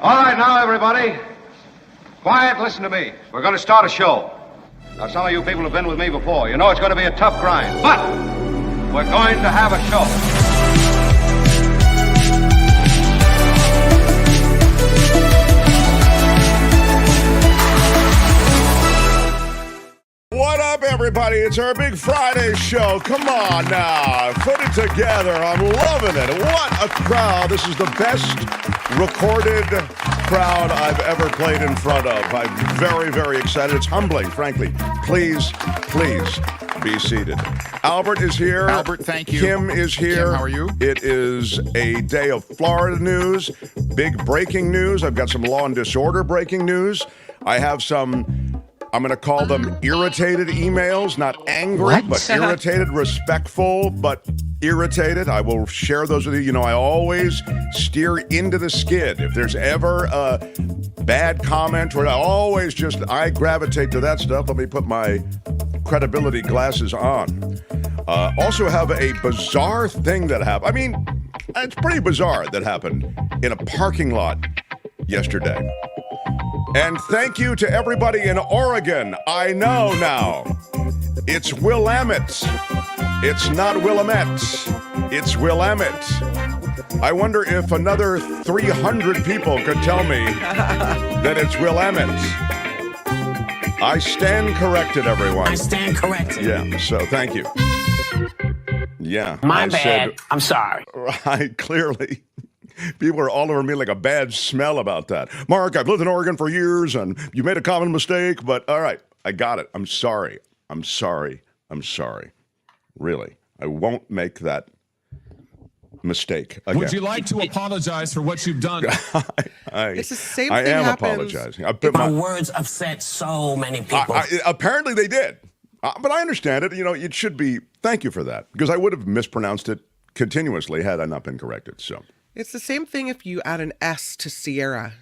All right, now, everybody. Quiet, listen to me. We're going to start a show. Now, some of you people have been with me before. You know it's going to be a tough grind, but we're going to have a show. What up, everybody? It's our big Friday show. Come on now. Put it together. I'm loving it. What a crowd. This is the best recorded crowd I've ever played in front of. I'm very, very excited. It's humbling, frankly. Please be seated. Albert is here. Albert, thank you. Kim is here. Kim, how are you? It is a day of Florida news. Big breaking news. I've got some law and disorder breaking news. I have some... I'm going to call them irritated emails, not angry, but irritated, respectful, but irritated. I will share those with you. You know, I always steer into the skid. If there's ever a bad comment, or I gravitate to that stuff. Let me put my credibility glasses on. Also have a bizarre thing that happened. I mean, it's pretty bizarre that happened in a parking lot yesterday. And thank you to everybody in Oregon. I know now. It's Willamette. It's not Willamette. It's Willamette. I wonder if another 300 people could tell me that it's Willamette. I stand corrected, everyone. I stand corrected. Yeah, so thank you. Yeah. My bad. I'm sorry. Right, clearly. People are all over me like a bad smell about that. Mark, I've lived in Oregon for years, and you made a common mistake, but all right, I got it. I'm sorry. Really. I won't make that mistake again. Would you like to apologize for what you've done? It's the same I thing am happens. apologizing. My words upset so many people. Apparently they did. But I understand it. You know, it should be, thank you for that, because I would have mispronounced it continuously had I not been corrected, so... It's the same thing if you add an S to Sierra.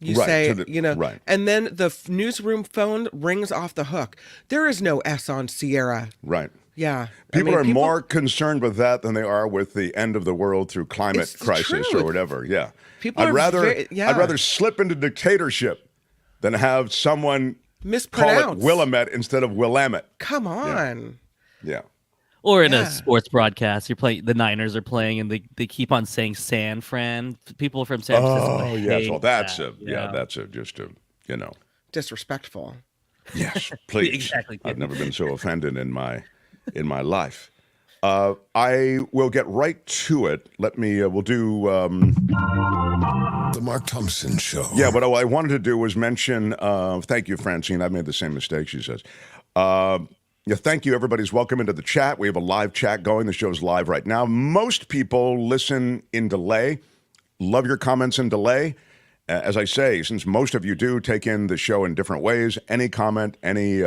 You Right, say, right. and then the newsroom phone rings off the hook. There is no S on Sierra. Right. Yeah. People are more concerned with that than they are with the end of the world through climate crisis or whatever. Yeah. I'd rather slip into dictatorship than have someone mispronounce call it Willamette instead of Willamette. Come on. Yeah. Or in a sports broadcast, you're playing. The Niners are playing, and they keep on saying San Fran. People from San Francisco. Oh yes, well that's that. just a disrespectful. Yes, please. Exactly. I've never been so offended in my life. I will get right to it. We'll do The Mark Thompson Show. Yeah, what I wanted to do was mention. Thank you, Francine. I made the same mistake. She says. Yeah, thank you. Everybody's welcome into the chat. We have a live chat going. The show's live right now. Most people listen in delay. Love your comments in delay. As I say, since most of you do take in the show in different ways, any comment, any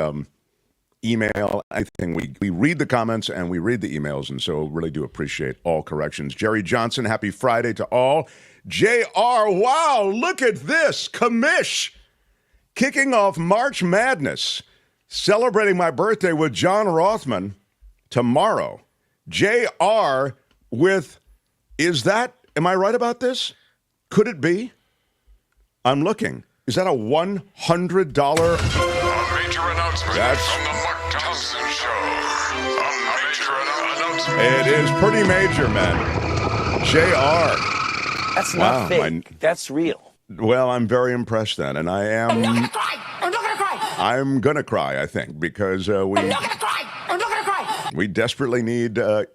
email, anything, we read the comments and we read the emails, and so really do appreciate all corrections. Jerry Johnson, happy Friday to all. JR, wow, look at this. Commish, kicking off March Madness. Celebrating my birthday with John Rothman tomorrow. JR with, am I right about this? Could it be? I'm looking. Is that a $100? A major announcement from the Mark Thompson Show. A major announcement. It is pretty major, man. JR. That's not fake. That's real. Well, I'm very impressed then, and I am... I'm not gonna cry. I'm not gonna cry. I'm going to cry, I think, because I'm not gonna cry. I'm not gonna cry. We desperately need the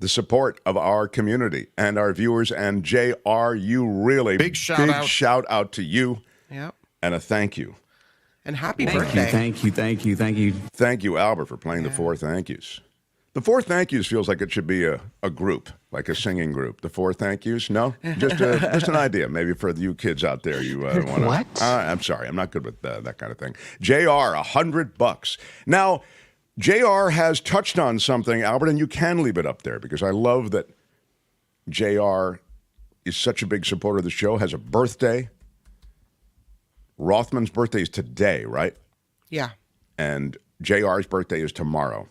support of our community and our viewers. And JR, you really big shout out to you. Yep. And a thank you. And happy birthday. Thank you. Thank you, Albert, for playing the four thank yous. The four thank yous feels like it should be a group, like a singing group. The four thank yous? No? Just an idea, maybe for you kids out there. You want to... What? I'm sorry. I'm not good with that kind of thing. JR, $100. Now, JR has touched on something, Albert, and you can leave it up there because I love that JR is such a big supporter of the show, has a birthday. Rothman's birthday is today, right? Yeah. And JR's birthday is tomorrow.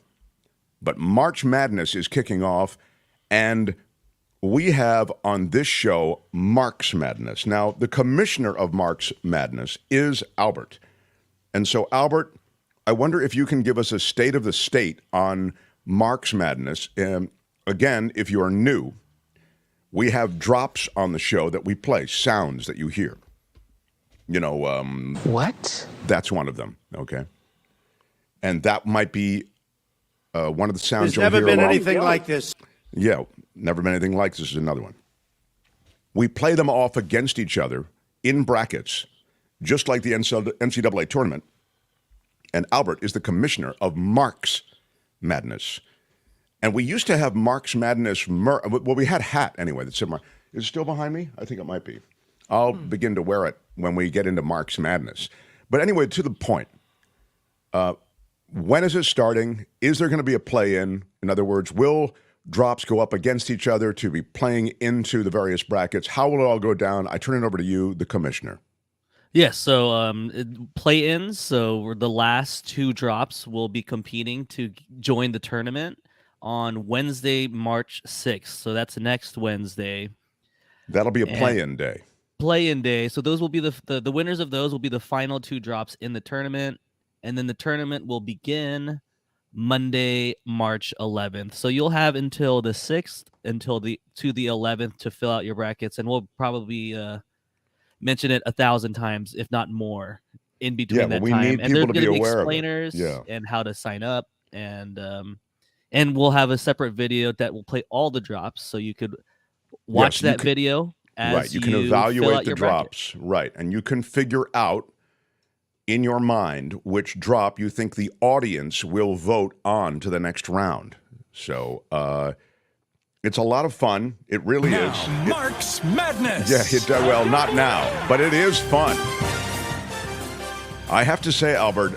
But March Madness is kicking off, and we have on this show Mark's Madness. Now, the commissioner of Mark's Madness is Albert. And so, Albert, I wonder if you can give us a state of the state on Mark's Madness. Again, if you are new, we have drops on the show that we play, sounds that you hear. You know, What? That's one of them, okay? And that might be one of the sounds There's you'll never hear been along- anything like this. Yeah, never been anything like this is another one. We play them off against each other in brackets, just like the NCAA tournament. And Albert is the commissioner of Mark's Madness. And we used to have Mark's Madness, well, we had hat anyway that said Mark. Is it still behind me? I think it might be. I'll begin to wear it when we get into Mark's Madness. But anyway, to the point. When is it starting? Is there going to be a play-in? In other words, will drops go up against each other to be playing into the various brackets? How will it all go down? I turn it over to you, the commissioner. Yes, so play-ins, so the last 2 drops will be competing to join the tournament on Wednesday, March 6th. So that's next Wednesday. That'll be a play-in day. Play-in day. So those will be the winners of those will be the final 2 drops in the tournament. And then the tournament will begin Monday, March 11th. So you'll have until the 6th, until the 11th to fill out your brackets. And we'll probably mention it 1,000 times, if not more, in between that we time. need And people there's to be going to be aware explainers of it. Yeah. and how to sign up. And we'll have a separate video that will play all the drops. So you could watch that video as right. You can fill evaluate out the your bracket. drops. Right. And you can figure out in your mind which drop you think the audience will vote on to the next round. So it's a lot of fun. It really is. Mark's Madness. Yeah, well, not now, but it is fun. I have to say, Albert,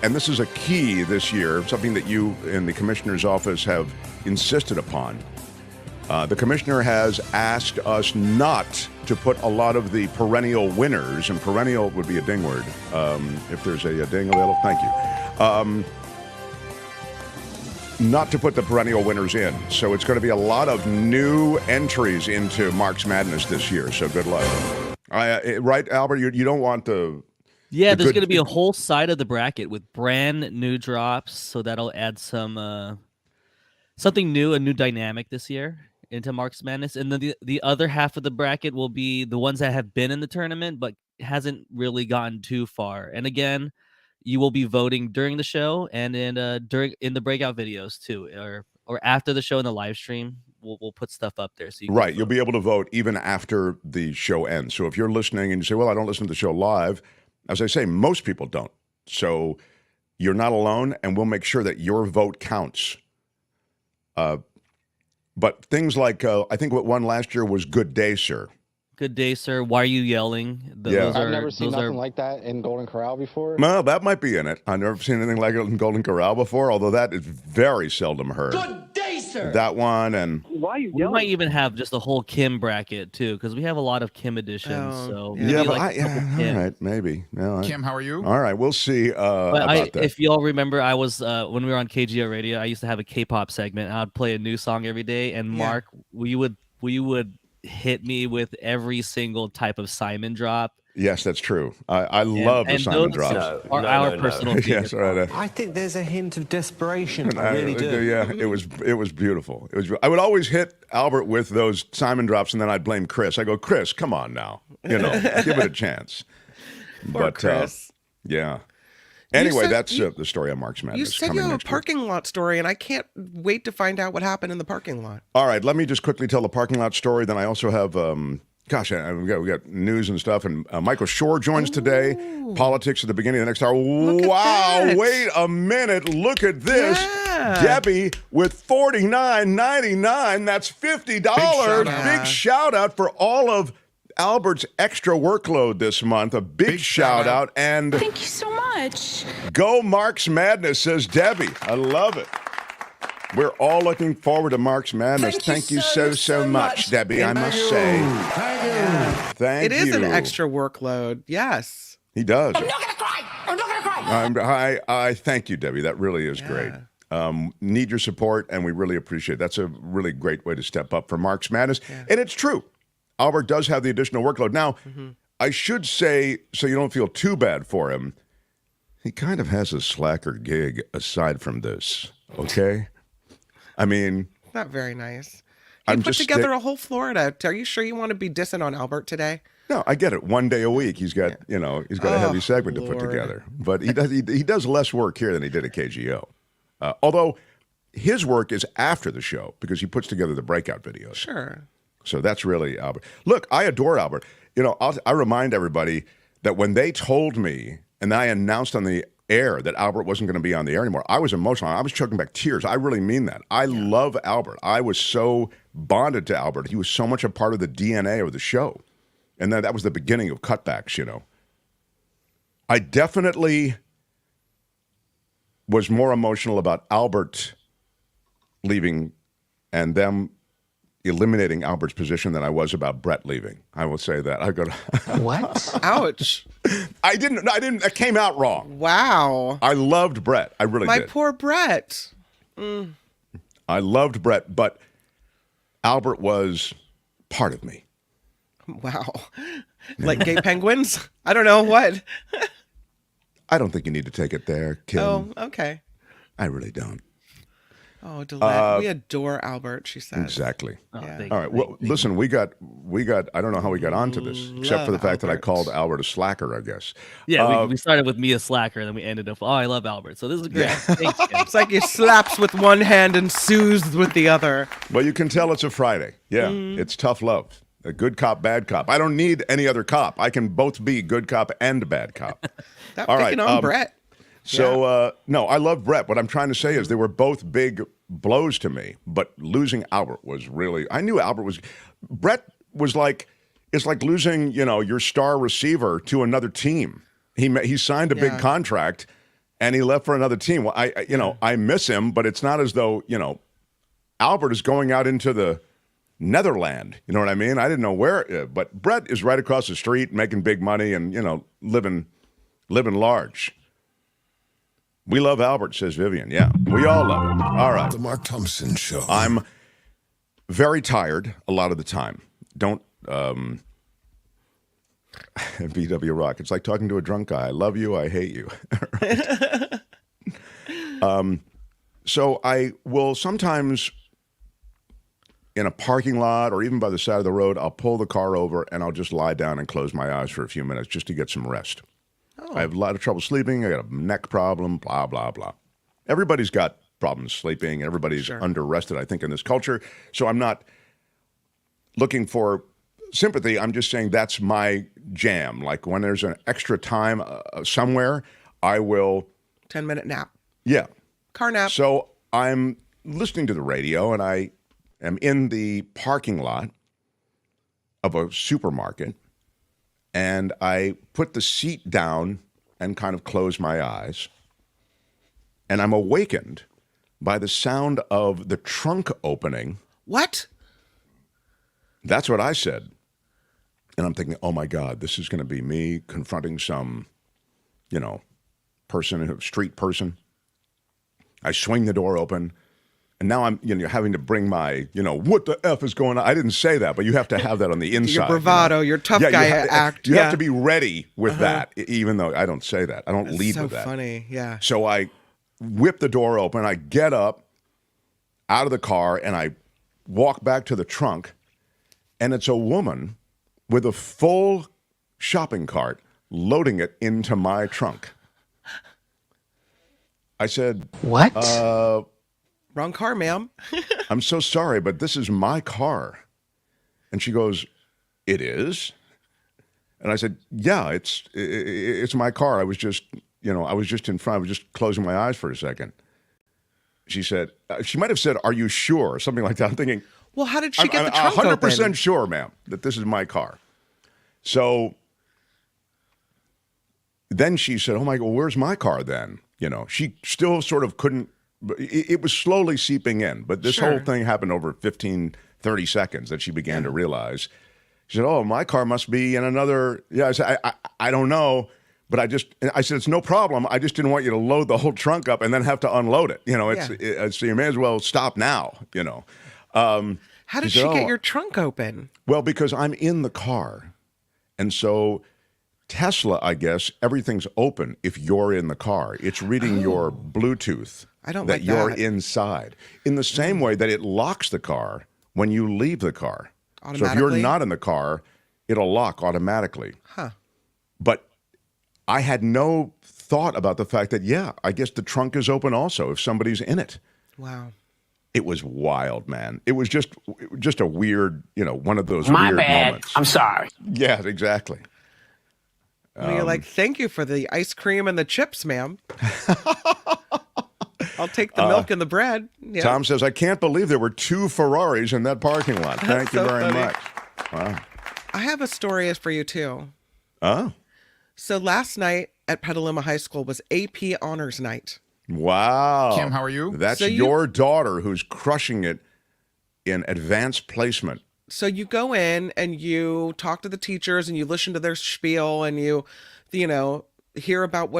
and this is a key this year, something that you in the commissioner's office have insisted upon. The commissioner has asked us not to put a lot of the perennial winners, and perennial would be a ding word. If there's a ding available, thank you. Not to put the perennial winners in. So it's going to be a lot of new entries into Mark's Madness this year. So good luck. Right, Albert? You don't want the... Yeah, there's going to be a whole side of the bracket with brand new drops. So that'll add some something new, a new dynamic this year into Mark's Madness. And then the other half of the bracket will be the ones that have been in the tournament but hasn't really gotten too far. And again, you will be voting during the show and in the breakout videos too, or after the show in the live stream. We'll put stuff up there. So you'll be able to vote even after the show ends. So if you're listening and you say, well, I don't listen to the show live, as I say, most people don't. So you're not alone, and we'll make sure that your vote counts. But things like, I think what won last year was Good Day, Sir. Good Day, Sir. Why are you yelling? I've never seen nothing like that in Golden Corral before. Well, that might be in it. I've never seen anything like it in Golden Corral before, although that is very seldom heard. Good day, sir. That one, and we might even have just a whole Kim bracket too, because we have a lot of Kim editions. All right, maybe. No, Kim, how are you? All right, we'll see about that. If y'all remember, I was when we were on KGO Radio, I used to have a K-pop segment. I'd play a new song every day, and Mark, we would hit me with every single type of Simon drop. Yes, that's true. I love the Simon drops. Our personal yes, right. I think there's a hint of desperation. I really do. Yeah, it was beautiful. I would always hit Albert with those Simon drops, and then I'd blame Chris. I go, Chris, come on now, give it a chance. Poor Chris. Yeah. Anyway, that's the story on Mark's Madness. You said you have a parking lot story, and I can't wait to find out what happened in the parking lot. All right, let me just quickly tell the parking lot story. Then I also have, we got news and stuff. And Michael Shure joins today. Politics at the beginning of the next hour. Wow, wait a minute. Look at this. Yeah. Debbie with $49.99. That's $50. Big shout out for all of Albert's extra workload this month. A big shout out. And thank you so much. Go Mark's Madness, says Debbie. I love it. We're all looking forward to Mark's Madness. Thank you so much, Debbie, I must say. Thank you. It is an extra workload. Yes. He does. I'm not going to cry. I'm not going to cry. I thank you, Debbie. That really is great. Need your support, and we really appreciate it. That's a really great way to step up for Marks Madness. Yeah. And it's true. Albert does have the additional workload. Now, I should say, so you don't feel too bad for him, he kind of has a slacker gig aside from this, okay? I mean... Not very nice. He put together a whole Florida. Are you sure you want to be dissing on Albert today? No, I get it. One day a week, he's got a heavy segment to put together. But he does less work here than he did at KGO. Although his work is after the show because he puts together the breakout videos. Sure. So that's really Albert. Look, I adore Albert. You know, I remind everybody that when they told me and I announced on the air that Albert wasn't going to be on the air anymore, I was emotional. I was choking back tears. I really mean that. I love Albert. I was so bonded to Albert. He was so much a part of the DNA of the show. And that was the beginning of cutbacks, you know. I definitely was more emotional about Albert leaving and them eliminating Albert's position than I was about Brett leaving. I will say that. I go, what? Ouch. I didn't. That came out wrong. Wow. I loved Brett. I really did. My poor Brett. I loved Brett, but Albert was part of me. Wow. Like gay penguins? I don't know what. I don't think you need to take it there, Kim. Oh, okay. I really don't. Oh, Delette. We adore Albert, she says. Exactly. Yeah. All right. Well, listen, we got. I don't know how we got onto this, except for the fact that I called Albert a slacker, I guess. Yeah, we started with me a slacker, and then we ended up, I love Albert. So this is great. Yeah. Thanks, it's like he slaps with one hand and soothes with the other. Well, you can tell it's a Friday. Yeah, it's tough love. A good cop, bad cop. I don't need any other cop. I can both be good cop and bad cop. All right. On Brett. So, no, I love Brett. What I'm trying to say is they were both big blows to me, but losing Albert was really, I knew Albert was, Brett was like, it's like losing, your star receiver to another team. He signed a big contract and he left for another team. Well, I miss him, but it's not as though, Albert is going out into the Netherland. You know what I mean? I didn't know where, but Brett is right across the street making big money and, living large. We love Albert, says Vivian. Yeah, we all love him. All right. The Mark Thompson Show. I'm very tired a lot of the time. Don't, BW Rock. It's like talking to a drunk guy. I love you. I hate you. So I will sometimes in a parking lot or even by the side of the road, I'll pull the car over and I'll just lie down and close my eyes for a few minutes just to get some rest. I have a lot of trouble sleeping. I got a neck problem, blah, blah, blah. Everybody's got problems sleeping. Everybody's under-rested, I think, in this culture. So I'm not looking for sympathy. I'm just saying that's my jam. Like when there's an extra time somewhere, I will... 10-minute nap. Yeah. Car nap. So I'm listening to the radio, and I am in the parking lot of a supermarket. And I put the seat down and kind of close my eyes. And I'm awakened by the sound of the trunk opening. What? That's what I said. And I'm thinking, oh my God, this is going to be me confronting some, street person. I swing the door open. And now I'm, having to bring my, what the F is going on? I didn't say that, but you have to have that on the inside. Your bravado, your tough guy act. You have to be ready with that, even though I don't say that. I don't lead with that. So funny, yeah. So I whip the door open. I get up out of the car, and I walk back to the trunk, and it's a woman with a full shopping cart loading it into my trunk. I said, what? Wrong car, ma'am. I'm so sorry, but this is my car. And she goes, it is? And I said, yeah, it's my car. I was just in front. I was just closing my eyes for a second. She said, she might have said, are you sure? Or something like that. I'm thinking, well, how did she get the trunk open? I'm 100% sure, ma'am, that this is my car. So then she said, oh my God, well, where's my car then? She still sort of couldn't. It was slowly seeping in, but this whole thing happened over 15, 30 seconds that she began to realize. She said, oh, my car must be in another. Yeah, I said, I don't know, But I said, it's no problem. I just didn't want you to load the whole trunk up and then have to unload it. You know, so you may as well stop now, you know. How did she get your trunk open? Well, because I'm in the car. And so Tesla, I guess, everything's open if you're in the car. It's reading your Bluetooth that you're inside. In the same way that it locks the car when you leave the car. So if you're not in the car, it'll lock automatically. Huh. But I had no thought about the fact that, I guess the trunk is open also if somebody's in it. Wow. It was wild, man. It was just a weird, you know, one of those My weird bad. moments. I'm sorry. Yeah, exactly. Well, you're like, thank you for the ice cream and the chips, ma'am. I'll take the milk and the bread. Yeah. Tom says, I can't believe there were 2 Ferraris in that parking lot. Thank you very much. Wow. I have a story for you, too. Oh. So last night at Petaluma High School was AP Honors Night. Wow. Kim, how are you? That's your daughter who's crushing it in advanced placement. So you go in and you talk to the teachers and you listen to their spiel and you know, hear about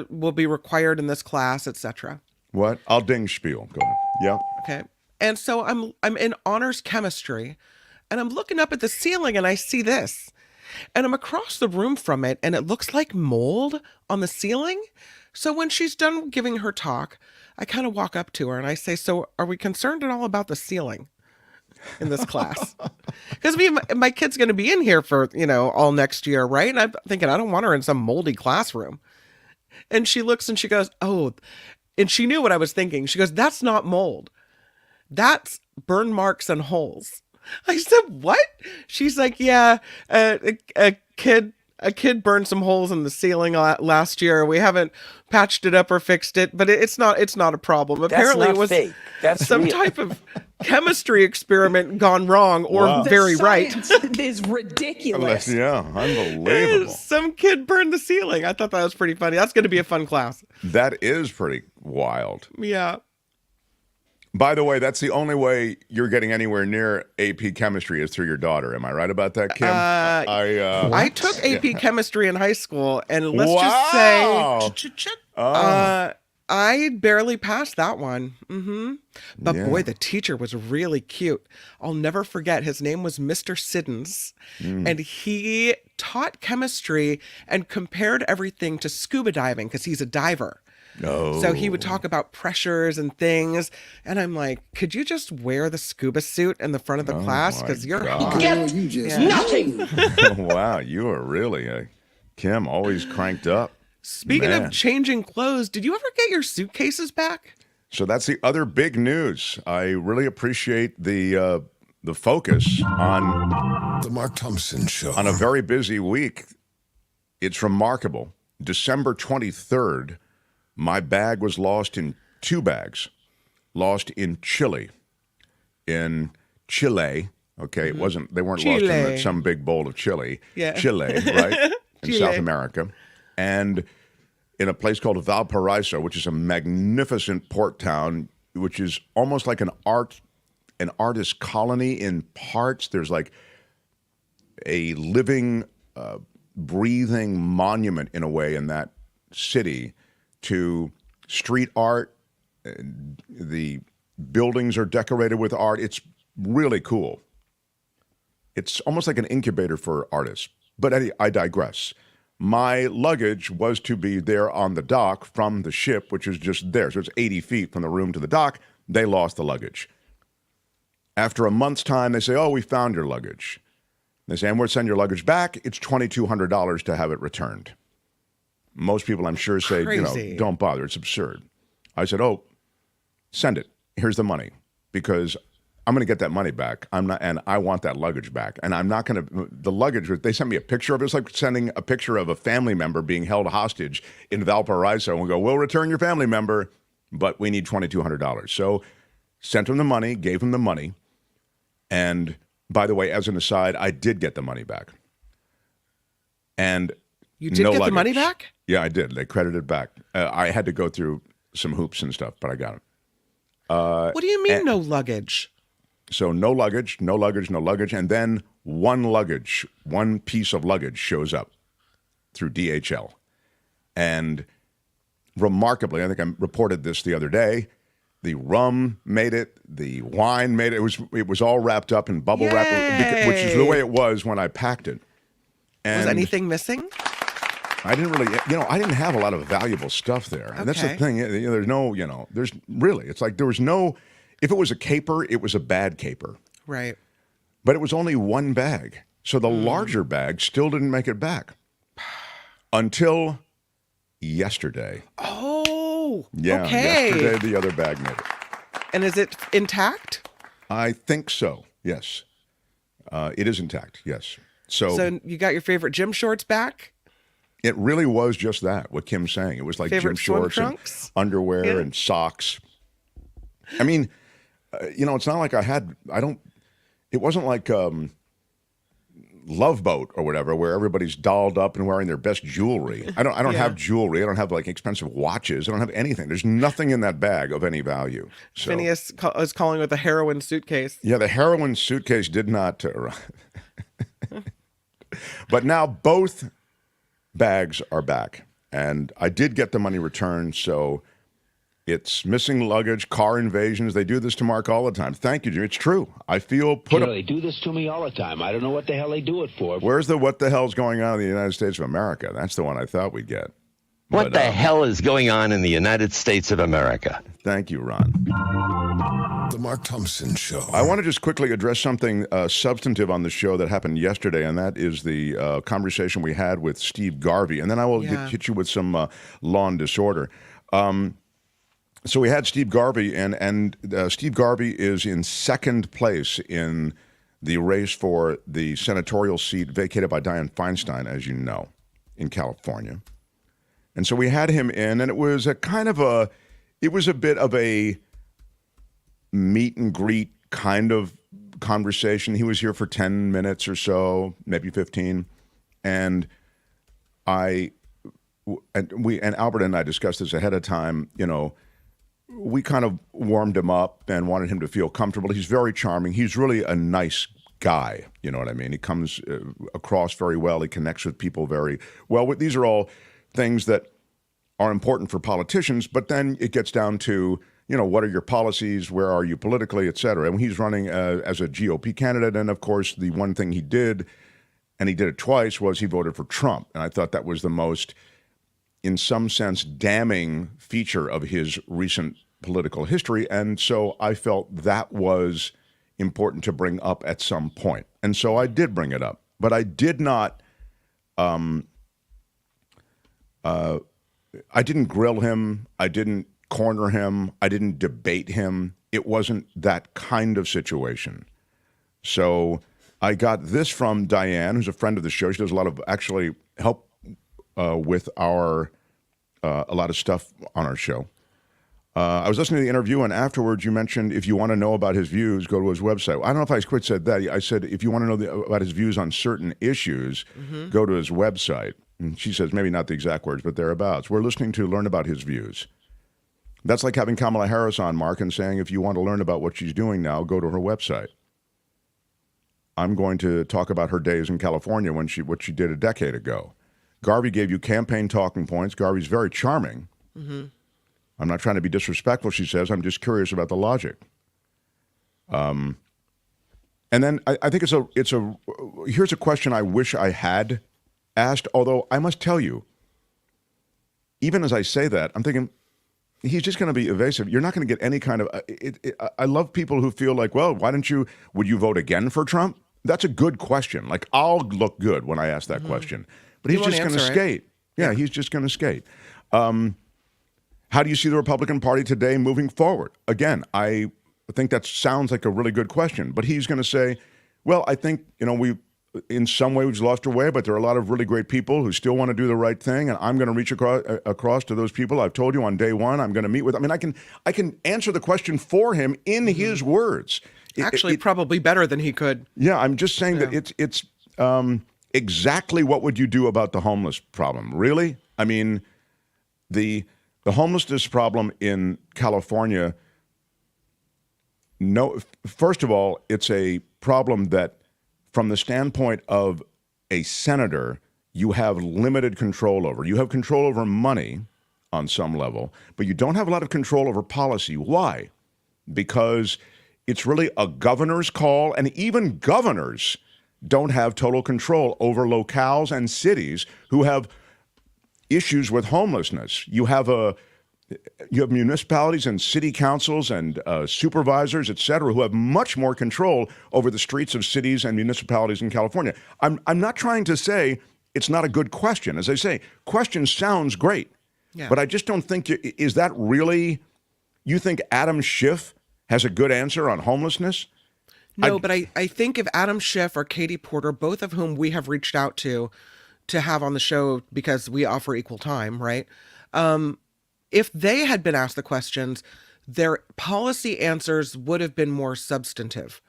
will be required in this class, etc. What? I'll ding spiel. Go ahead. Yeah. Okay. And so I'm in honors chemistry and I'm looking up at the ceiling and I see this. And I'm across the room from it and it looks like mold on the ceiling. So when she's done giving her talk, I kind of walk up to her and I say, so are we concerned at all about the ceiling in this class? Because my kid's going to be in here for, you know, all next year, right? And I'm thinking, I don't want her in some moldy classroom. And she looks and she goes, oh, and she knew what I was thinking. She goes, that's not mold. That's burn marks and holes. I said, what? She's like, yeah, a kid burned some holes in the ceiling last year. We haven't patched it up or fixed it, but it's not a problem. Apparently, it was fake. That's some real. type of chemistry experiment gone wrong or very right. Is ridiculous. Yeah, unbelievable. Some kid burned the ceiling. I thought that was pretty funny. That's going to be a fun class. That is pretty wild. Yeah. By the way, that's the only way you're getting anywhere near AP chemistry is through your daughter. Am I right about that, Kim? I took AP chemistry in high school, and let's just say, I barely passed that one. Mm-hmm. But boy, the teacher was really cute. I'll never forget. His name was Mr. Siddons, and he taught chemistry and compared everything to scuba diving because he's a diver. No. So he would talk about pressures and things. And I'm like, could you just wear the scuba suit in the front of the class? Because you're hot. You just nothing. Wow, you are really, Kim, always cranked up. Speaking of changing clothes, did you ever get your suitcases back? So that's the other big news. I really appreciate the focus on The Mark Thompson Show. On a very busy week. It's remarkable. December 23rd, my bag was lost in 2 bags. Lost in Chile. In Chile. Okay, they weren't lost in some big bowl of chili. Yeah. Chile, right? In South America. And in a place called Valparaiso, which is a magnificent port town, which is almost like an artist colony in parts. There's like a living, breathing monument in a way in that city to street art. The buildings are decorated with art. It's really cool. It's almost like an incubator for artists. But I digress. My luggage was to be there on the dock from the ship, which is just there. So it's 80 feet from the room to the dock. They lost the luggage. After a month's time, they say, oh, we found your luggage. They say, and we'll send your luggage back. It's $2,200 to have it returned. Most people, I'm sure, say, don't bother. It's absurd. I said, oh, send it. Here's the money. Because I'm going to get that money back. And I want that luggage back. And I'm not going to, the luggage, they sent me a picture of it. It's like sending a picture of a family member being held hostage in Valparaiso and go, we'll return your family member, but we need $2,200. So sent him the money, gave him the money. And by the way, as an aside, I did get the money back. And you did get the money back? Yeah, I did. They credited it back. I had to go through some hoops and stuff, but I got it. What do you mean no luggage? So no luggage. And then one piece of luggage shows up through DHL. And remarkably, I think I reported this the other day, the rum made it, the wine made it. It was all wrapped up in bubble wrap, which is the way it was when I packed it. And was anything missing? I didn't really, I didn't have a lot of valuable stuff there. And that's the thing. There's no, there's really, it's like there was no, if it was a caper, it was a bad caper. Right. But it was only one bag. So the larger bag still didn't make it back until yesterday. Oh, yeah. okay. Yesterday, the other bag made it. And is it intact? I think so, yes. It is intact, yes. So you got your favorite gym shorts back? It really was just that, what Kim's saying. It was like favorite gym shorts and underwear and socks. I mean, it's not like it wasn't like Love Boat or whatever, where everybody's dolled up and wearing their best jewelry. I don't have jewelry. I don't have like expensive watches. I don't have anything. There's nothing in that bag of any value. So, Phineas was calling it the heroin suitcase. Yeah, the heroin suitcase did not. But now both bags are back, and I did get the money returned. So it's missing luggage, car invasions. They do this to Mark all the time. Thank you, Jimmy. It's true. I feel they do this to me all the time. I don't know what the hell they do it for. Where's the what the hell's going on in the United States of America? That's the one I thought we'd get. What the hell is going on in the United States of America? Thank you, Ron. The Mark Thompson Show. I want to just quickly address something substantive on the show that happened yesterday, and that is the conversation we had with Steve Garvey. And then I will hit you with some law and disorder. So we had Steve Garvey, and Steve Garvey is in second place in the race for the senatorial seat vacated by Dianne Feinstein, as you know, in California. And so we had him in, and it was a bit of a meet and greet kind of conversation. He was here for 10 minutes or so, maybe 15. And Albert and I discussed this ahead of time, we kind of warmed him up and wanted him to feel comfortable. He's very charming. He's really a nice guy. You know what I mean? He comes across very well. He connects with people very well. These are all things that are important for politicians, but then it gets down to, what are your policies? Where are you politically, et cetera? And he's running as a GOP candidate. And of course, the one thing he did, and he did it twice, was he voted for Trump. And I thought that was the most, in some sense, damning feature of his recent political history. And so I felt that was important to bring up at some point. And so I did bring it up. But I did not, I didn't grill him. I didn't corner him. I didn't debate him. It wasn't that kind of situation. So I got this from Diane, who's a friend of the show. She does a lot of actually help with a lot of stuff on our show. I was listening to the interview, and afterwards you mentioned if you want to know about his views, go to his website. I don't know if I quite said that. I said if you want to know about his views on certain issues, go to his website. And she says maybe not the exact words, but thereabouts. We're listening to learn about his views. That's like having Kamala Harris on, Mark, and saying if you want to learn about what she's doing now, go to her website. I'm going to talk about her days in California what she did a decade ago. Garvey gave you campaign talking points. Garvey's very charming. I'm not trying to be disrespectful, she says. I'm just curious about the logic. And then I think here's a question I wish I had asked, although I must tell you, even as I say that, I'm thinking, he's just going to be evasive. You're not going to get any kind of, I love people who feel like, well, would you vote again for Trump? That's a good question. Like, I'll look good when I ask that question. But he's just going to skate. Yeah, he's just going to skate. How do you see the Republican Party today moving forward? Again, I think that sounds like a really good question, but he's going to say, well, I think, in some way we've lost our way, but there are a lot of really great people who still want to do the right thing, and I'm going to reach across to those people. I've told you on day one, I'm going to meet with. I mean, I can answer the question for him in his words. Actually, probably better than he could. Yeah, I'm just saying that it's exactly what would you do about the homeless problem? Really? I mean, the homelessness problem in California. No, first of all, it's a problem that, from the standpoint of a senator, you have limited control over. You have control over money on some level, but you don't have a lot of control over policy. Why? Because it's really a governor's call, and even governors don't have total control over locales and cities who have issues with homelessness. You have municipalities and city councils and supervisors, et cetera, who have much more control over the streets of cities and municipalities in California. I'm not trying to say it's not a good question. As I say, question sounds great, but I just don't think, is that really, you think Adam Schiff has a good answer on homelessness? No, but I think if Adam Schiff or Katie Porter, both of whom we have reached out to have on the show because we offer equal time, right? If they had been asked the questions, their policy answers would have been more substantive,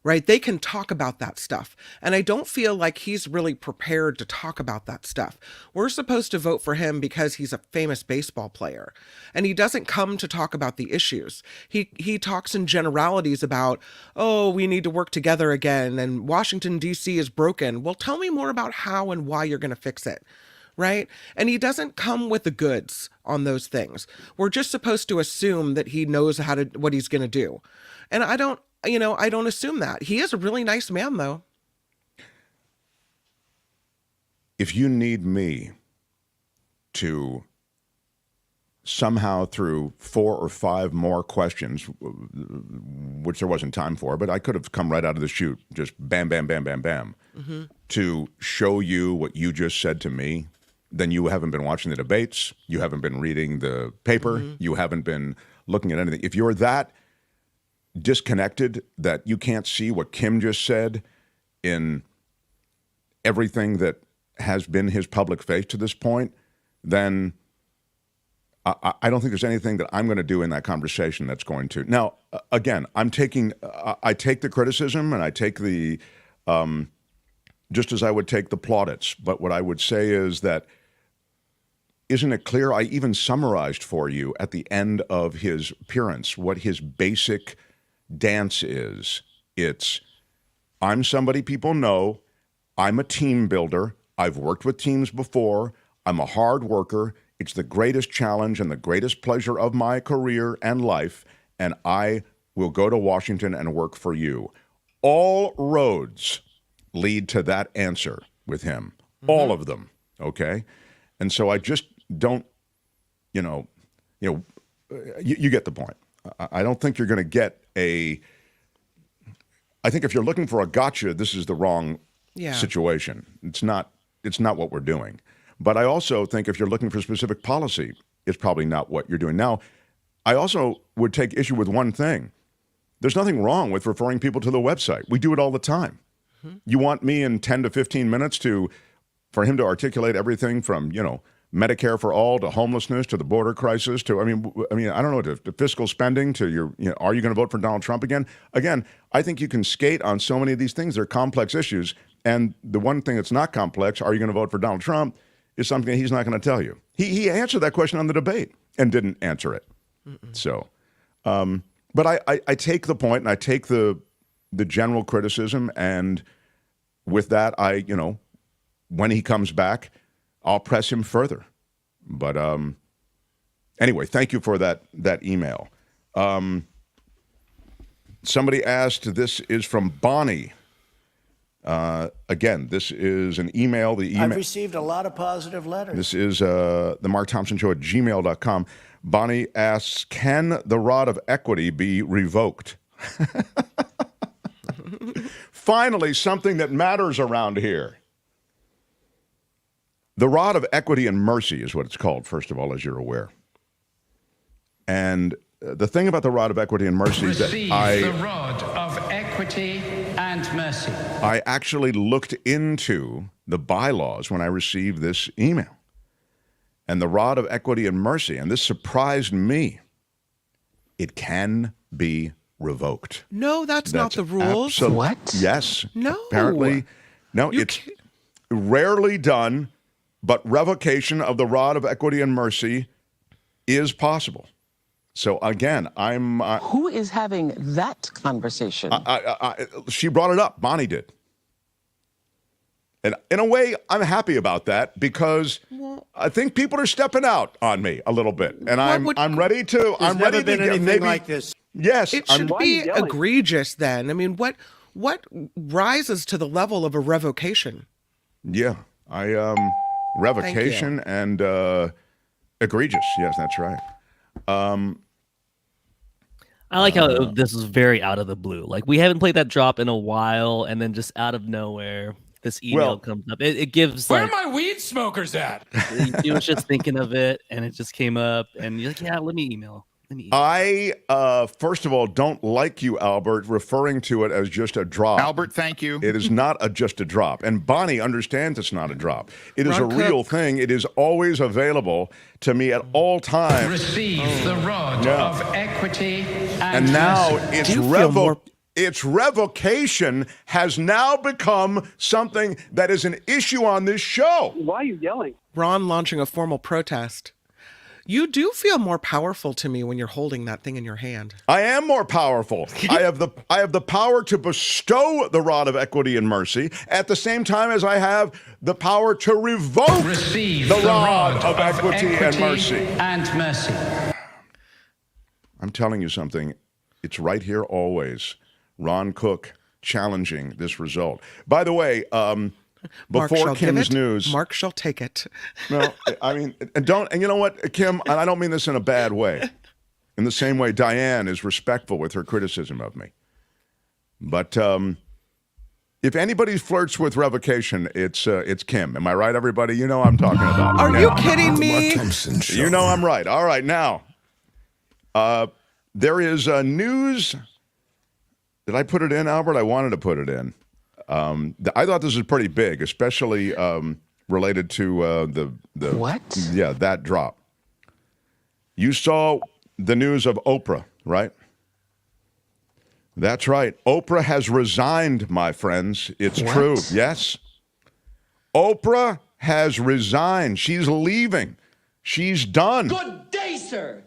right? They can talk about that stuff. And I don't feel like he's really prepared to talk about that stuff. We're supposed to vote for him because he's a famous baseball player. And he doesn't come to talk about the issues. He talks in generalities about, oh, we need to work together again, and Washington, D.C. is broken. Well, tell me more about how and why you're going to fix it. Right? And he doesn't come with the goods on those things. We're just supposed to assume that he knows what he's going to do. And I don't assume that. He is a really nice man, though. If you need me to somehow, through 4 or 5 more questions, which there wasn't time for, but I could have come right out of the chute, just bam, bam, bam, bam, bam, to show you what you just said to me, then you haven't been watching the debates, you haven't been reading the paper, you haven't been looking at anything. If you're that disconnected that you can't see what Kim just said in everything that has been his public face to this point, then I don't think there's anything that I'm going to do in that conversation that's going to. Now, again, I take the criticism and I take the, just as I would take the plaudits. But what I would say is that, isn't it clear? I even summarized for you at the end of his appearance what his basic dance is. It's, I'm somebody people know. I'm a team builder. I've worked with teams before. I'm a hard worker. It's the greatest challenge and the greatest pleasure of my career and life, and I will go to Washington and work for you. All roads lead to that answer with him. All of them, okay? And so I just don't, you get the point. I don't think you're going to get I think if you're looking for a gotcha, this is the wrong situation. It's not what we're doing. But I also think if you're looking for specific policy, it's probably not what you're doing. Now, I also would take issue with one thing. There's nothing wrong with referring people to the website. We do it all the time. You want me in 10 to 15 minutes for him to articulate everything from, Medicare for all to homelessness to the border crisis to, I don't know, to fiscal spending to are you going to vote for Donald Trump again? Again, I think you can skate on so many of these things. They're complex issues. And the one thing that's not complex, are you going to vote for Donald Trump, is something he's not going to tell you. He answered that question on the debate and didn't answer it. So, but I take the point and I take the general criticism, and with that, when he comes back, I'll press him further. But anyway, thank you for that email. Somebody asked, this is from Bonnie. Again, this is an email. I've received a lot of positive letters. This is the Mark Thompson Show at gmail.com. Bonnie asks, can the rod of equity be revoked? Finally, something that matters around here. The rod of equity and mercy is what it's called, first of all, as you're aware. And the thing about the rod of equity and mercy is that the rod of equity and mercy. I actually looked into the bylaws when I received this email. And the rod of equity and mercy, and this surprised me, it can be revoked. No, that's not the rules. What? Yes. No. Apparently, no, it's rarely done, but revocation of the rod of equity and mercy is possible. So again, Who is having that conversation? She brought it up. Bonnie did. And in a way, I'm happy about that because I think people are stepping out on me a little bit, and I'm ready to. I'm ready to get maybe like this. Yes, It should be egregious. Then I mean, what rises to the level of a revocation? Yeah, revocation and egregious. Yes, that's right. I like how this is very out of the blue. Like we haven't played that drop in a while, and then just out of nowhere, this email comes up. It gives Where like, are my weed smokers at? you was just thinking of it, and it just came up, and you're like, yeah, let me email. I, first of all, don't like you, Albert, referring to it as just a drop. Albert, thank you. It is not just a drop. And Bonnie understands it's not a drop. It is a real thing. It is always available to me at all times. Receive the rod of equity and now its revocation has now become something that is an issue on this show. Why are you yelling? Ron launching a formal protest. You do feel more powerful to me when you're holding that thing in your hand. I am more powerful. I have the power to bestow the rod of equity and mercy at the same time as I have the power to revoke the rod of equity and mercy. I'm telling you something. It's right here always. Ron Cook challenging this result. By the way, before Kim's news, Mark shall take it. No, I mean, and you know what, Kim, and I don't mean this in a bad way. In the same way, Diane is respectful with her criticism of me. But if anybody flirts with revocation, it's Kim. Am I right, everybody? You know I'm talking about. Are you kidding me? You know I'm right. All right, now there is news. Did I put it in, Albert? I wanted to put it in. I thought this was pretty big, especially related to the what? Yeah, that drop. You saw the news of Oprah, right? That's right. Oprah has resigned, my friends. It's true. Yes. Oprah has resigned. She's leaving. She's done. Good day, sir.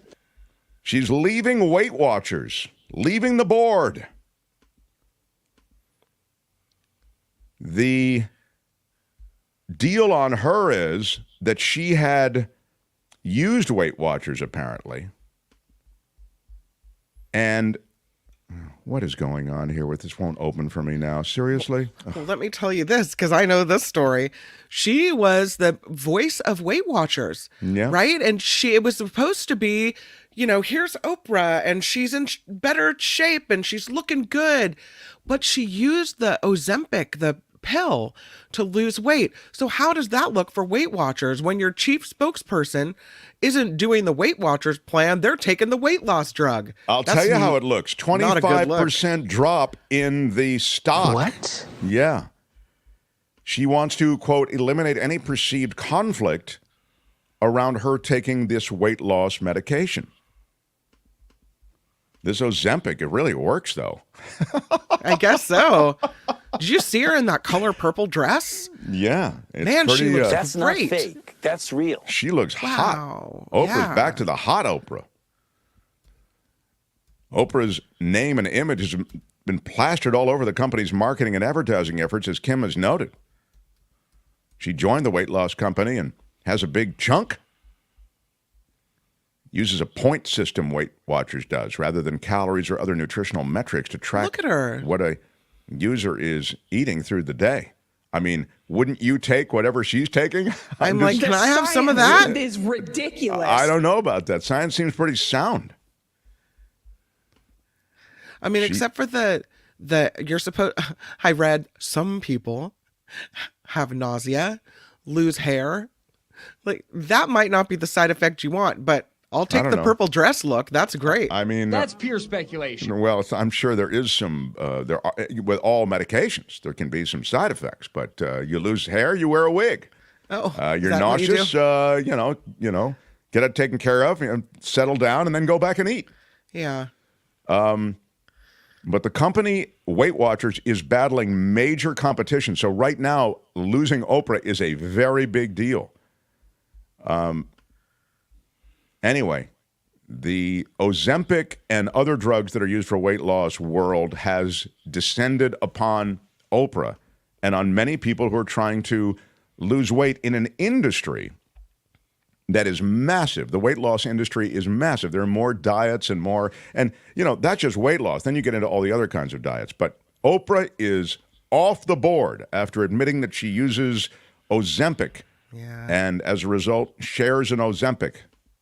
She's leaving Weight Watchers, leaving the board. The deal on her is that she had used Weight Watchers, apparently. And what is going on here with this? Won't open for me now. Seriously? Well, let me tell you this, because I know this story. She was the voice of Weight Watchers, right? And it was supposed to be, here's Oprah, and she's in better shape, and she's looking good. But she used the Ozempic, the pill, to lose weight. So how does that look for Weight Watchers when your chief spokesperson isn't doing the Weight Watchers plan? They're taking the weight loss drug. I'll tell you how it looks. 25% drop in the stock. What? Yeah. She wants to, quote, eliminate any perceived conflict around her taking this weight loss medication. This Ozempic, it really works, though. I guess so. Did you see her in that color purple dress? Yeah. Man, she looks That's great. not fake. That's real. She looks hot. Oprah's back to the hot Oprah. Oprah's name and image has been plastered all over the company's marketing and advertising efforts, as Kim has noted. She joined the weight loss company and has a big chunk. Uses a point system, Weight Watchers does, rather than calories or other nutritional metrics to track what a user is eating through the day. I mean, wouldn't you take whatever she's taking? I'm like, can I have some of that? It is ridiculous. I don't know about that. Science seems pretty sound. I mean, except for you're supposed, I read some people have nausea, lose hair. Like, that might not be the side effect you want, but I'll take the purple dress look. That's great. I mean, that's pure speculation. Well, I'm sure there is some. There are, with all medications, there can be some side effects. But you lose hair, you wear a wig. Oh, you're nauseous. Get it taken care of, settle down, and then go back and eat. Yeah. But the company Weight Watchers is battling major competition. So right now, losing Oprah is a very big deal. Anyway, the Ozempic and other drugs that are used for weight loss world has descended upon Oprah and on many people who are trying to lose weight in an industry that is massive. The weight loss industry is massive. There are more diets and more, and that's just weight loss. Then you get into all the other kinds of diets. But Oprah is off the board after admitting that she uses Ozempic. Yeah. And as a result, shares in Ozempic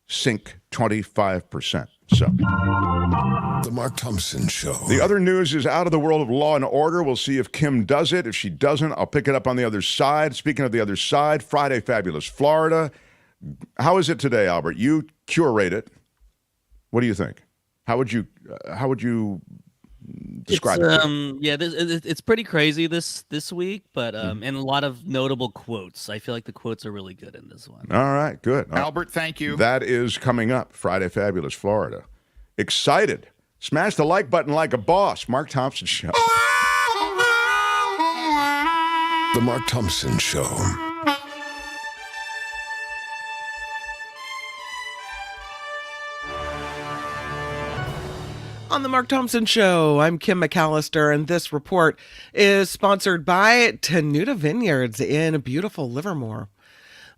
sink 25%. So, The Mark Thompson Show. The other news is out of the world of law and order. We'll see if Kim does it. If she doesn't, I'll pick it up on the other side. Speaking of the other side, Friday Fabulous Florida. How is it today, Albert? You curate it. What do you think? How would you describe it? Yeah, it's pretty crazy this week, but and a lot of notable quotes. I feel like the quotes are really good in this one. All right, good. Albert, thank you. That is coming up, Friday Fabulous Florida. Excited. Smash the like button like a boss. Mark Thompson Show. The Mark Thompson Show. On the Mark Thompson Show, I'm Kim McAllister, and this report is sponsored by Tenuta Vineyards in beautiful Livermore.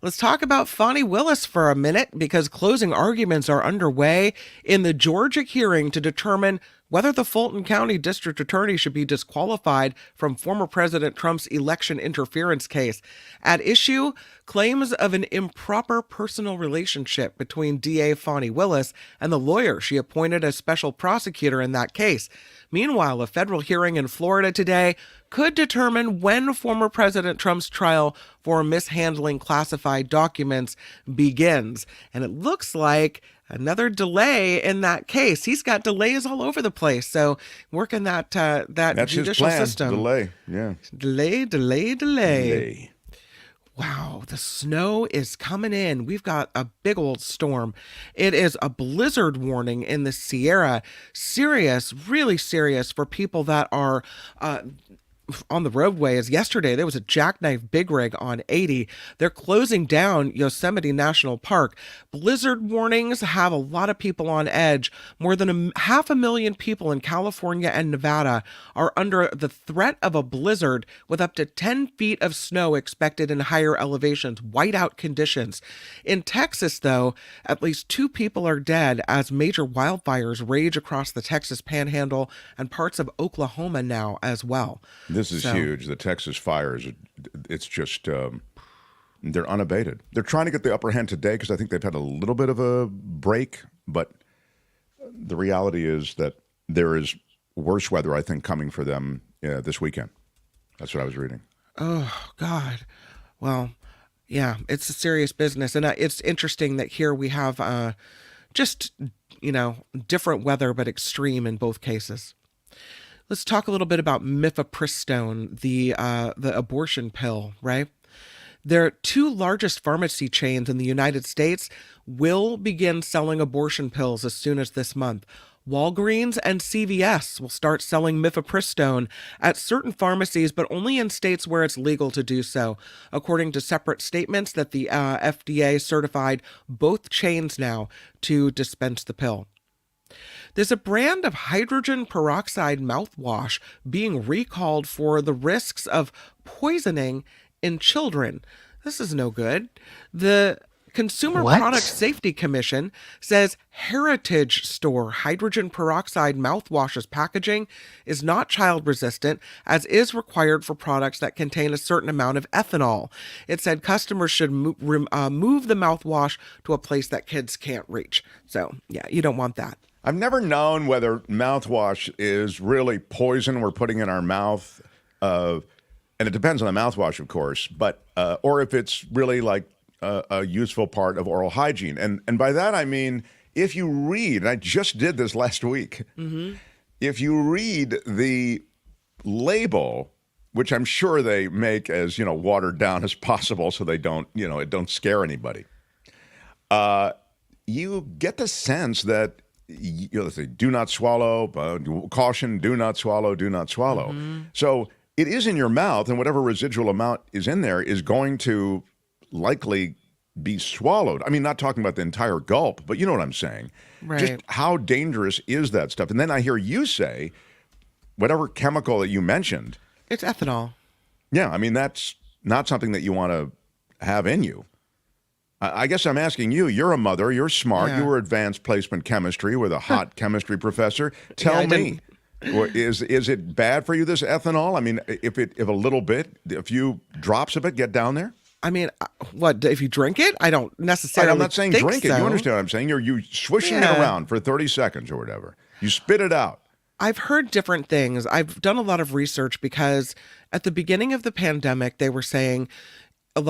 Let's talk about Fani Willis for a minute, because closing arguments are underway in the Georgia hearing to determine whether the Fulton County District Attorney should be disqualified from former President Trump's election interference case. At issue, claims of an improper personal relationship between DA Fani Willis and the lawyer she appointed as special prosecutor in that case. Meanwhile, a federal hearing in Florida today could determine when former President Trump's trial for mishandling classified documents begins. And it looks like another delay in that case. He's got delays all over the place. So working that That's judicial his plan. system. Delay, yeah. Delay. Wow, the snow is coming in. We've got a big old storm. It is a blizzard warning in the Sierra. Serious, really serious for people that are on the roadways. Yesterday, there was a jackknife big rig on 80. They're closing down Yosemite National Park. Blizzard warnings have a lot of people on edge. More than 500,000 people in California and Nevada are under the threat of a blizzard with up to 10 feet of snow expected in higher elevations, whiteout conditions. In Texas, though, at least 2 people are dead as major wildfires rage across the Texas Panhandle and parts of Oklahoma now as well. This is huge. The Texas fires, it's just, they're unabated. They're trying to get the upper hand today because I think they've had a little bit of a break, but the reality is that there is worse weather, I think, coming for them this weekend. That's what I was reading. Oh, God. Well, yeah, it's a serious business. And it's interesting that here we have just, different weather, but extreme in both cases. Let's talk a little bit about mifepristone, the abortion pill, right? Their 2 largest pharmacy chains in the United States will begin selling abortion pills as soon as this month. Walgreens and CVS will start selling mifepristone at certain pharmacies, but only in states where it's legal to do so, according to separate statements that the FDA certified both chains now to dispense the pill. There's a brand of hydrogen peroxide mouthwash being recalled for the risks of poisoning in children. This is no good. The Consumer Product Safety Commission says Heritage Store hydrogen peroxide mouthwash's packaging is not child resistant, as is required for products that contain a certain amount of ethanol. It said customers should move the mouthwash to a place that kids can't reach. So, yeah, you don't want that. I've never known whether mouthwash is really poison we're putting in our mouth, and it depends on the mouthwash, of course, but or if it's really like a useful part of oral hygiene. And by that I mean, if you read, and I just did this last week, if you read the label, which I'm sure they make as watered down as possible so they don't it don't scare anybody, you get the sense that they say, do not swallow, caution, do not swallow, do not swallow. So it is in your mouth, and whatever residual amount is in there is going to likely be swallowed. I mean, not talking about the entire gulp, but you know what I'm saying. Right. Just how dangerous is that stuff? And then I hear you say, whatever chemical that you mentioned. It's ethanol. Yeah, I mean, that's not something that you want to have in you. I guess I'm asking you, you're a mother, you're smart, you were advanced placement chemistry with a hot chemistry professor. Tell me, is it bad for you, this ethanol? I mean, if a little bit, a few drops of it get down there? I mean, what, if you drink it? I don't necessarily I'm not saying think drink it. so. You understand what I'm saying? You swishing it around for 30 seconds or whatever. You spit it out. I've heard different things. I've done a lot of research because at the beginning of the pandemic, they were saying,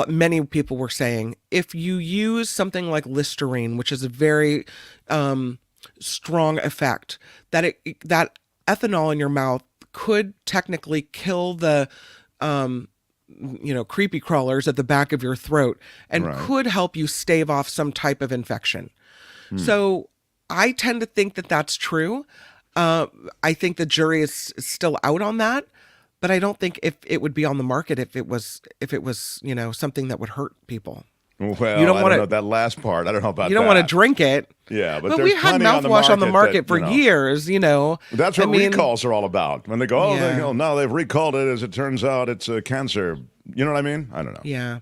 many people were saying, if you use something like Listerine, which is a very strong effect, that ethanol in your mouth could technically kill the creepy crawlers at the back of your throat and could help you stave off some type of infection. So I tend to think that that's true. I think the jury is still out on that, but I don't think if it would be on the market if it was something that would hurt people. Well, I don't know that last part. I don't know about that. You don't want to drink it. Yeah, but we had mouthwash on the market for years, That's what recalls are all all when they go, no, they've recalled it. As it turns out, it's a cancer. You know what I mean? I don't know. Yeah.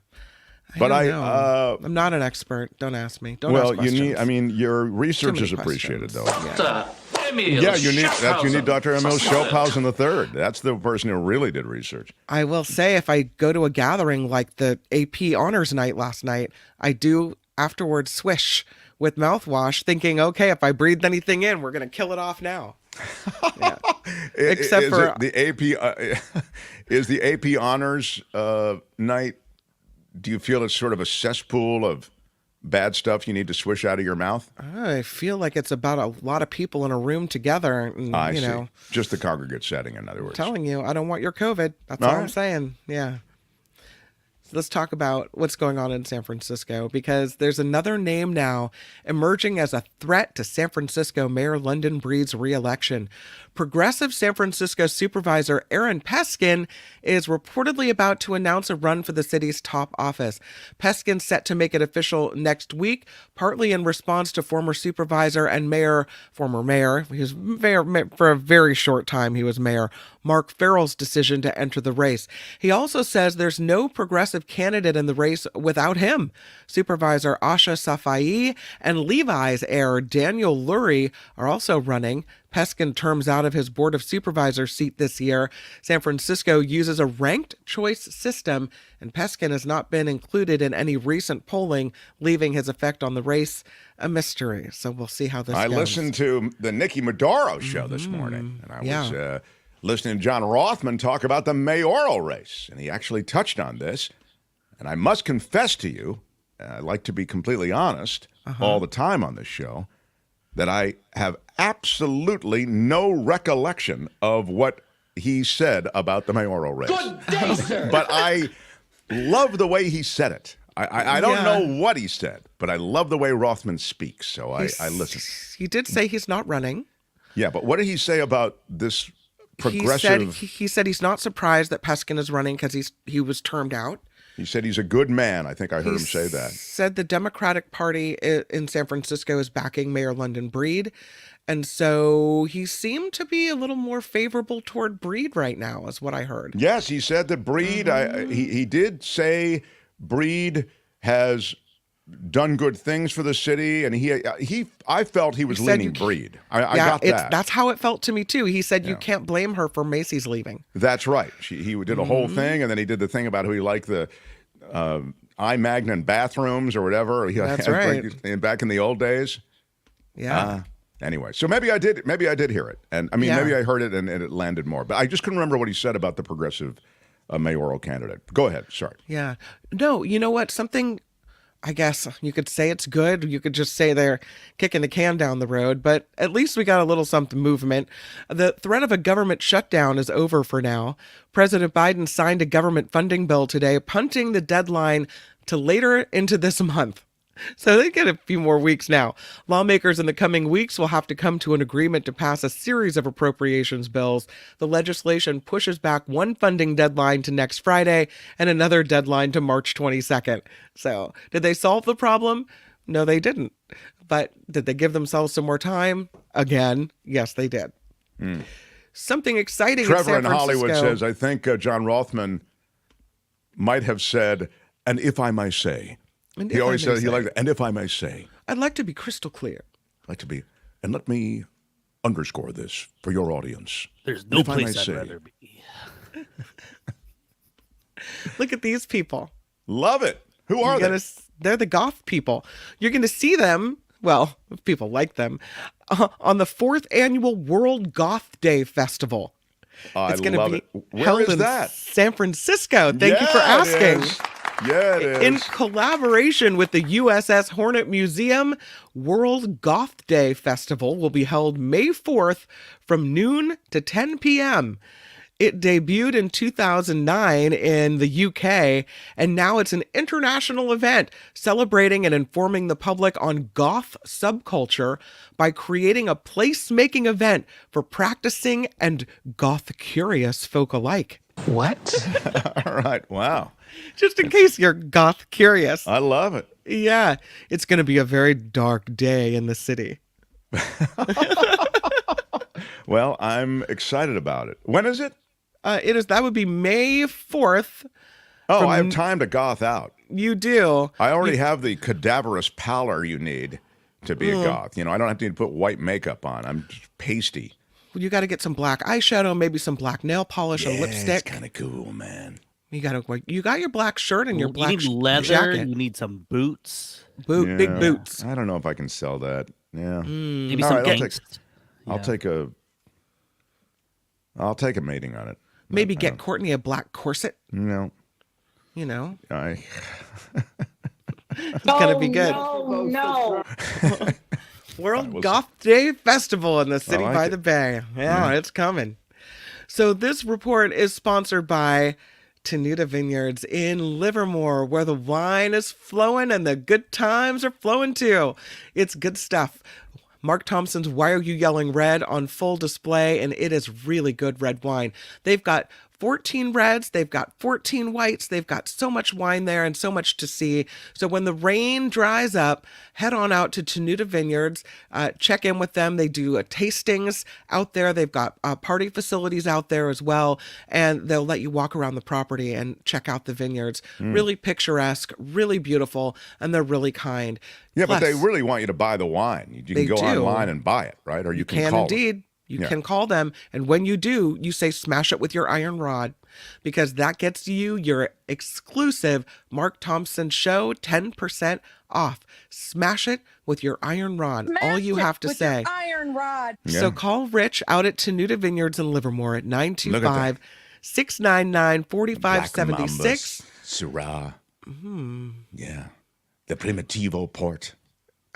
But I'm not an expert. Don't ask me. Don't ask questions. Your research is appreciated, though. Yeah, you need Dr. Emil Schopausen III. That's the person who really did research. I will say, if I go to a gathering like the AP Honors Night last night, I do afterwards swish with mouthwash, thinking, okay, if I breathed anything in, we're going to kill it off now. Yeah. Except for the AP, is the AP Honors Night. Do you feel it's sort of a cesspool of bad stuff you need to swish out of your mouth? I feel like it's about a lot of people in a room together. And, I see. Just the congregate setting, in other words. Telling you, I don't want your COVID. That's all I'm saying. Yeah. So let's talk about what's going on in San Francisco, because there's another name now emerging as a threat to San Francisco Mayor London Breed's re-election. Progressive San Francisco Supervisor Aaron Peskin is reportedly about to announce a run for the city's top office. Peskin's set to make it official next week, partly in response to former supervisor and former mayor, he was mayor for a very short time, he was mayor, Mark Farrell's decision to enter the race. He also says there's no progressive candidate in the race without him. Supervisor Asha Safai and Levi's heir Daniel Lurie are also running. Peskin terms out of his Board of Supervisors seat this year. San Francisco uses a ranked choice system, and Peskin has not been included in any recent polling, leaving his effect on the race a mystery. So we'll see how this goes. I listened to the Nikki Maduro show this morning, and I was listening to John Rothman talk about the mayoral race, and he actually touched on this. And I must confess to you, I like to be completely honest all the time on this show, that I have absolutely no recollection of what he said about the mayoral race. Good day, sir. But I love the way he said it. I don't know what he said, but I love the way Rothman speaks, so I listen. He did say he's not running. Yeah, but what did he say about this progressive... He said he's not surprised that Peskin is running because he was termed out. He said he's a good man. I think I heard him say that. He said the Democratic Party in San Francisco is backing Mayor London Breed. And so he seemed to be a little more favorable toward Breed right now, is what I heard. Yes, he said that Breed, he did say Breed has done good things for the city, and I felt he was leaning Breed. I got that. That's how it felt to me too. He said you can't blame her for Macy's leaving. That's right. He did a whole thing, and then he did the thing about who he liked the iMagnin bathrooms or whatever. That's right. Back in the old days. Yeah. Anyway, so maybe I did hear it, and I mean maybe I heard it and it landed more, but I just couldn't remember what he said about the progressive mayoral candidate. Go ahead. Sorry. Yeah. No, you know what? Something. I guess you could say it's good. You could just say they're kicking the can down the road, but at least we got a little something movement. The threat of a government shutdown is over for now. President Biden signed a government funding bill today, punting the deadline to later into this month. So they get a few more weeks now. Lawmakers in the coming weeks will have to come to an agreement to pass a series of appropriations bills. The legislation pushes back one funding deadline to next Friday and another deadline to March 22nd. So did they solve the problem? No, they didn't. But did they give themselves some more time? Again, yes, they did. Something exciting Trevor in San Francisco. Hollywood says, I think John Rothman might have said, "And if I may say." He always said he liked it. "And if I may say." I'd like to be crystal clear. I'd like to be, and let me underscore this for your audience. There's no place I'd rather be. Look at these people. Love it. Who are they? They're the goth people. You're going to see them, well, if people like them, on the 4th Annual World Goth Day Festival. I It's going love to it. be Where held is in that? San Francisco. Thank you for asking. Yeah, it is. In collaboration with the USS Hornet Museum, World Goth Day Festival will be held May 4th from noon to 10 p.m. It debuted in 2009 in the UK, and now it's an international event celebrating and informing the public on goth subculture by creating a place-making event for practicing and goth-curious folk alike. What? All right. Wow. Just in case you're goth curious. I love it. Yeah, it's going to be a very dark day in the city. Well, I'm excited about it. When is it? That would be May 4th. Oh, I have time to goth out. You do. I already have the cadaverous pallor you need to be a goth. You know, I don't have to put white makeup on. I'm just pasty. You got to get some black eyeshadow, maybe some black nail polish and lipstick. It's kind of cool, man. You got your black shirt and your black you need leather. jacket. You need some boots. Big boots. I don't know if I can sell that. Yeah. Maybe All some right, gangsta. I'll take a mating on it. Maybe get Courtney a black corset. No. You know. It's gonna be good. No. World Goth Day Festival in the city by the bay. Yeah, it's coming. So this report is sponsored by Tenuta Vineyards in Livermore, where the wine is flowing and the good times are flowing too. It's good stuff. Mark Thompson's Why Are You Yelling Red on full display, and it is really good red wine. They've got 14 reds, they've got 14 whites, they've got so much wine there and so much to see. So when the rain dries up, head on out to Tenuta Vineyards, check in with them. They do tastings out there. They've got party facilities out there as well, and they'll let you walk around the property and check out the vineyards. Really picturesque, really beautiful, and they're really kind. Yeah, Plus, but they really want you to buy the wine. You can go online and buy it, right? Or you can call indeed. them. You can call them, and when you do, you say smash it with your iron rod, because that gets you your exclusive Mark Thompson Show 10% off. Smash it with your iron rod. All you have to say. Your iron rod. So call Rich out at Tenuta Vineyards in Livermore at 925-699-4576. Syrah. Yeah. The Primitivo Port.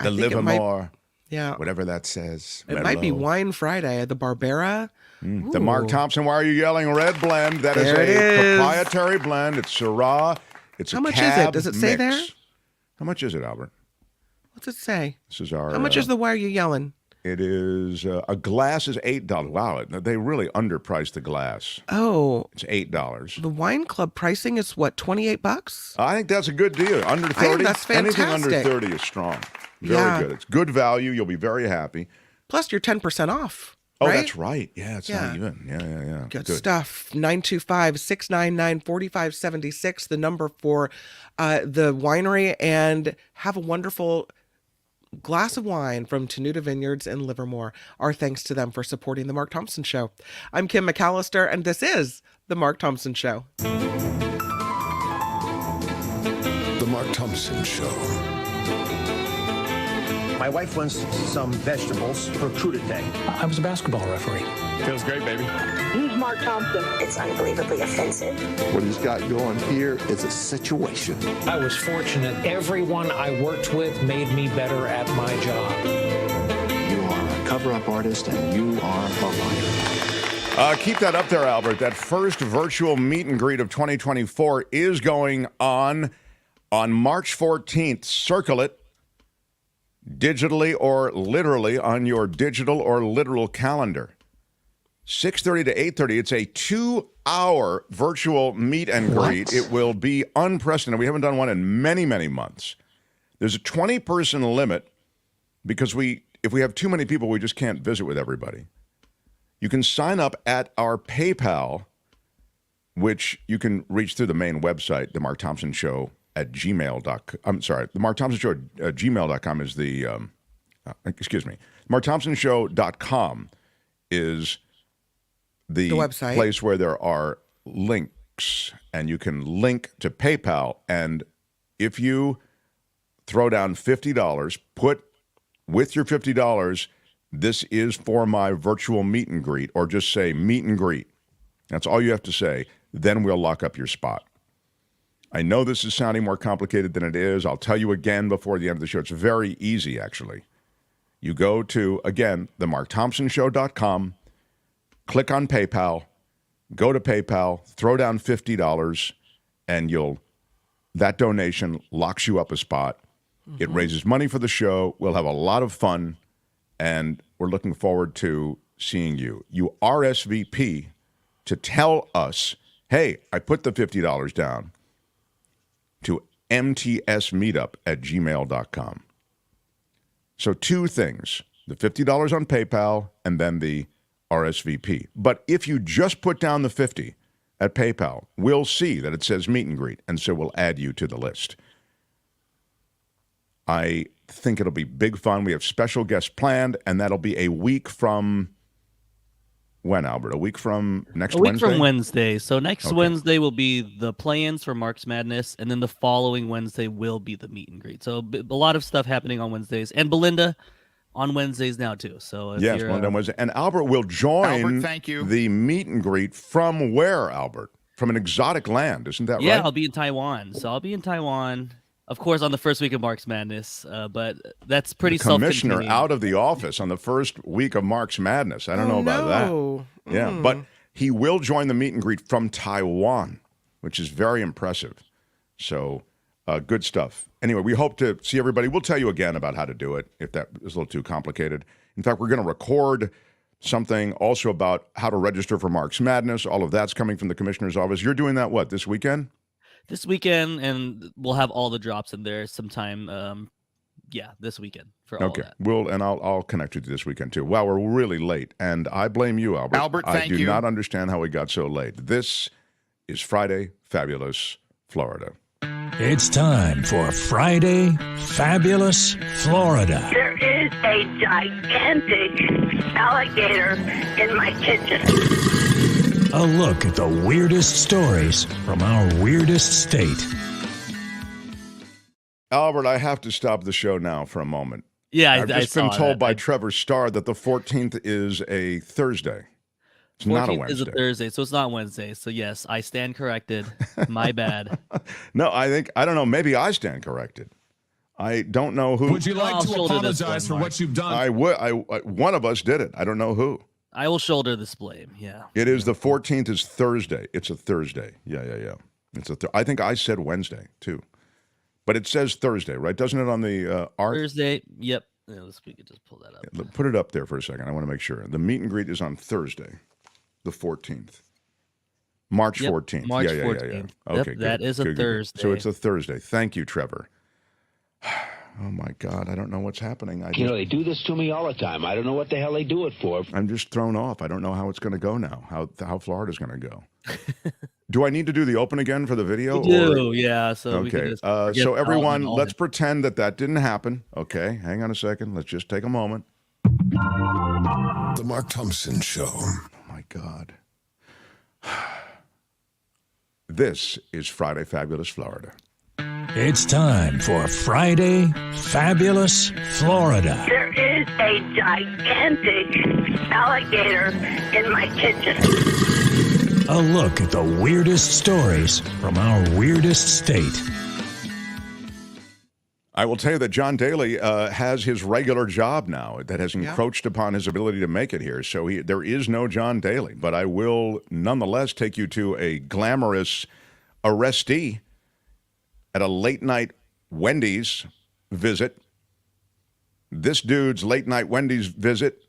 The Livermore. Yeah. Whatever that says. It might be Wine Friday at the Barbera. The Mark Thompson Why Are You Yelling Red blend. That is proprietary blend. It's Syrah. It's How a much cab is it? Does it say mix. there? How much is it, Albert? What's it say? This is our. How much is the Why Are You Yelling? It is a glass is $8. Wow, they really underpriced the glass. Oh, it's $8. The wine club pricing is what, $28? I think that's a good deal. Under 30, that's fantastic. Anything under 30 is strong. Very good. It's good value. You'll be very happy. Plus, you're 10% off. Oh, right? That's right. Yeah, it's not even. Yeah. Good stuff. 925-699-4576, the number for the winery, and have a wonderful glass of wine from Tenuta Vineyards in Livermore. Our thanks to them for supporting The Mark Thompson Show. I'm Kim McAllister, and this is The Mark Thompson Show. The Mark Thompson Show. My wife wants some vegetables for crudité. I was a basketball referee. Feels great, baby. Who's Mark Thompson? It's unbelievably offensive. What he's got going here is a situation. I was fortunate. Everyone I worked with made me better at my job. You are a cover-up artist, and you are a liar. Keep that up there, Albert. That first virtual meet and greet of 2024 is going on March 14th. Circle it. Digitally or literally on your digital or literal calendar. 6:30 to 8:30. It's a 2-hour virtual meet and greet. It will be unprecedented. We haven't done one in many, many months. There's a 20-person limit because if we have too many people, we just can't visit with everybody. You can sign up at our PayPal which you can reach through the main website, the Mark Thompson Show at gmail.com. I'm sorry, the Mark Thompson Show at gmail.com is the, markthompsonshow.com is the website place where there are links, and you can link to PayPal. And if you throw down $50, put with your $50, this is for my virtual meet and greet, or just say meet and greet. That's all you have to say. Then we'll lock up your spot. I know this is sounding more complicated than it is. I'll tell you again before the end of the show. It's very easy, actually. You go to, again, themarkthompsonshow.com, click on PayPal, go to PayPal, throw down $50, and that donation locks you up a spot. Mm-hmm. It raises money for the show. We'll have a lot of fun, and we're looking forward to seeing you. You RSVP to tell us, hey, I put the $50 down, to mtsmeetup@gmail.com. So 2 things, the $50 on PayPal and then the RSVP. But if you just put down the $50 at PayPal, we'll see that it says meet and greet, and so we'll add you to the list. I think it'll be big fun. We have special guests planned, and that'll be a week from when, Albert? A week from next Wednesday? A week from Wednesday. So next Wednesday will be the play-ins for Mark's Madness, and then the following Wednesday will be the meet and greet. So a lot of stuff happening on Wednesdays. And Belinda on Wednesdays now, too. So yes, Belinda on Wednesday. And Albert will join the meet and greet from where, Albert? From an exotic land, isn't that right? Yeah, I'll be in Taiwan. So I'll be in Taiwan, of course, on the first week of Mark's Madness, but that's pretty self-contained. Commissioner out of the office on the first week of Mark's Madness. I don't know about that. Yeah, but he will join the meet and greet from Taiwan, which is very impressive. So good stuff. Anyway, we hope to see everybody. We'll tell you again about how to do it if that is a little too complicated. In fact, we're going to record something also about how to register for Mark's Madness. All of that's coming from the commissioner's office. You're doing that, what, this weekend? This weekend, and we'll have all the drops in there sometime, this weekend for all of that. I'll connect you to this weekend, too. Wow, we're really late, and I blame you, Albert. Albert, thank you. I do not understand how we got so late. This is Friday Fabulous Florida. It's time for Friday Fabulous Florida. There is a gigantic alligator in my kitchen. A look at the weirdest stories from our weirdest state. Albert, I have to stop the show now for a moment. Yeah, I've just been told by Trevor Starr that the 14th is a Thursday. It's not a Wednesday. It's a Thursday, so it's not Wednesday. So yes, I stand corrected. My bad. No, I don't know. Maybe I stand corrected. I don't know who. Would you like to apologize for what you've done? I would. One of us did it. I don't know who. I will shoulder this blame. Yeah. It is the 14th is Thursday. It's a Thursday. Yeah. It's I think I said Wednesday too, but it says Thursday, right? Doesn't it on the art? Thursday. Yep. Yeah, we could just pull that up. Yeah, put it up there for a second. I want to make sure. The meet and greet is on Thursday, the 14th. March 14th. March 14th. Okay, yep, that is a Thursday. So it's a Thursday. Thank you, Trevor. Oh, my God. I don't know what's happening. They do this to me all the time. I don't know what the hell they do it for. I'm just thrown off. I don't know how it's going to go now, how Florida's going to go. Do I need to do the open again for the video? You do, yeah. So okay. So everyone, let's pretend that didn't happen. Okay. Hang on a second. Let's just take a moment. The Mark Thompson Show. Oh, my God. This is Friday Fabulous Florida. It's time for Friday Fabulous Florida. There is a gigantic alligator in my kitchen. A look at the weirdest stories from our weirdest state. I will tell you that John Daly has his regular job now that has encroached upon his ability to make it here. So there is no John Daly, but I will nonetheless take you to a glamorous arrestee at a late-night Wendy's visit. This dude's late-night Wendy's visit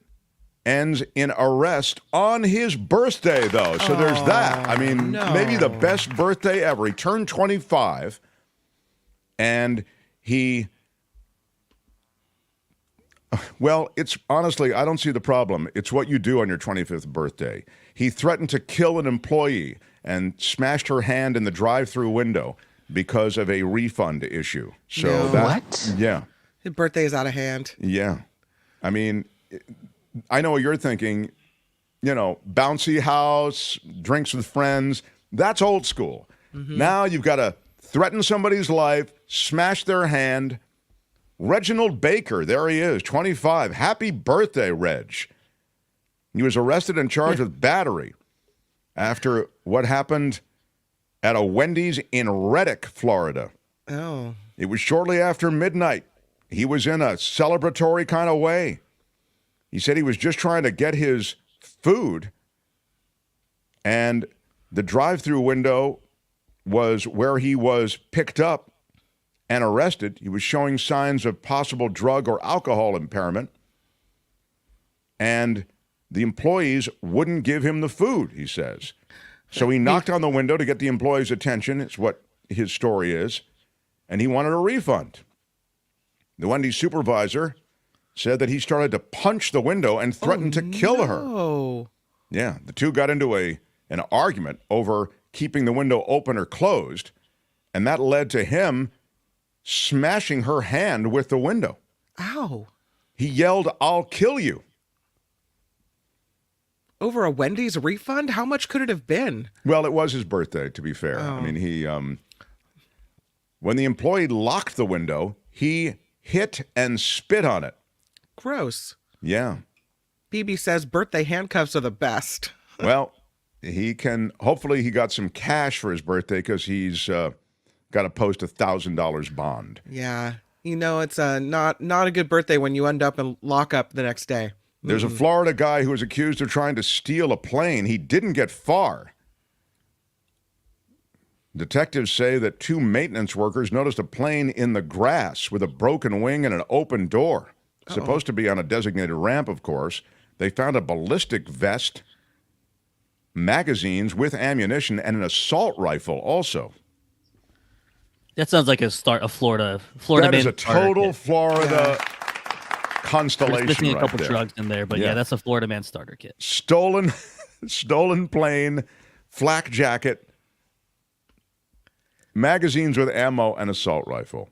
ends in arrest on his birthday, though. So there's that. I mean, maybe the best birthday ever. He turned 25, and it's honestly, I don't see the problem. It's what you do on your 25th birthday. He threatened to kill an employee and smashed her hand in the drive-through window because of a refund issue. So What? Yeah. His birthday is out of hand. Yeah. I mean, I know what you're thinking, bouncy house, drinks with friends. That's old school. Now you've got to threaten somebody's life, smash their hand. Reginald Baker, there he is, 25. Happy birthday, Reg. He was arrested and charged with battery after what happened at a Wendy's in Reddick, Florida. Oh. It was shortly after midnight. He was in a celebratory kind of way. He said he was just trying to get his food, and the drive-through window was where he was picked up and arrested. He was showing signs of possible drug or alcohol impairment, and the employees wouldn't give him the food, he says. So he knocked on the window to get the employees' attention. It's what his story is. And he wanted a refund. The Wendy's supervisor said that he started to punch the window and threatened to kill her. Yeah, the two got into an argument over keeping the window open or closed, and that led to him smashing her hand with the window. Ow. He yelled, "I'll kill you." Over a Wendy's refund? How much could it have been? Well, it was his birthday, to be fair. I mean, he, when the employee locked the window, he hit and spit on it. Gross. Yeah. BB says birthday handcuffs are the best. Well, hopefully he got some cash for his birthday because he's got to post $1,000 bond. Yeah. It's not a good birthday when you end up in lockup the next day. There's a Florida guy who was accused of trying to steal a plane. He didn't get far. Detectives say that 2 maintenance workers noticed a plane in the grass with a broken wing and an open door. Supposed to be on a designated ramp, of course. They found a ballistic vest, magazines with ammunition, and an assault rifle also. That sounds like a Florida That man is a total kit. Florida constellation missing a couple there. drugs in there, but yeah, that's a Florida man starter kit. Stolen plane, flak jacket, magazines with ammo, and assault rifle.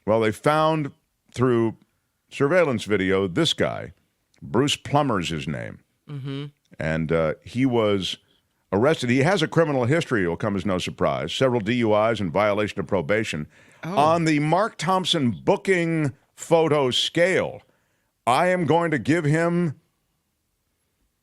Well, they found through surveillance video this guy, Bruce Plummer's his name, and he was arrested. He has a criminal history. It will come as no surprise. Several DUIs and violation of probation. On the Mark Thompson booking photo scale, I am going to give him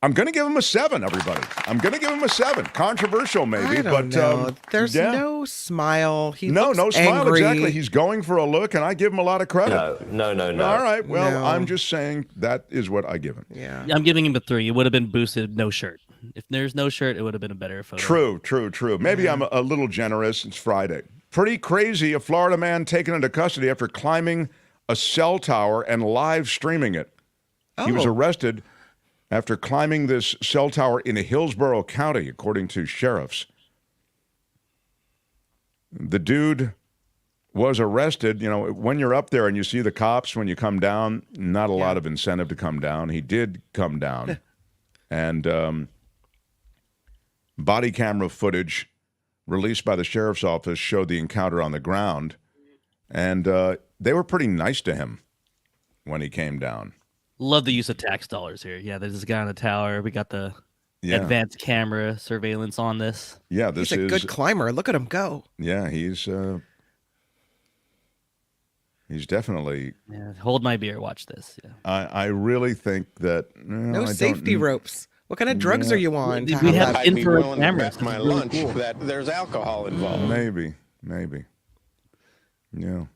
a 7, everybody. I'm going to give him a 7. Controversial, maybe, I don't know. There's no smile. He looks no smile, angry. exactly. He's going for a look, and I give him a lot of credit. No. All right, well, I'm just saying that is what I give him. Yeah. I'm giving him a 3. It would have been boosted, no shirt. If there's no shirt, it would have been a better photo. True. Maybe I'm a little generous. It's Friday. Pretty crazy. A Florida man taken into custody after climbing a cell tower and live streaming it. He was arrested after climbing this cell tower in Hillsborough County, according to sheriffs. The dude was arrested. When you're up there and you see the cops when you come down, not a lot of incentive to come down. He did come down. And body camera footage released by the sheriff's office showed the encounter on the ground. And they were pretty nice to him when he came down. Love the use of tax dollars here. Yeah, there's this guy on the tower. We got the advanced camera surveillance on this. Yeah, he's a good climber. Look at him go. Yeah, he's definitely. Yeah, hold my beer. Watch this. Yeah. I really think that no safety ropes. What kind of drugs are you on? We have infrared cameras. My lunch that there's alcohol involved. Maybe. Yeah.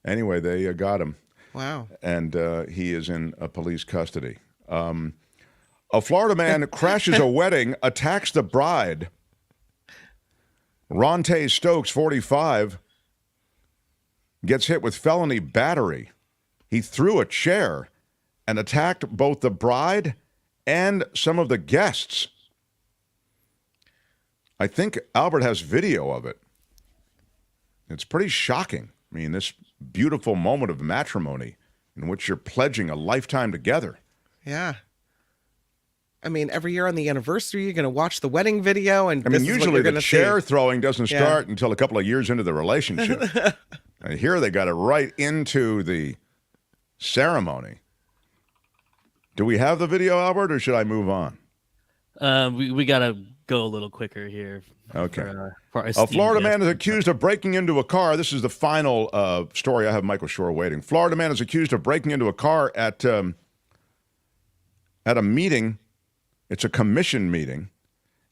Anyway, they got him. Wow. And he is in police custody. A Florida man crashes a wedding, attacks the bride. Ronte Stokes, 45, gets hit with felony battery. He threw a chair and attacked both the bride and some of the guests. I think Albert has video of it. It's pretty shocking. I mean, this beautiful moment of matrimony in which you're pledging a lifetime together. Yeah. I mean, every year on the anniversary, you're going to watch the wedding video, and I mean, usually the chair throwing doesn't start until a couple of years into the relationship. And here they got it right into the ceremony. Do we have the video, Albert, or should I move on? We got to go a little quicker here. Okay. For A Florida man is accused of breaking into a car. This is the final story. I have Michael Shure waiting. Florida man is accused of breaking into a car at a meeting. It's a commission meeting.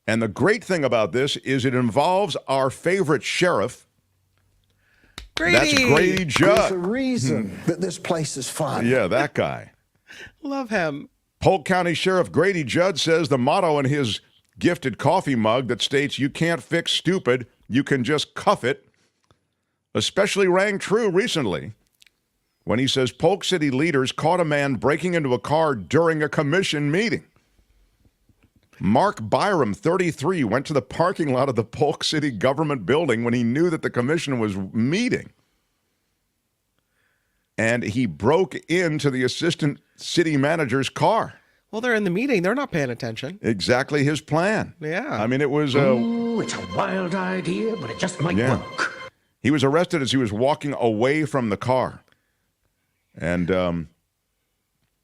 And the great thing about this is it involves our favorite sheriff. Grady. That's Grady Judd. There's a reason that this place is fun. Yeah, that guy. Love him. Polk County Sheriff Grady Judd says the motto in his gifted coffee mug that states, "You can't fix stupid, you can just cuff it," especially rang true recently when he says Polk City leaders caught a man breaking into a car during a commission meeting. Mark Byram, 33, went to the parking lot of the Polk City government building when he knew that the commission was meeting. And he broke into the assistant city manager's car. Well, they're in the meeting. They're not paying attention. Exactly his plan. Yeah. I mean, it was... Ooh, it's a wild idea, but it just might work. He was arrested as he was walking away from the car. And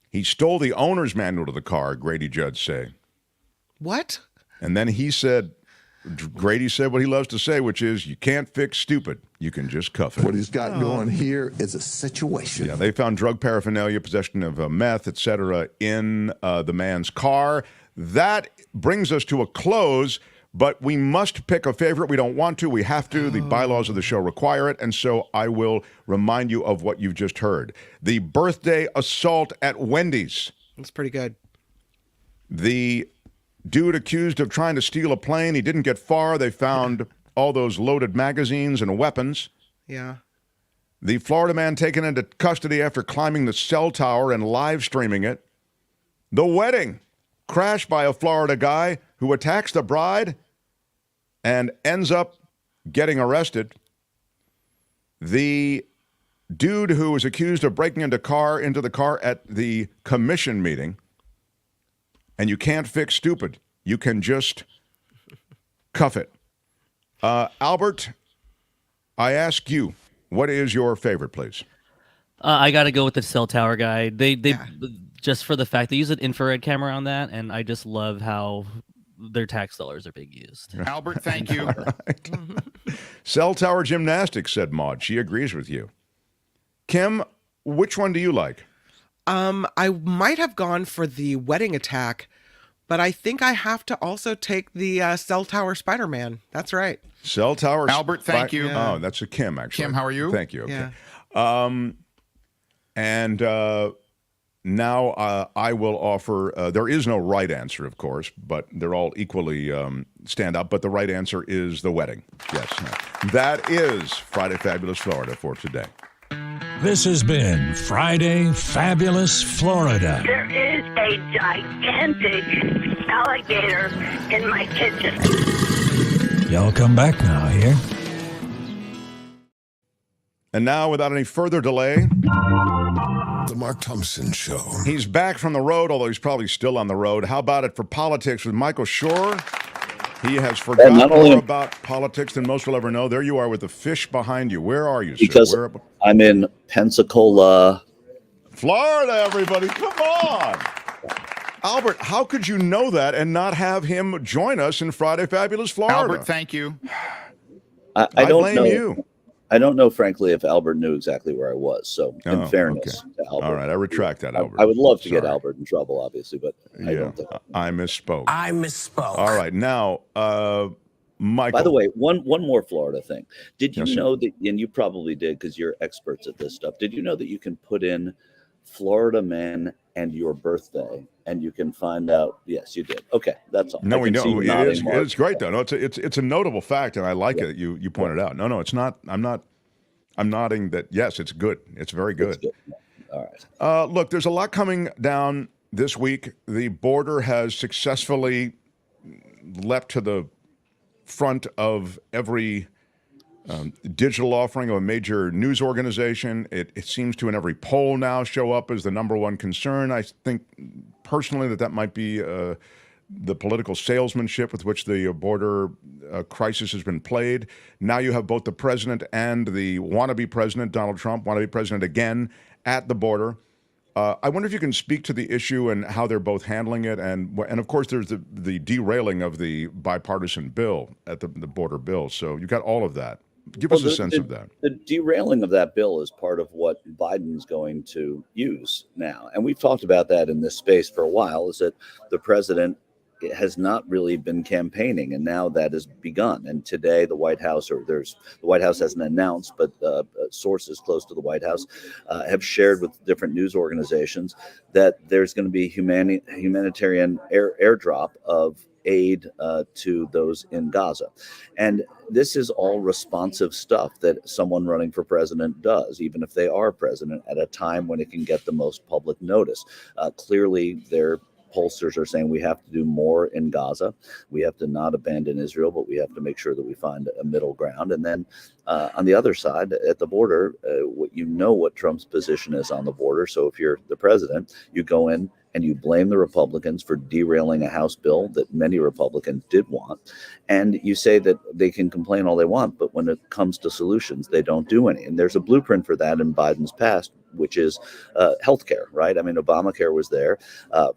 he stole the owner's manual to the car, Grady Judd say. What? And then he said, Grady said what he loves to say, which is, you can't fix stupid. You can just cuff it. What he's got going here is a situation. Yeah, they found drug paraphernalia, possession of meth, etc., in the man's car. That brings us to a close, but we must pick a favorite. We don't want to. We have to. The bylaws of the show require it, and so I will remind you of what you've just heard. The birthday assault at Wendy's. That's pretty good. The dude accused of trying to steal a plane. He didn't get far. They found all those loaded magazines and weapons. Yeah. The Florida man taken into custody after climbing the cell tower and live streaming it. The wedding crashed by a Florida guy who attacks the bride and ends up getting arrested. The dude who was accused of breaking into the car at the commission meeting. And you can't fix stupid. You can just cuff it. Albert, I ask you, what is your favorite, please? I got to go with the cell tower guy. They just for the fact they use an infrared camera on that, and I just love how their tax dollars are being used. Albert, thank you. Right. Cell tower gymnastics, said Maud. She agrees with you. Kim, which one do you like? I might have gone for the wedding attack, but I think I have to also take the cell tower Spider-Man. That's right. Cell tower. Albert, thank you. Yeah. Oh, that's a Kim, actually. Kim, how are you? Thank you. Okay. Yeah. Now I will offer, there is no right answer, of course, but they're all equally stand up. But the right answer is the wedding. Yes. That is Friday Fabulous Florida for today. This has been Friday Fabulous Florida. There is a gigantic alligator in my kitchen. Y'all come back now, here. And now, without any further delay, The Mark Thompson Show. He's back from the road, although he's probably still on the road. How about it for politics with Michael Shure? He has forgotten more about politics than most will ever know. There you are with the fish behind you. Where are you, sir? Because I'm in Pensacola, Florida, everybody. Come on. Albert, how could you know that and not have him join us in Friday Fabulous Florida? Albert, thank you. I don't blame know. You. I don't know, frankly, if Albert knew exactly where I was. So, in fairness to Albert. All right, I retract that, Albert. I would love to get Albert in trouble, obviously, but I don't think. I misspoke. I misspoke. All right, now, Michael. By the way, one more Florida thing. Did you know that, and you probably did because you're experts at this stuff, did you know that you can put in Florida man and your birthday, and you can find out? Yes, you did. Okay, that's all. No, we know. It's great, though. No, it's a notable fact, and I like it that you pointed out. No, it's not. I'm nodding that, yes, it's good. It's very good. It's good. All right. Look, there's a lot coming down this week. The border has successfully leapt to the front of every digital offering of a major news organization. It seems to, in every poll now, show up as the number one concern. I think personally that might be the political salesmanship with which the border crisis has been played? Now you have both the president and the wannabe president, Donald Trump, wannabe president again, at the border. I wonder if you can speak to the issue and how they're both handling it. And of course, there's the derailing of the bipartisan bill at the border bill. So you got all of that. Give us a sense of that. The derailing of that bill is part of what Biden's going to use now. And we've talked about that in this space for a while, is that the president has not really been campaigning, and now that has begun. And today, the White House hasn't announced, but sources close to the White House have shared with different news organizations that there's going to be humanitarian airdrop of aid to those in Gaza. And this is all responsive stuff that someone running for president does, even if they are president, at a time when it can get the most public notice. Clearly, their pollsters are saying we have to do more in Gaza. We have to not abandon Israel, but we have to make sure that we find a middle ground. And then on the other side, at the border, what Trump's position is on the border. So if you're the president, you go in and you blame the Republicans for derailing a House bill that many Republicans did want. And you say that they can complain all they want, but when it comes to solutions, they don't do any. And there's a blueprint for that in Biden's past, which is healthcare, right? I mean, Obamacare was there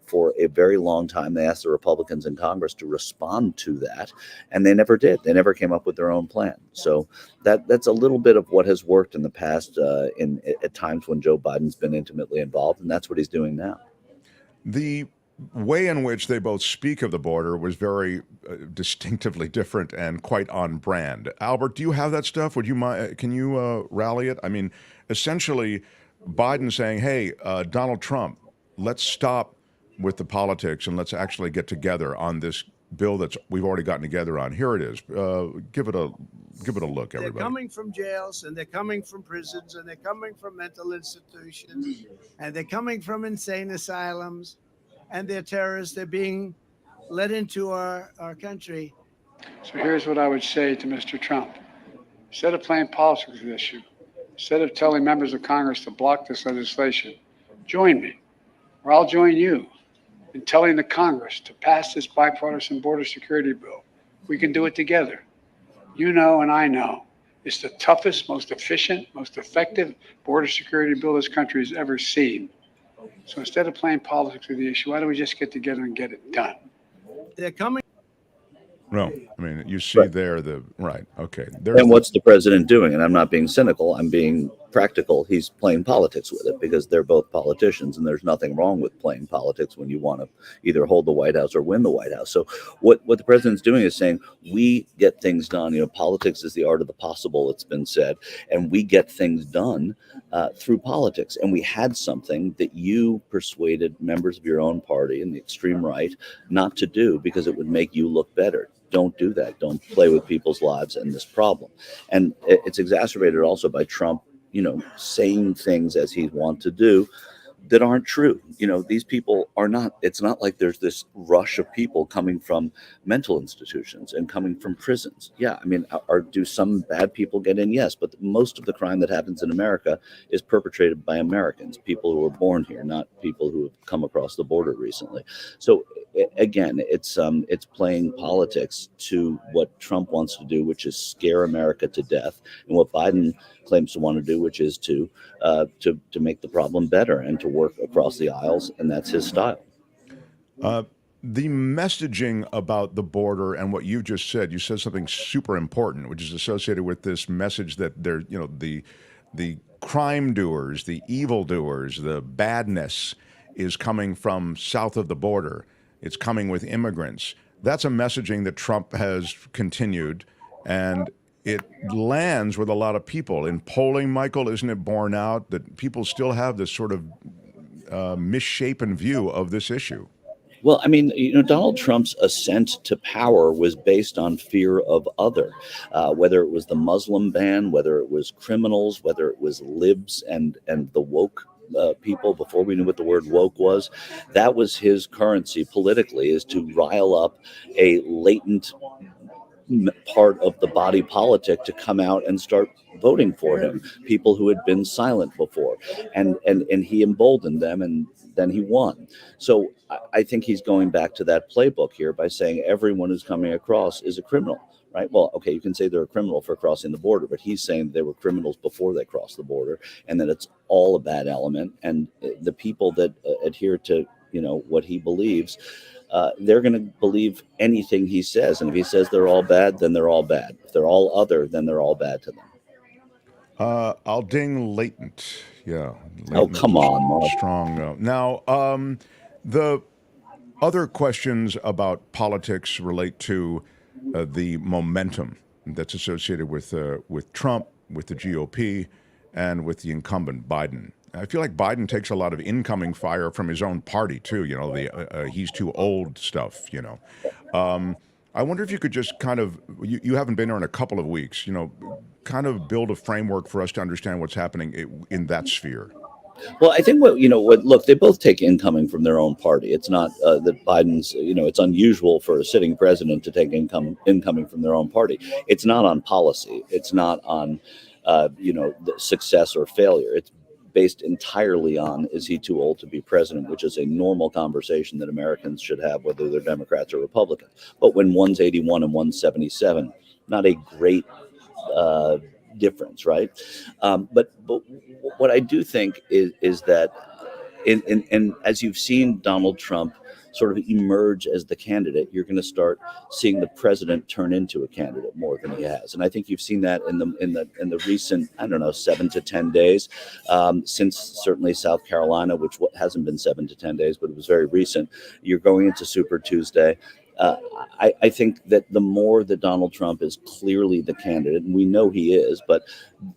for a very long time. They asked the Republicans in Congress to respond to that, and they never did. They never came up with their own plan. So that's a little bit of what has worked in the past at times when Joe Biden's been intimately involved, and that's what he's doing now. The way in which they both speak of the border was very distinctively different and quite on brand. Albert, do you have that stuff? Would you mind? Can you rally it? I mean, essentially, Biden saying, "Hey, Donald Trump, let's stop with the politics and let's actually get together on this bill that we've already gotten together on. Here it is. Give it a look, everybody." They're coming from jails, and they're coming from prisons, and they're coming from mental institutions, and they're coming from insane asylums, and they're terrorists. They're being let into our country. So here's what I would say to Mr. Trump. Instead of playing politics with this issue, instead of telling members of Congress to block this legislation, join me, or I'll join you in telling the Congress to pass this bipartisan border security bill. We can do it together. You know, and I know, it's the toughest, most efficient, most effective border security bill this country has ever seen. So instead of playing politics with the issue, why don't we just get together and get it done? They're coming. No, I mean, you see there right. Okay. And what's the president doing? And I'm not being cynical. I'm being practical. He's playing politics with it because they're both politicians, and there's nothing wrong with playing politics when you want to either hold the White House or win the White House. So what the president's doing is saying we get things done. You know, politics is the art of the possible, it's been said, and we get things done through politics. And we had something that you persuaded members of your own party in the extreme right not to do because it would make you look better. Don't do that. Don't play with people's lives and this problem. And it's exacerbated also by Trump, saying things as he wants to do that aren't true. These people are not, it's not like there's this rush of people coming from mental institutions and coming from prisons. Yeah, I mean, do some bad people get in? Yes, but most of the crime that happens in America is perpetrated by Americans, people who were born here, not people who have come across the border recently. So again, it's playing politics to what Trump wants to do, which is scare America to death, and what Biden claims to want to do, which is to make the problem better and to work across the aisles, and that's his style. The messaging about the border and what you just said, you said something super important, which is associated with this message that there, the crime doers, the evildoers, the badness is coming from south of the border. It's coming with immigrants. That's a messaging that Trump has continued, and it lands with a lot of people. In polling, Michael, isn't it borne out that people still have this sort of misshapen view of this issue? Well, I mean, Donald Trump's ascent to power was based on fear of other, whether it was the Muslim ban, whether it was criminals, whether it was libs and the woke people before we knew what the word woke was. That was his currency politically, is to rile up a latent part of the body politic to come out and start voting for him, people who had been silent before, and he emboldened them, and then he won. So I think he's going back to that playbook here by saying everyone who's coming across is a criminal. Right. Well, okay, you can say they're a criminal for crossing the border, but he's saying they were criminals before they crossed the border, and that it's all a bad element. And the people that adhere to, what he believes, they're going to believe anything he says. And if he says they're all bad, then they're all bad. If they're all other, then they're all bad to them. I'll ding latent. Yeah. Oh, come on, Mark. Strong. Now, the other questions about politics relate to the momentum that's associated with Trump, with the GOP, and with the incumbent Biden. I feel like Biden takes a lot of incoming fire from his own party too. The he's too old stuff. I wonder if you could just kind of, you haven't been there in a couple of weeks. Kind of build a framework for us to understand what's happening in that sphere. Well, I think look, they both take incoming from their own party. It's not that Biden's, it's unusual for a sitting president to take incoming from their own party. It's not on policy. It's not on, the success or failure. It's based entirely on, is he too old to be president, which is a normal conversation that Americans should have, whether they're Democrats or Republicans. But when one's 81 and one's 77, not a great difference, right? But what I do think is that in as you've seen Donald Trump sort of emerge as the candidate, you're going to start seeing the president turn into a candidate more than he has. And I think you've seen that in the recent, 7 to 10 days, since certainly South Carolina, which hasn't been 7 to 10 days, but it was very recent. You're going into Super Tuesday. I think that the more that Donald Trump is clearly the candidate, and we know he is, but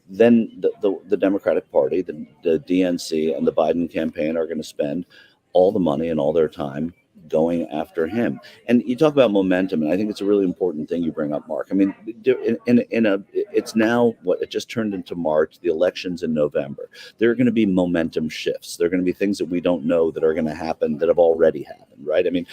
then the Democratic Party, the DNC, and the Biden campaign are going to spend all the money and all their time going after him. And you talk about momentum, and I think it's a really important thing you bring up, Mark. I mean, it's now it just turned into March, the elections in November. There are going to be momentum shifts. There are going to be things that we don't know that are going to happen that have already happened, right? I mean,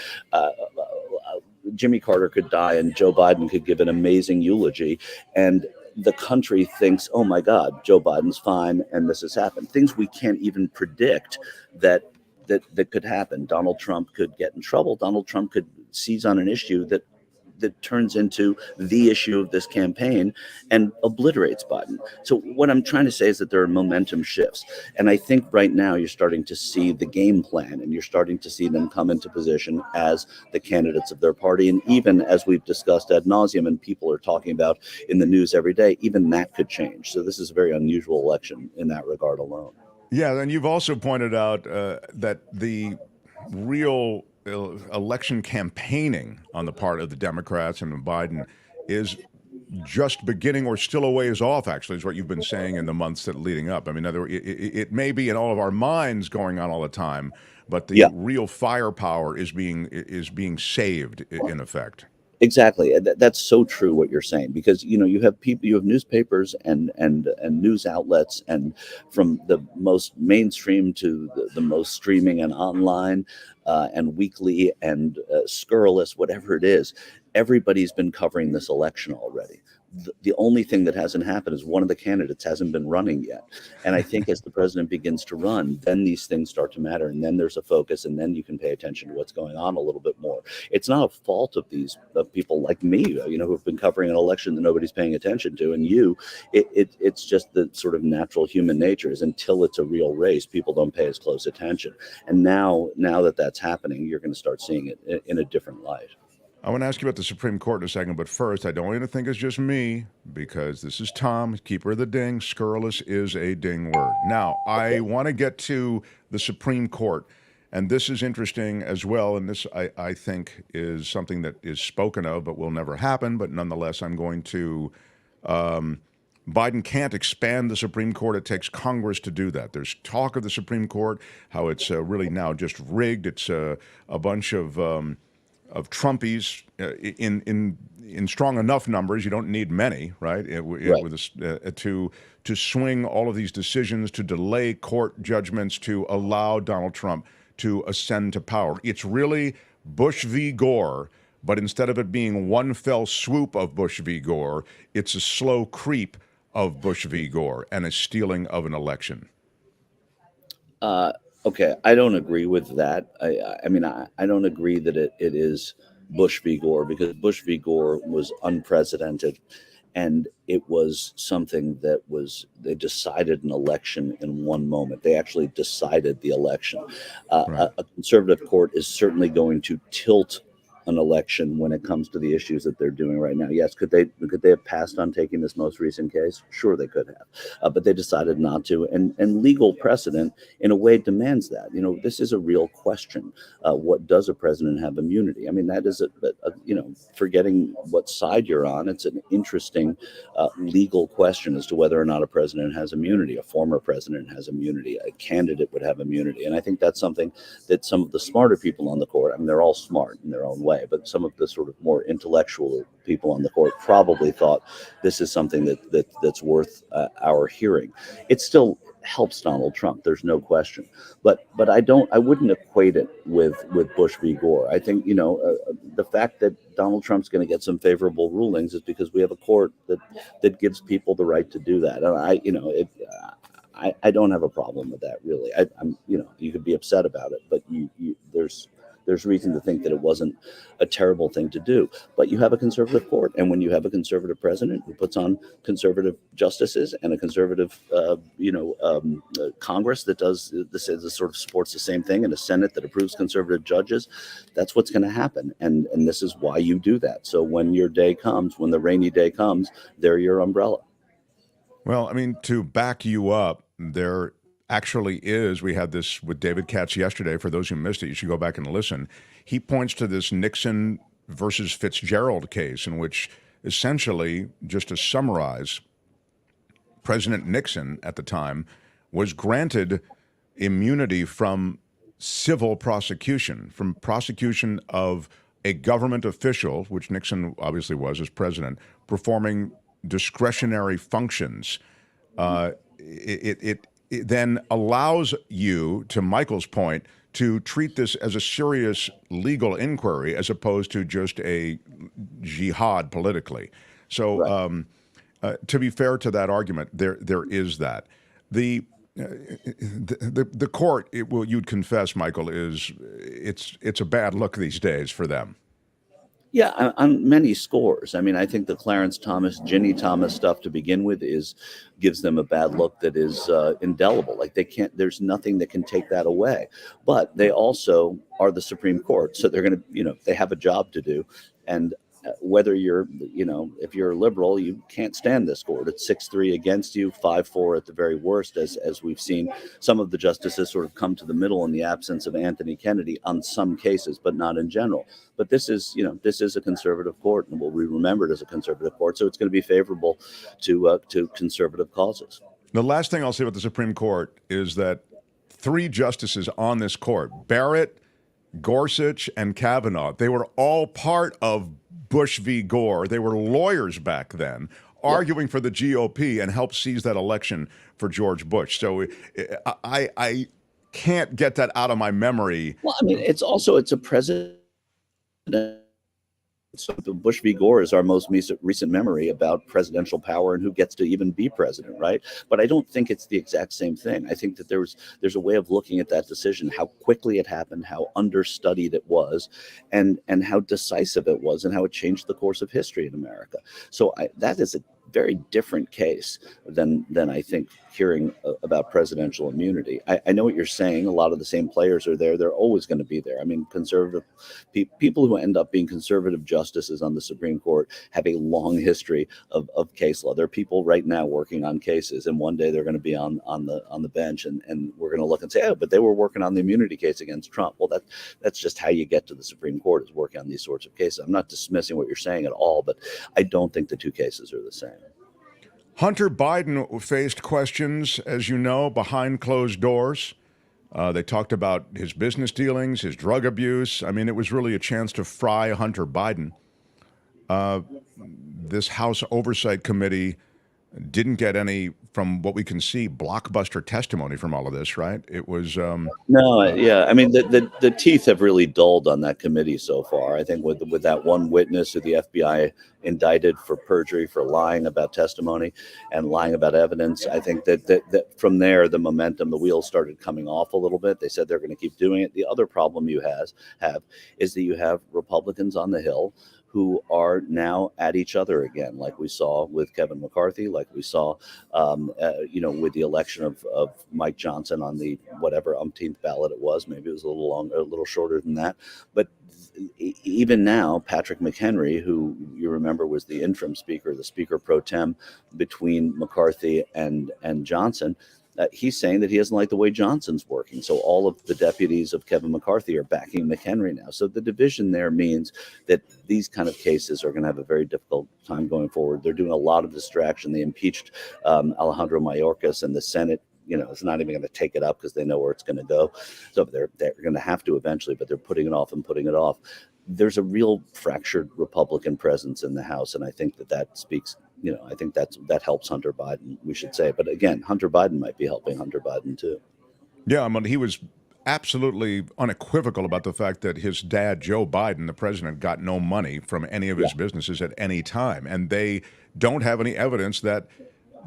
Jimmy Carter could die and Joe Biden could give an amazing eulogy, and the country thinks, oh my God, Joe Biden's fine and this has happened. Things we can't even predict that could happen. Donald Trump could get in trouble. Donald Trump could seize on an issue that turns into the issue of this campaign and obliterates Biden. So what I'm trying to say is that there are momentum shifts. And I think right now you're starting to see the game plan, and you're starting to see them come into position as the candidates of their party. And even as we've discussed ad nauseum and people are talking about in the news every day, even that could change. So this is a very unusual election in that regard alone. Yeah, and you've also pointed out that the real election campaigning on the part of the Democrats and Biden is just beginning, or still a ways off, actually, is what you've been saying in the months that leading up. I mean, it may be in all of our minds going on all the time, but the real firepower is being saved in effect. Exactly. That's so true what you're saying, because you have newspapers and news outlets, and from the most mainstream to the most streaming and online and weekly and scurrilous, whatever it is, everybody's been covering this election already. The only thing that hasn't happened is one of the candidates hasn't been running yet. And I think as the president begins to run, then these things start to matter, and then there's a focus, and then you can pay attention to what's going on a little bit more. It's not a fault of people like me, who have been covering an election that nobody's paying attention to, and it's just the sort of natural human nature is until it's a real race, people don't pay as close attention. And now that that's happening, you're going to start seeing it in a different light. I want to ask you about the Supreme Court in a second, but first, I don't want you to think it's just me, because this is Tom, keeper of the ding. Scurrilous is a ding word. Now, I want to get to the Supreme Court, and this is interesting as well, and this, I think, is something that is spoken of but will never happen, but nonetheless, I'm going to... Biden can't expand the Supreme Court. It takes Congress to do that. There's talk of the Supreme Court, how it's really now just rigged. It's a bunch of Trumpies in strong enough numbers. You don't need many, right? To swing all of these decisions, to delay court judgments, to allow Donald Trump to ascend to power. It's really Bush v. Gore, but instead of it being one fell swoop of Bush v. Gore, it's a slow creep of Bush v. Gore and a stealing of an election. Okay, I don't agree with that. I mean, I don't agree that it is Bush v. Gore, because Bush v. Gore was unprecedented, and it was something that they decided an election in one moment. They actually decided the election. A conservative court is certainly going to tilt an election when it comes to the issues that they're doing right now. Yes, could they have passed on taking this most recent case? Sure, they could have, but they decided not to. And legal precedent, in a way, demands that. You know, this is a real question. What does a president have immunity? I mean, that is forgetting what side you're on, it's an interesting legal question as to whether or not a president has immunity. A former president has immunity. A candidate would have immunity. And I think that's something that some of the smarter people on the court, I mean, they're all smart in their own way, but some of the sort of more intellectual people on the court probably thought this is something that's worth our hearing. It still helps Donald Trump, there's no question, but I wouldn't equate it with Bush v. Gore. I think the fact that Donald Trump's going to get some favorable rulings is because we have a court that gives people the right to do that, and I don't have a problem with that, really. I'm you could be upset about it, but there's reason to think that it wasn't a terrible thing to do. But you have a conservative court, and when you have a conservative president who puts on conservative justices and a conservative, Congress that does this sort of supports the same thing, and a Senate that approves conservative judges, that's what's going to happen. And this is why you do that. So when your day comes, when the rainy day comes, they're your umbrella. Well, I mean, to back you up, there actually is, we had this with David Katz yesterday. For those who missed it, you should go back and listen. He points to this Nixon versus Fitzgerald case, in which essentially, just to summarize, President Nixon at the time was granted immunity from civil prosecution, from prosecution of a government official, which Nixon obviously was as president, performing discretionary functions. It then allows you, to Michael's point, to treat this as a serious legal inquiry as opposed to just a jihad politically. So to be fair to that argument, there is that. The court, you'd confess, Michael, it's a bad look these days for them. Yeah, on many scores. I mean, I think the Clarence Thomas, Ginny Thomas stuff to begin with gives them a bad look that is indelible. Like there's nothing that can take that away. But they also are the Supreme Court, so they're going to, they have a job to do. And whether you're, if you're a liberal, you can't stand this court. It's 6-3 against you, 5-4 at the very worst, as we've seen some of the justices sort of come to the middle in the absence of Anthony Kennedy on some cases, but not in general. But this is a conservative court, and will be remembered as a conservative court. So it's going to be favorable to conservative causes. The last thing I'll say about the Supreme Court is that 3 justices on this court, Barrett, Gorsuch, and Kavanaugh, they were all part of Bush v. Gore. They were lawyers back then, arguing for the GOP and helped seize that election for George Bush. So I can't get that out of my memory. Well, I mean, it's a president. So Bush v. Gore is our most recent memory about presidential power and who gets to even be president, right? But I don't think it's the exact same thing. I think that there's a way of looking at that decision, how quickly it happened, how understudied it was, and how decisive it was, and how it changed the course of history in America. So that is a very different case than I think hearing about presidential immunity. I know what you're saying. A lot of the same players are there. They're always going to be there. I mean, conservative people who end up being conservative justices on the Supreme Court have a long history of case law. There are people right now working on cases, and one day they're going to be on the bench, and we're going to look and say, oh, but they were working on the immunity case against Trump. Well, that's just how you get to the Supreme Court, is working on these sorts of cases. I'm not dismissing what you're saying at all, but I don't think the two cases are the same. Hunter Biden faced questions, as you know, behind closed doors. They talked about his business dealings, his drug abuse. I mean, it was really a chance to fry Hunter Biden. This House Oversight Committee didn't get any, from what we can see, blockbuster testimony from all of this, right? It was yeah. I mean, the teeth have really dulled on that committee so far. I think with that one witness who the FBI indicted for perjury, for lying about testimony and lying about evidence, I think that from there the momentum, the wheels started coming off a little bit. They said they're going to keep doing it. The other problem you have is that you have Republicans on the Hill who are now at each other again, like we saw with Kevin McCarthy, like we saw, with the election of Mike Johnson on the whatever umpteenth ballot it was. Maybe it was a little longer, a little shorter than that. But even now, Patrick McHenry, who you remember was the interim speaker, the speaker pro tem between McCarthy and Johnson, he's saying that he doesn't like the way Johnson's working. So all of the deputies of Kevin McCarthy are backing McHenry now. So the division there means that these kind of cases are going to have a very difficult time going forward. They're doing a lot of distraction. They impeached Alejandro Mayorkas, and the Senate, it's not even going to take it up because they know where it's going to go. So they're going to have to eventually, but they're putting it off and putting it off. There's a real fractured Republican presence in the House, and I think that speaks. I think that helps Hunter Biden, we should say. But again, Hunter Biden might be helping Hunter Biden too. Yeah, I mean, he was absolutely unequivocal about the fact that his dad, Joe Biden, the president, got no money from any of his businesses at any time, and they don't have any evidence that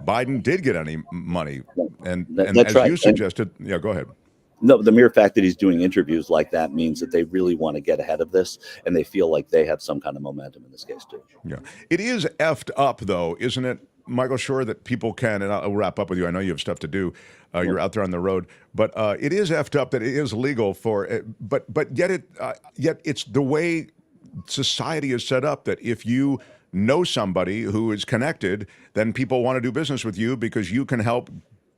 Biden did get any money. And as right. you suggested, go ahead. No, the mere fact that he's doing interviews like that means that they really want to get ahead of this, and they feel like they have some kind of momentum in this case too. Yeah, it is effed up though, isn't it, Michael Shure, that people can, and I'll wrap up with you. I know you have stuff to do. You're out there on the road, but it is effed up that it is legal for, but yet it's the way society is set up that if you know somebody who is connected, then people want to do business with you because you can help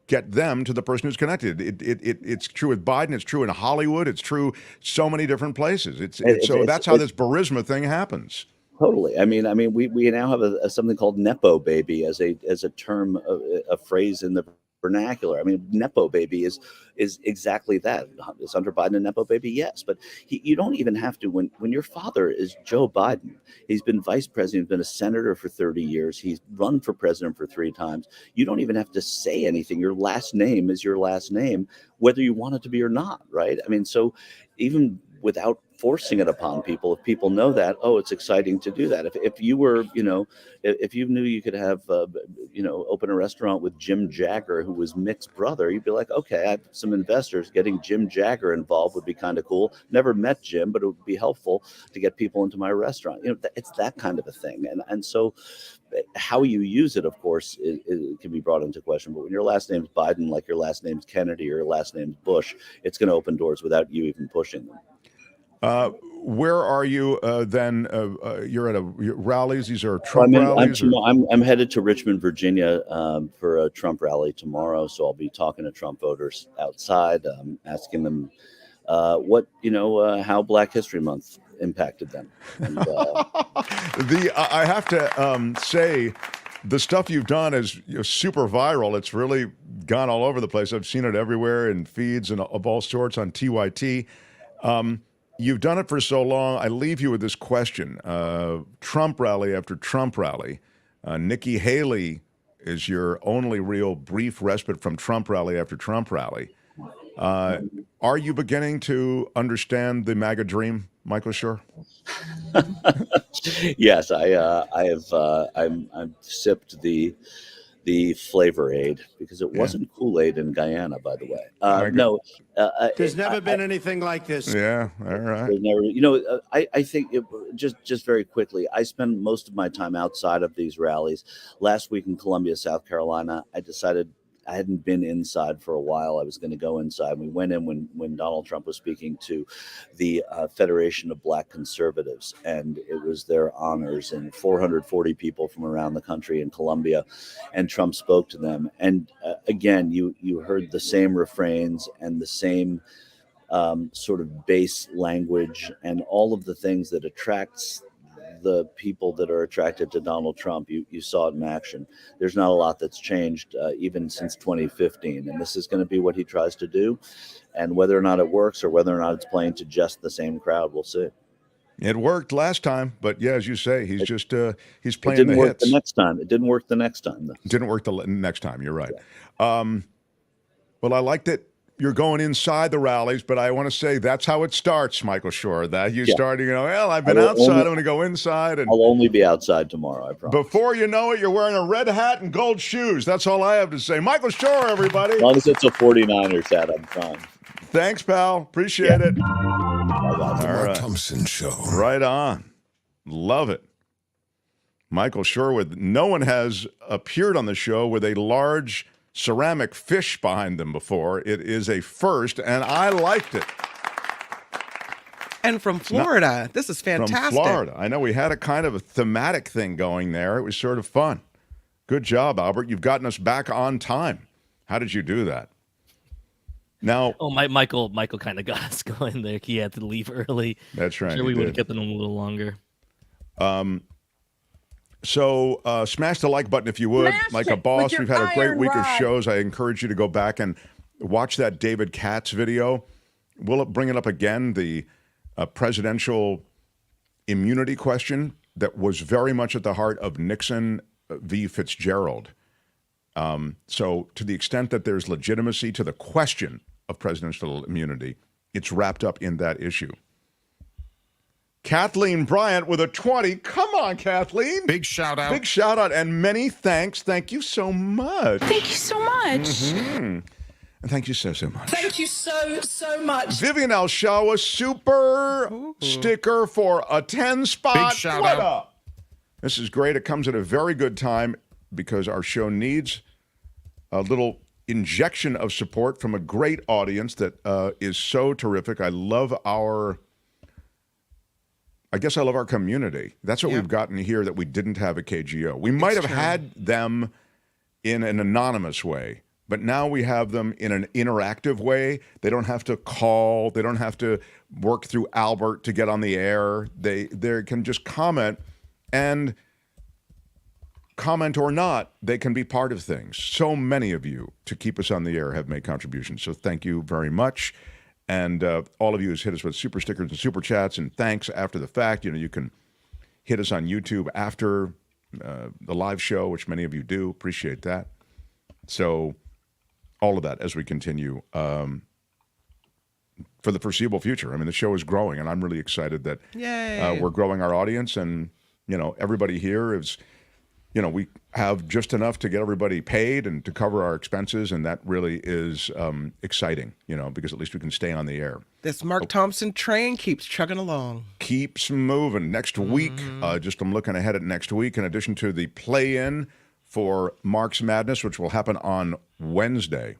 get them to the person who's connected. It's true with Biden. It's true in Hollywood. It's true so many different places. That's how this Burisma thing happens. Totally. I mean, we now have something called Nepo baby as a term, a phrase in the vernacular. I mean, Nepo baby is exactly that. Is Hunter Biden a Nepo baby? Yes, but you don't even have to. When your father is Joe Biden, he's been vice president, been a senator for 30 years. He's run for president for 3 times. You don't even have to say anything. Your last name is your last name, whether you want it to be or not, right? I mean, so even without forcing it upon people, if people know that, it's exciting to do that. If you were, if you knew you could have, open a restaurant with Jim Jagger, who was Mick's brother, you'd be like, okay, I have some investors. Getting Jim Jagger involved would be kind of cool. Never met Jim, but it would be helpful to get people into my restaurant. It's that kind of a thing. And so how you use it, of course, it can be brought into question. But when your last name's Biden, like your last name's Kennedy or your last name's Bush, it's going to open doors without you even pushing them. Where are you then? You're at rallies. These are Trump rallies? I'm headed to Richmond, Virginia for a Trump rally tomorrow. So I'll be talking to Trump voters outside, asking them how Black History Month impacted them. And, I have to say, the stuff you've done is super viral. It's really gone all over the place. I've seen it everywhere in feeds and of all sorts on TYT. You've done it for so long. I leave you with this question. Trump rally after Trump rally. Nikki Haley is your only real brief respite from Trump rally after Trump rally. Are you beginning to understand the MAGA dream, Michael Shure? Yes, I've sipped the Flavor Aid because it wasn't Kool-Aid in Guyana, by the way. No, there's never been anything like this. Yeah, all right. Never, I think just very quickly, I spend most of my time outside of these rallies. Last week in Columbia, South Carolina, I decided I hadn't been inside for a while. I was going to go inside. We went in when Donald Trump was speaking to the Federation of Black Conservatives, and it was their honors, and 440 people from around the country in Columbia, and Trump spoke to them. And again, you heard the same refrains and the same sort of base language and all of the things that attracts the people that are attracted to Donald Trump. You saw it in action. There's not a lot that's changed even since 2015. And this is going to be what he tries to do. And whether or not it works or whether or not it's playing to just the same crowd, we'll see. It worked last time, but yeah, as you say, he's just he's playing it didn't the work hits. the next time. It didn't work the next time, though. Didn't work the next time. You're right. Well, I like that you're going inside the rallies, but I want to say that's how it starts, Michael Shure. That you start, well, I've been outside. I'm going to go inside. And I'll only be outside tomorrow, I promise. Before you know it, you're wearing a red hat and gold shoes. That's all I have to say. Michael Shure, everybody. As long as it's a 49ers hat, I'm fine. Thanks, pal. Appreciate it. The Mark Thompson Show. Right on. Love it. Michael Shure, no one has appeared on the show with a large ceramic fish behind them before. It is a first, and I liked it. And from Florida. This is fantastic. From Florida. I know we had a kind of a thematic thing going there. It was sort of fun. Good job, Albert. You've gotten us back on time. How did you do that? Now, Michael kind of got us going there. He had to leave early. That's right. Sure, we would have kept it a little longer. So smash the like button if you would. Like a boss, we've had a great week of shows. I encourage you to go back and watch that David Katz video. We'll bring it up again, the presidential immunity question that was very much at the heart of Nixon v. Fitzgerald. So to the extent that there's legitimacy to the question of presidential immunity, it's wrapped up in that issue. Kathleen Bryant with a 20. Come on, Kathleen. Big shout out. Big shout out and many thanks. Thank you so much. Thank you so much. Mm-hmm. And thank you so much. Thank you so much. Vivian Alshawa, super sticker for a 10 spot. Big shout what out. up? This is great. It comes at a very good time because our show needs a little injection of support from a great audience that is so terrific. I love our community. That's what we've gotten here that we didn't have at KGO. We might have had them in an anonymous way, but now we have them in an interactive way. They don't have to call. They don't have to work through Albert to get on the air. They can just comment, and comment or not, they can be part of things. So many of you, to keep us on the air, have made contributions. So thank you very much. And all of you has hit us with super stickers and super chats and thanks after the fact. You can hit us on YouTube after the live show, which many of you do. Appreciate that. So all of that as we continue for the foreseeable future. I mean, the show is growing, and I'm really excited that we're growing our audience. And, everybody here is, we have just enough to get everybody paid and to cover our expenses, and that really is exciting, because at least we can stay on the air. This Mark Thompson train keeps chugging along. Keeps moving. Next week, I'm looking ahead at next week, in addition to the play-in for Mark's Madness, which will happen on Wednesday.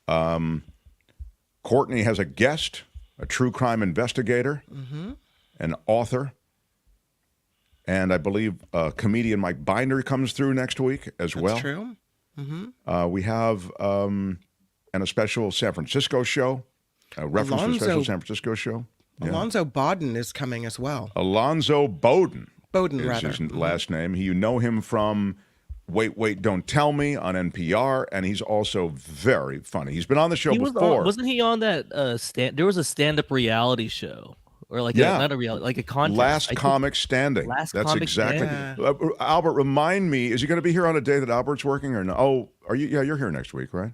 Courtney has a guest, a true crime investigator, an author, and I believe comedian Mike Binder comes through next week as well. That's true. We have a special San Francisco show, a reference to a special San Francisco show. Alonzo Bowden is coming as well. Alonzo Bowden. Bowden, is rather. his last name. You know him from Wait, Don't Tell Me on NPR, and he's also very funny. He's been on the show before. Wasn't he on that there was a stand-up reality show? Or not a reality, like a contest. Last Comic Standing. That's exactly. Albert, remind me, is he going to be here on a day that Albert's working or no? Oh, are you? Yeah, you're here next week, right?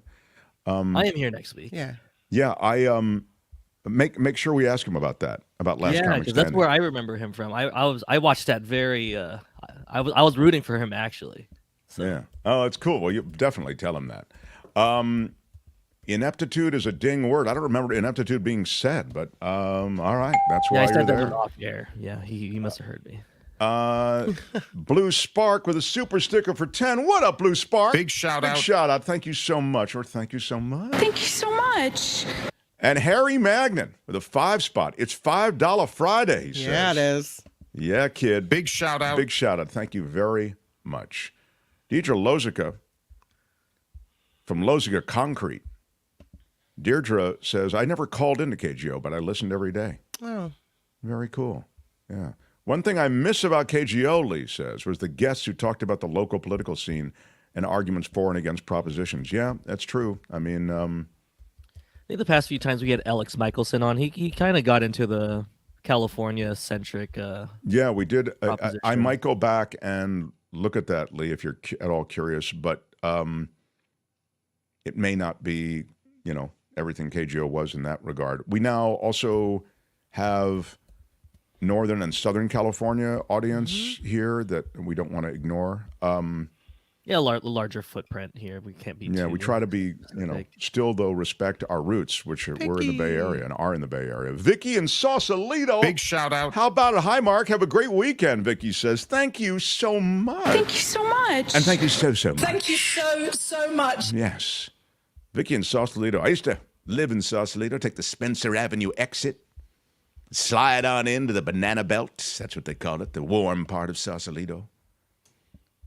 I am here next week. Yeah. Yeah, I make sure we ask him about that, about Last Comic Standing. Yeah, because that's where I remember him from. I watched that very. I was rooting for him actually. So. Yeah. Oh, it's cool. Well, you definitely tell him that. Ineptitude is a ding word. I don't remember ineptitude being said, but all right, that's why I you're said there. that off air. Yeah, he must have heard me. Blue Spark with a super sticker for 10. What up, Blue Spark? Big shout out. Big shout out. Thank you so much. Or thank you so much. Thank you so much. And Harry Magnan with a 5 spot. It's $5 Friday, he says. Yeah, it is. Yeah, kid. Big shout out. Big shout out. Thank you very much. Deidre Lozica from Lozica Concrete. Deirdre says, I never called into KGO, but I listened every day. Oh. Very cool. Yeah. One thing I miss about KGO, Lee says, was the guests who talked about the local political scene and arguments for and against propositions. Yeah, that's true. I mean, I think the past few times we had Alex Michelson on, he kind of got into the California centric. Yeah, we did. I proposition. might go back and look at that, Lee, if you're at all curious, but it may not be, everything KGO was in that regard. We now also have Northern and Southern California audience here that we don't want to ignore. Yeah, larger footprint here. We can't be. Yeah, we try to be, still though respect our roots, which we're in the Bay Area and are in the Bay Area. Vicky in Sausalito. Big shout out. How about it? Hi, Mark. Have a great weekend, Vicky says. Thank you so much. Thank you so much. And thank you so much. Thank you so much. Yes. Vicky in Sausalito. I used to live in Sausalito, take the Spencer Avenue exit, slide on into the Banana Belt. That's what they call it, the warm part of Sausalito.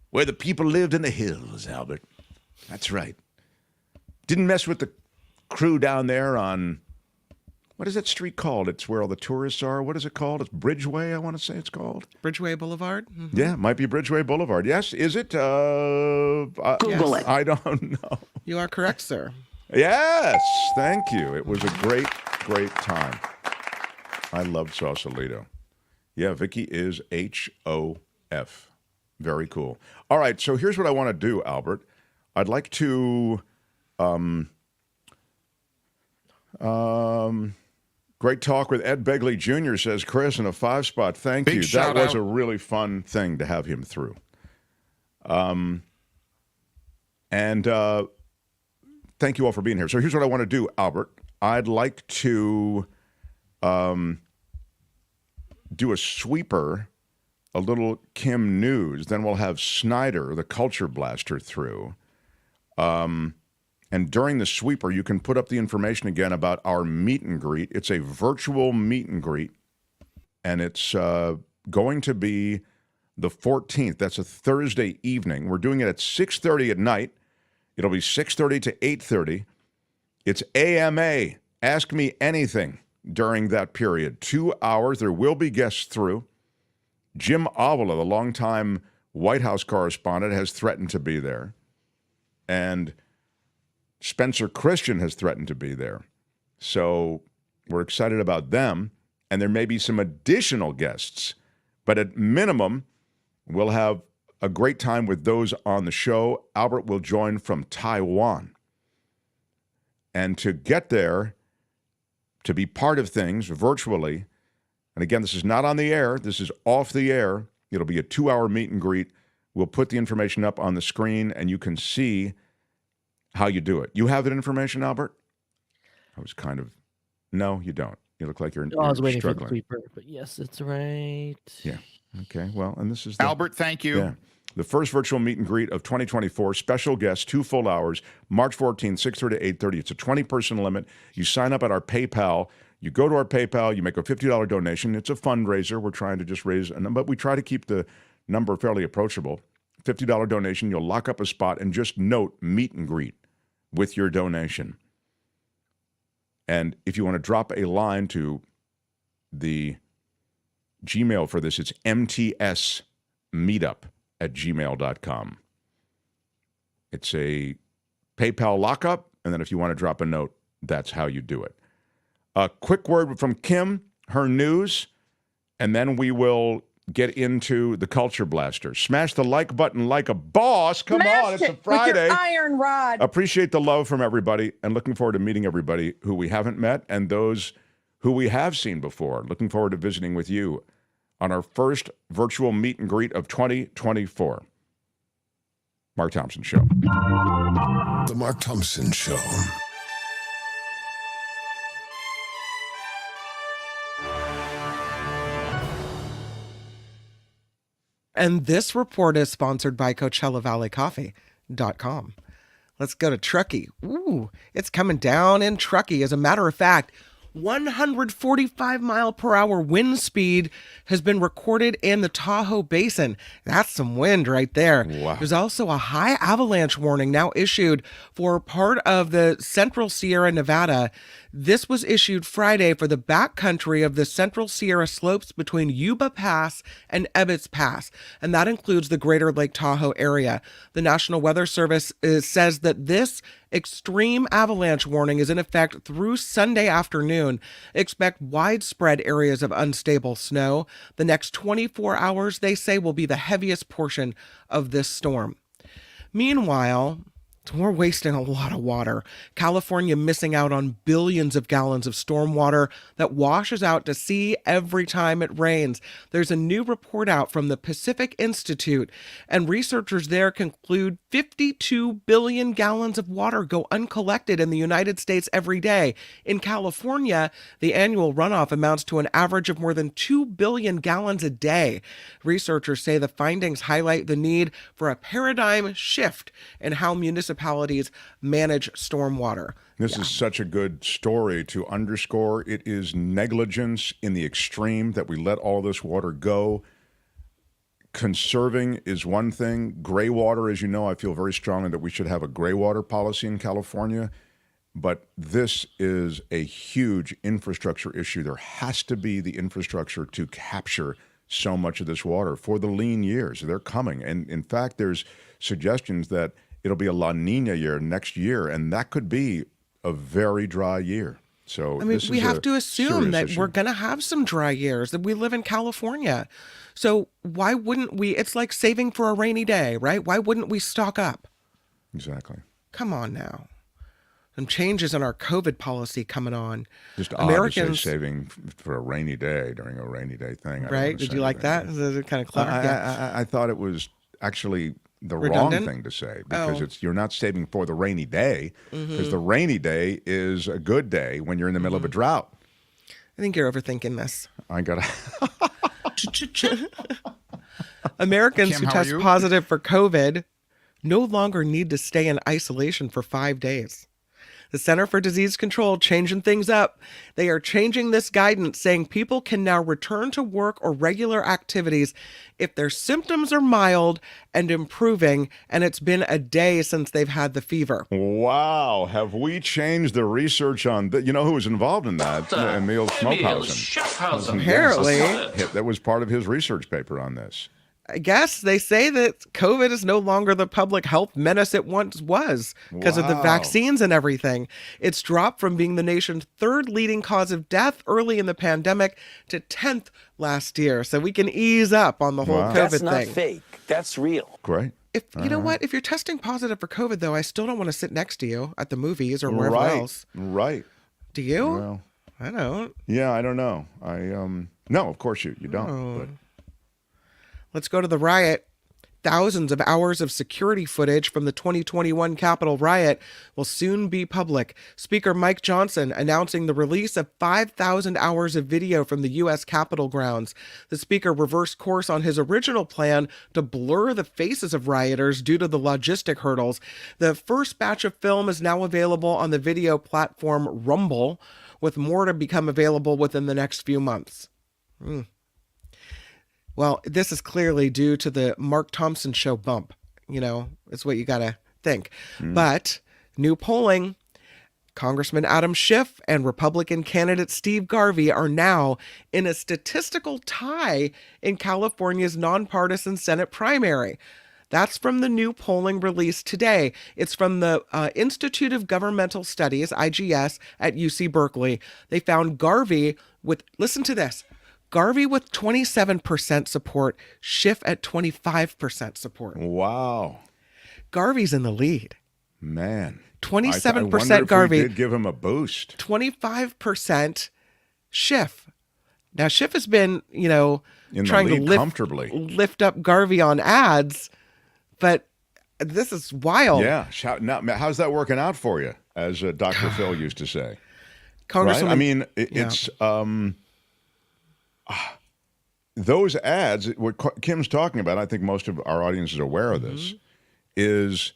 Where the people lived in the hills, Albert. That's right. Didn't mess with the crew down there on, what is that street called? It's where all the tourists are. What is it called? It's Bridgeway, I want to say it's called. Bridgeway Boulevard? Mm-hmm. Yeah, it might be Bridgeway Boulevard. Yes, is it? Google it. I don't know. You are correct, sir. Yes, thank you. It was a great, great time. I love Sausalito. Yeah, Vicky is HOF. Very cool. All right, so here's what I want to do, Albert. I'd like to great talk with Ed Begley Jr., says Chris, in a 5-spot. Thank you. That was a really fun thing to have him through. And thank you all for being here. So here's what I want to do, Albert. I'd like to do a sweeper, a little Kim News. Then we'll have Snyder, the culture blaster, through. And during the sweeper, you can put up the information again about our meet and greet. It's a virtual meet and greet, and it's going to be the 14th. That's a Thursday evening. We're doing it at 6:30 at night. It'll be 6:30 to 8:30. It's AMA, Ask Me Anything, during that period. 2 hours. There will be guests through. Jim Avila, the longtime White House correspondent, has threatened to be there. And Spencer Christian has threatened to be there. So we're excited about them. And there may be some additional guests. But at minimum, we'll have a great time with those on the show. Albert will join from Taiwan. And to get there, to be part of things virtually, and again, this is not on the air. This is off the air. It'll be a 2-hour meet and greet. We'll put the information up on the screen, and you can see how you do it. You have that information, Albert? I was kind of... No, you don't. You look like you're I was waiting struggling. for the sweeper, but yes, it's right. Yeah. Okay. Well, and this is... Albert, thank you. Yeah. The first virtual meet and greet of 2024. Special guests, 2 full hours, March 14th, 6:30 to 8:30. It's a 20-person limit. You sign up at our PayPal. You go to our PayPal. You make a $50 donation. It's a fundraiser. We're trying to just raise a number, but we try to keep the number fairly approachable. $50 donation. You'll lock up a spot and just note meet and greet with your donation. And if you want to drop a line to the Gmail for this, it's mtsmeetup@gmail.com. It's a PayPal lockup, and then if you want to drop a note, that's how you do it. A quick word from Kim, her news, and then we will get into the Culture Blaster. Smash the like button like a boss. Come on, it's a Friday. With your iron rod. Appreciate the love from everybody, and looking forward to meeting everybody who we haven't met and those who we have seen before. Looking forward to visiting with you on our first virtual meet and greet of 2024. Mark Thompson Show. The Mark Thompson Show. And this report is sponsored by CoachellaValleyCoffee.com. Let's go to Truckee. Ooh, it's coming down in Truckee. As a matter of fact, 145-mile-per-hour wind speed has been recorded in the Tahoe Basin. That's some wind right there. Wow. There's also a high avalanche warning now issued for part of the Central Sierra Nevada. This was issued Friday for the backcountry of the Central Sierra slopes between Yuba Pass and Ebbets Pass, and that includes the greater Lake Tahoe area. The National Weather Service says that this Extreme avalanche warning is in effect through Sunday afternoon. Expect widespread areas of unstable snow. The next 24 hours, they say, will be the heaviest portion of this storm. Meanwhile, we're wasting a lot of water. California missing out on billions of gallons of storm water that washes out to sea every time it rains. There's a new report out from the Pacific Institute, and researchers there conclude 52 billion gallons of water go uncollected in the United States every day. In California, the annual runoff amounts to an average of more than 2 billion gallons a day. Researchers say the findings highlight the need for a paradigm shift in how municipalities manage stormwater. This is such a good story to underscore. It is negligence in the extreme that we let all this water go. Conserving is one thing. Gray water, as you know, I feel very strongly that we should have a gray water policy in California. But this is a huge infrastructure issue. There has to be the infrastructure to capture so much of this water for the lean years. They're coming. And in fact, there's suggestions that it'll be a La Nina year next year, and that could be a very dry year. So I mean, we have to assume that we're going to have some dry years, that we live in California. So why wouldn't we? It's like saving for a rainy day, right? Why wouldn't we stock up? Exactly. Come on now. Some changes in our COVID policy coming on. Just Americans to say saving for a rainy day during a rainy day thing. Right? Did you like that? Is it kind of clever? I thought it was actually the redundant? wrong thing to say, because you're not saving for the rainy day, because the rainy day is a good day when you're in the middle of a drought. I think you're overthinking this. I gotta. Americans Kim, who how test are you? positive for COVID no longer need to stay in isolation for 5 days. The Center for Disease Control changing things up. They are changing this guidance, saying people can now return to work or regular activities if their symptoms are mild and improving, and it's been a day since they've had the fever. Wow, have we changed the research on that? You know who was involved in that? Emil Schmopphausen. Apparently. That was part of his research paper on this. I guess they say that COVID is no longer the public health menace it once was because of the vaccines and everything. It's dropped from being the nation's third leading cause of death early in the pandemic to 10th last year. So we can ease up on the whole COVID That's thing. not fake. That's real. Great. If you know what, if you're testing positive for COVID, though, I still don't want to sit next to you at the movies or wherever else. Right. Do you? Well, I don't. Yeah, I don't know. No, of course you don't. But. Let's go to the riot. Thousands of hours of security footage from the 2021 Capitol riot will soon be public. Speaker Mike Johnson announcing the release of 5,000 hours of video from the U.S. Capitol grounds. The speaker reversed course on his original plan to blur the faces of rioters due to the logistic hurdles. The first batch of film is now available on the video platform Rumble, with more to become available within the next few months. Well, this is clearly due to the Mark Thompson show bump. You know, it's what you got to think. But new polling, Congressman Adam Schiff and Republican candidate Steve Garvey are now in a statistical tie in California's nonpartisan Senate primary. That's from the new polling released today. It's from the Institute of Governmental Studies, IGS, at UC Berkeley. They found Garvey with, listen to this, Garvey with 27% support, Schiff at 25% support. Wow. Garvey's in the lead. Man. 27% Garvey. We did give him a boost. 25% Schiff. Now, Schiff has been, trying to lift up Garvey on ads, but this is wild. Yeah. Now, how's that working out for you, as Dr. Phil used to say? Congressman, right? I mean, it's... those ads, what Kim's talking about, I think most of our audience is aware of this, is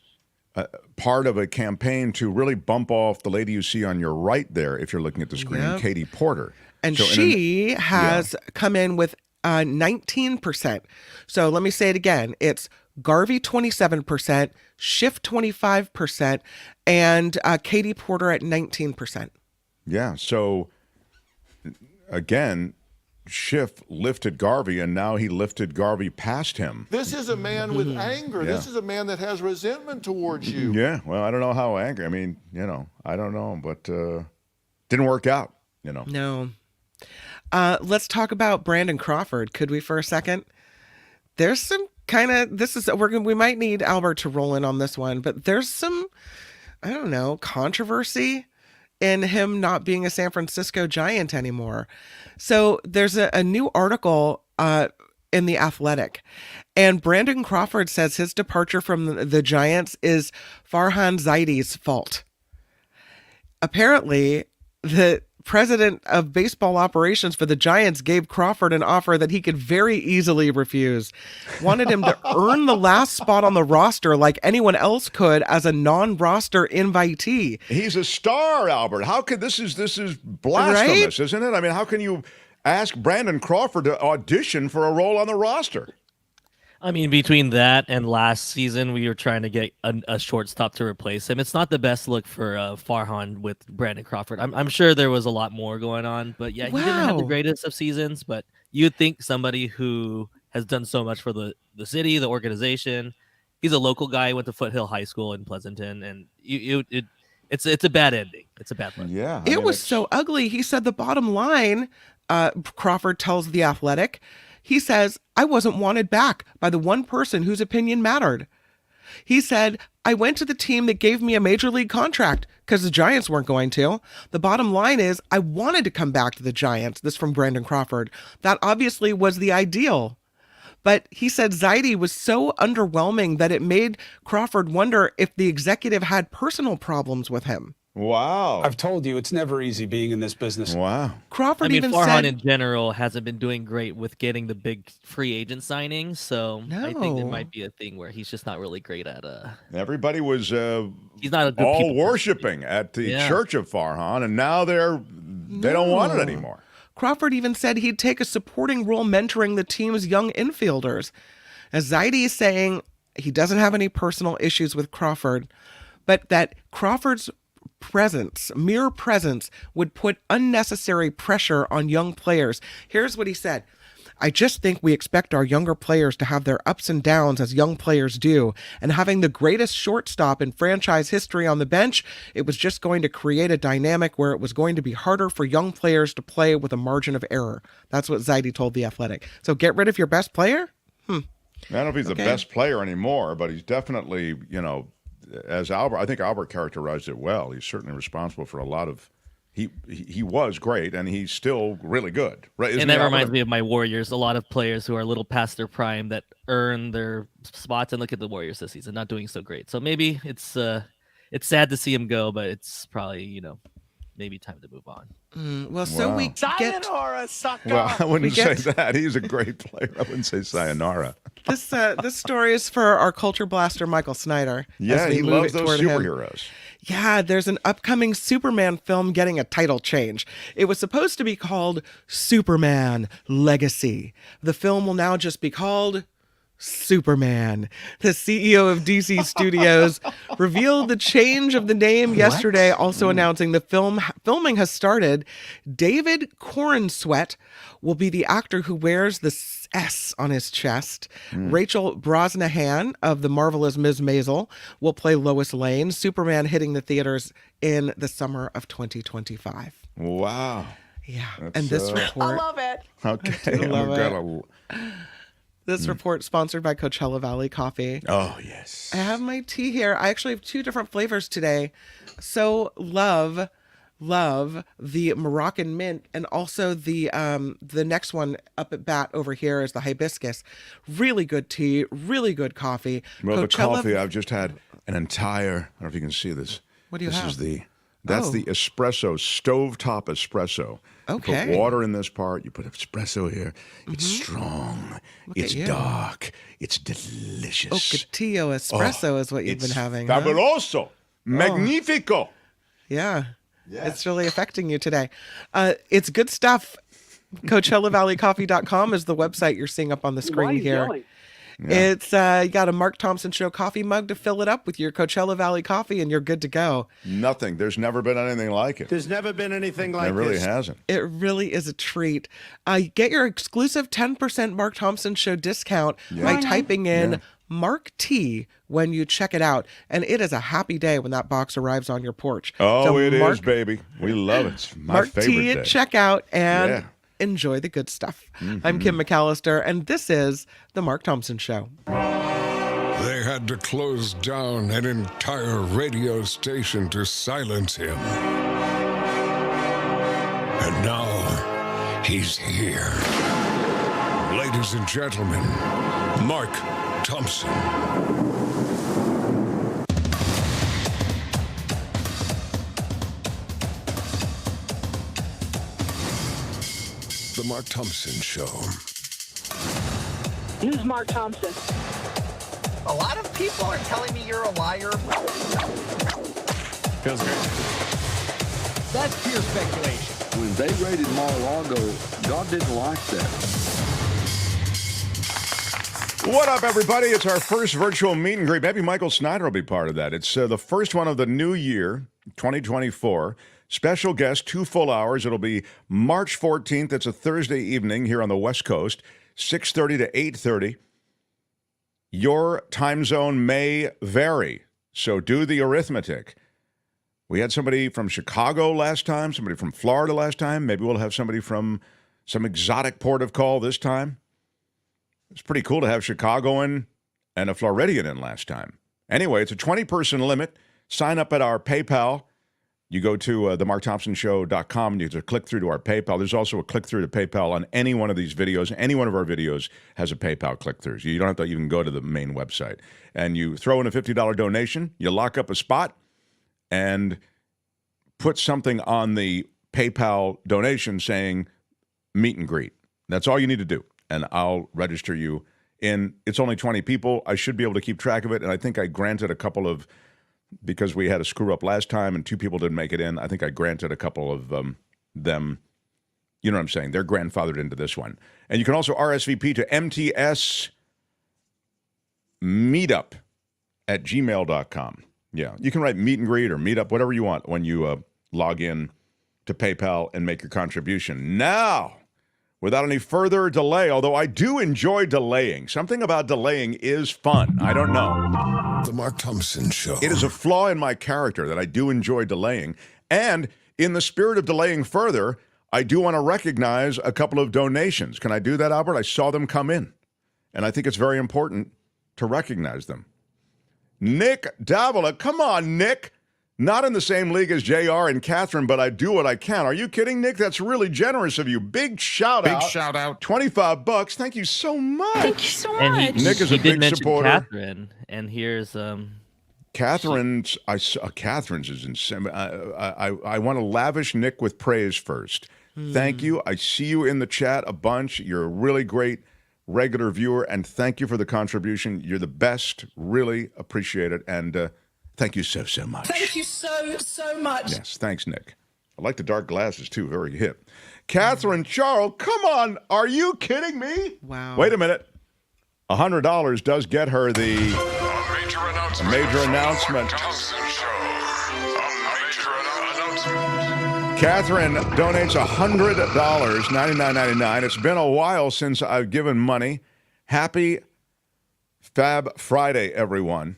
part of a campaign to really bump off the lady you see on your right there, if you're looking at the screen, Katie Porter. And so she has come in with 19%. So let me say it again. It's Garvey 27%, Schiff 25%, and Katie Porter at 19%. Yeah. So again, Schiff lifted Garvey, and now he lifted Garvey past him. This is a man with anger. Yeah. This is a man that has resentment towards you. Yeah, well, I don't know how angry. I mean, I don't know, but didn't work out, No. Let's talk about Brandon Crawford. Could we for a second? There's some kind of, we might need Albert to roll in on this one, but there's some, I don't know, controversy in him not being a San Francisco Giant anymore. So there's a new article in The Athletic, and Brandon Crawford says his departure from the Giants is Farhan Zaidi's fault. Apparently, the president of baseball operations for the Giants gave Crawford an offer that he could very easily refuse. Wanted him to earn the last spot on the roster like anyone else could as a non-roster invitee. He's a star, Albert. How could this is blasphemous, isn't it? I mean, how can you ask Brandon Crawford to audition for a role on the roster? I mean, between that and last season, we were trying to get a shortstop to replace him. It's not the best look for Farhan with Brandon Crawford. I'm sure there was a lot more going on, but yeah, he didn't have the greatest of seasons. But you'd think somebody who has done so much for the city, the organization. He's a local guy. Went to Foothill High School in Pleasanton, and it's a bad ending. It's a bad look. Yeah, it was so ugly. He said the bottom line. Crawford tells The Athletic. He says, I wasn't wanted back by the one person whose opinion mattered. He said, I went to the team that gave me a major league contract because the Giants weren't going to. The bottom line is I wanted to come back to the Giants. This from Brandon Crawford. That obviously was the ideal. But he said Zaidi was so underwhelming that it made Crawford wonder if the executive had personal problems with him. Wow. I've told you, it's never easy being in this business. Wow. Crawford even Farhan said... in general hasn't been doing great with getting the big free agent signings, so I think there might be a thing where he's just not really great at... Everybody was he's not a good all worshiping at the church of Farhan, and now they don't want it anymore. Crawford even said he'd take a supporting role mentoring the team's young infielders. As Zaidi is saying he doesn't have any personal issues with Crawford, but that Crawford's mere presence would put unnecessary pressure on young players. Here's what he said. I just think we expect our younger players to have their ups and downs as young players do. And having the greatest shortstop in franchise history on the bench, it was just going to create a dynamic where it was going to be harder for young players to play with a margin of error. That's what Zaidi told The Athletic. So get rid of your best player? I don't know if he's the best player anymore, but he's definitely, as Albert, I think Albert characterized it well. He's certainly responsible for a lot of. He was great, and he's still really good. Right? And that reminds me of my Warriors. A lot of players who are a little past their prime that earn their spots, and look at the Warriors this season, not doing so great. So maybe it's sad to see him go, but it's probably maybe time to move on. We get sayonara, sucker. Well, I wouldn't say that. He's a great player. I wouldn't say sayonara. This story is for our culture blaster, Michael Snyder. Yeah, he loves those superheroes. Yeah, there's an upcoming Superman film getting a title change. It was supposed to be called Superman Legacy. The film will now just be called Superman. The CEO of DC Studios revealed the change of the name yesterday, also announcing the filming has started. David Corenswet will be the actor who wears the S on his chest. Rachel Brosnahan of The Marvelous Ms. Maisel will play Lois Lane. Superman hitting the theaters in the summer of 2025. Wow. Yeah. And this report... I love it. Okay. This report sponsored by Coachella Valley Coffee. Oh, yes. I have my tea here. I actually have two different flavors today. So love the Moroccan mint, and also the next one up at bat over here is the hibiscus. Really good tea, really good coffee. Well, the coffee, I've just had an entire, I don't know if you can see this. What do you have? That's the espresso, stovetop espresso. Okay. You put water in this part, you put espresso here. It's strong. It's dark. It's delicious. Ocotillo espresso is what you've been having. Fabuloso. Magnifico. Yeah. It's really affecting you today. It's good stuff. CoachellaValleyCoffee.com is the website you're seeing up on the screen here. It's you got a Mark Thompson Show coffee mug to fill it up with your Coachella Valley coffee, and you're good to go. Nothing. There's never been anything like it. There's never been anything like It really this. hasn't. It really is a treat. Get your exclusive 10% Mark Thompson Show discount by typing in Mark T when you check it out. And it is a happy day when that box arrives on your porch. Oh, So it Mark, is, baby. We love it. It's my Mark favorite T day. at checkout and enjoy the good stuff. I'm Kim McAllister, and this is The Mark Thompson Show. They had to close down an entire radio station to silence him. And now, he's here. Ladies and gentlemen, Mark Thompson. The Mark Thompson Show. Who's Mark Thompson? A lot of people are telling me you're a liar. Feels good. That's pure speculation. When they raided Mar-a-Lago, God didn't like that. What up, everybody? It's our first virtual meet and greet. Maybe Michael Snyder will be part of that. It's the first one of the new year, 2024. Special guest, 2 full hours. It'll be March 14th. It's a Thursday evening here on the West Coast, 6:30 to 8:30. Your time zone may vary, so do the arithmetic. We had somebody from Chicago last time, somebody from Florida last time. Maybe we'll have somebody from some exotic port of call this time. It's pretty cool to have Chicagoan and a Floridian in last time. Anyway, it's a 20-person limit. Sign up at our PayPal. You go to themarkthompsonshow.com and you just click through to our PayPal. There's also a click through to PayPal on any one of these videos. Any one of our videos has a PayPal click through. So you don't have to even go to the main website. And you throw in a $50 donation, you lock up a spot, and put something on the PayPal donation saying meet and greet. That's all you need to do. And I'll register you in. It's only 20 people. I should be able to keep track of it. And I think I granted a couple of, because we had a screw up last time and 2 people didn't make it in, I think I granted a couple of them, you know what I'm saying? They're grandfathered into this one. And you can also RSVP to MTS Meetup at gmail.com. Yeah, you can write meet and greet or meetup, whatever you want when you log in to PayPal and make your contribution. Now, without any further delay, although I do enjoy delaying. Something about delaying is fun. I don't know. The Mark Thompson Show. It is a flaw in my character that I do enjoy delaying. And in the spirit of delaying further, I do want to recognize a couple of donations. Can I do that, Albert? I saw them come in. And I think it's very important to recognize them. Nick Davila. Come on, Nick. Not in the same league as JR and Catherine, but I do what I can. Are you kidding, Nick? That's really generous of you. Big shout out. Big shout out. $25. Thank you so much. Thank you so much. And Nick is he a did big mention supporter. Catherine, and here's Catherine's. Catherine's is insane. I want to lavish Nick with praise first. Thank you. I see you in the chat a bunch. You're a really great regular viewer, and thank you for the contribution. You're the best. Really appreciate it, and thank you so much. Thank you so much. Yes, thanks, Nick. I like the dark glasses, too. Very hip. Catherine Charles, come on. Are you kidding me? Wow. Wait a minute. $100 does get her the major announcement. Catherine donates $100, $99.99. It's been a while since I've given money. Happy Fab Friday, everyone.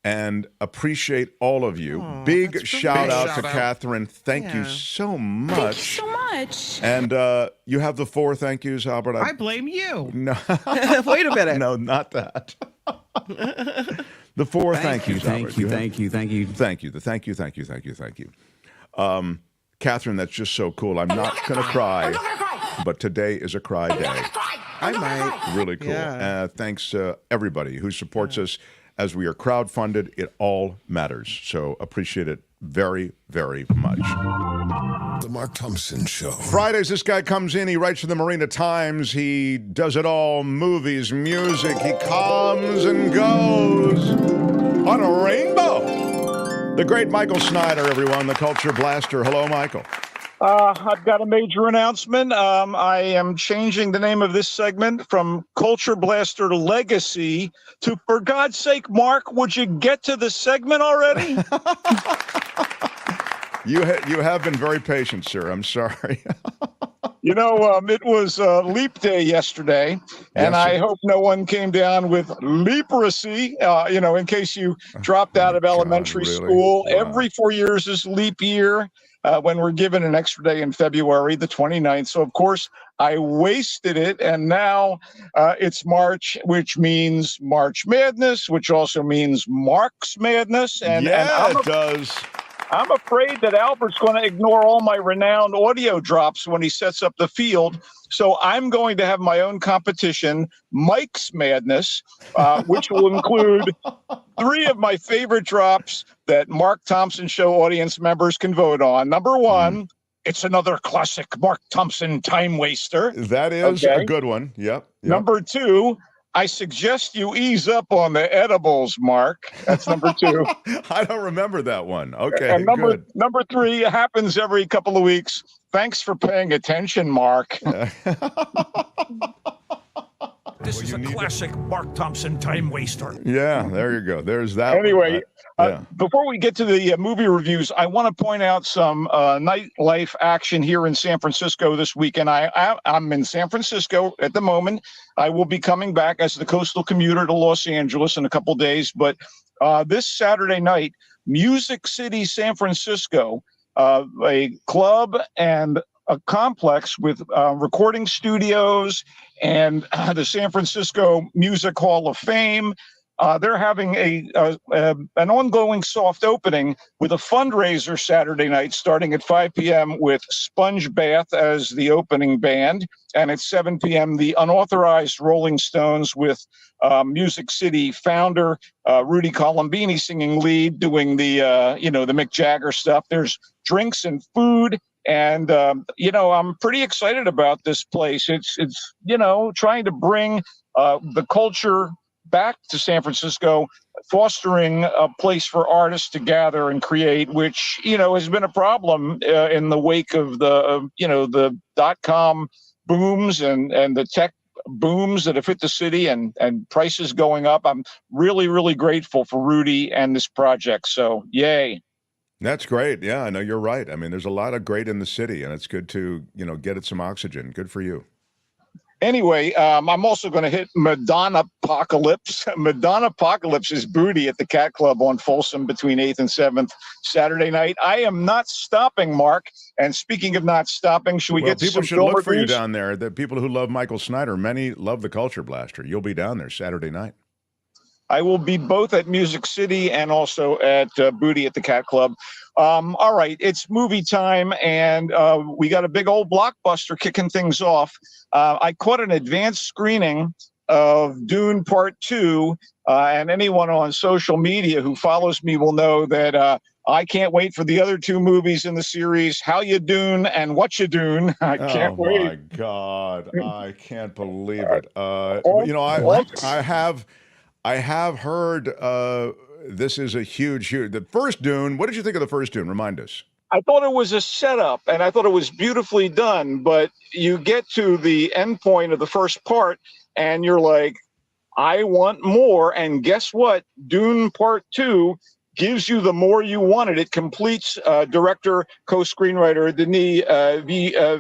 And appreciate all of you. Big shout out to Catherine. Thank you so much. Thank you so much. And you have the 4 thank yous, Albert. I blame you. No. Wait a minute. No, not that. The 4 thank yous, Albert. Thank you. The thank you. Catherine, that's just so cool. I'm not going to cry, but today is a cry day. I might. Really cool. Yeah. Thanks everybody who supports us as we are crowdfunded. It all matters. So appreciate it very, very much. The Mark Thompson Show. Fridays, this guy comes in. He writes for the Marina Times. He does it all. Movies, music. He comes and goes on a rainbow. The great Michael Snyder, everyone, the culture blaster. Hello, Michael. I've got a major announcement. I am changing the name of this segment from Culture Blaster Legacy to, for God's sake, Mark, would you get to the segment already? You have been very patient, sir. I'm sorry. You know, it was Leap Day yesterday, and Yes, sir. I hope no one came down with leprosy, in case you dropped out of elementary really? school. Wow. Every 4 years is leap year when we're given an extra day in February, the 29th. So, of course, I wasted it, and now it's March, which means March Madness, which also means Mark's Madness. And it does. I'm afraid that Albert's going to ignore all my renowned audio drops when he sets up the field. So I'm going to have my own competition, Mike's Madness, which will include 3 of my favorite drops that Mark Thompson Show audience members can vote on. Number 1, it's another classic Mark Thompson time waster. That is a good one. Yep. Number 2, I suggest you ease up on the edibles, Mark. That's number 2. I don't remember that one. Okay, And good. number 3 happens every couple of weeks. Thanks for paying attention, Mark. This is a classic Mark Thompson time waster. Yeah, there you go. There's that one. Anyway, Yeah. before we get to the movie reviews, I want to point out some nightlife action here in San Francisco this weekend. I'm in San Francisco at the moment. I will be coming back as the coastal commuter to Los Angeles in a couple days. But this Saturday night, Music City, San Francisco, a club and a complex with recording studios and the San Francisco Music Hall of Fame. They're having an ongoing soft opening with a fundraiser Saturday night starting at 5 p.m. with Sponge Bath as the opening band. And at 7 p.m., the Unauthorized Rolling Stones with Music City founder Rudy Colombini singing lead, doing the Mick Jagger stuff. There's drinks and food. And, I'm pretty excited about this place. It's trying to bring the culture back to San Francisco, fostering a place for artists to gather and create, which, has been a problem in the wake of the .com booms and the tech booms that have hit the city and prices going up. I'm really, really grateful for Rudy and this project. So, yay. That's great. Yeah, I know you're right. I mean, there's a lot of great in the city, and it's good to, get it some oxygen. Good for you. Anyway, I'm also going to hit Madonna Apocalypse. Madonna Apocalypse is Booty at the Cat Club on Folsom between 8th and 7th Saturday night. I am not stopping, Mark. And speaking of not stopping, should we get to people some should film look for you reviews? down there. The people who love Michael Snyder, many love the Culture Blaster. You'll be down there Saturday night. I will be both at Music City and also at Booty at the Cat Club. All right, it's movie time, and we got a big old blockbuster kicking things off. I caught an advanced screening of Dune Part 2, and anyone on social media who follows me will know that I can't wait for the other 2 movies in the series, How You Dune and What You Dune. I can't wait. Oh, my God. I can't believe it. I have heard this is a huge. The first Dune, what did you think of the first Dune? Remind us. I thought it was a setup, and I thought it was beautifully done, but you get to the end point of the first part, and you're like, I want more, and guess what? Dune Part 2 gives you the more you wanted. It completes director, co-screenwriter Denis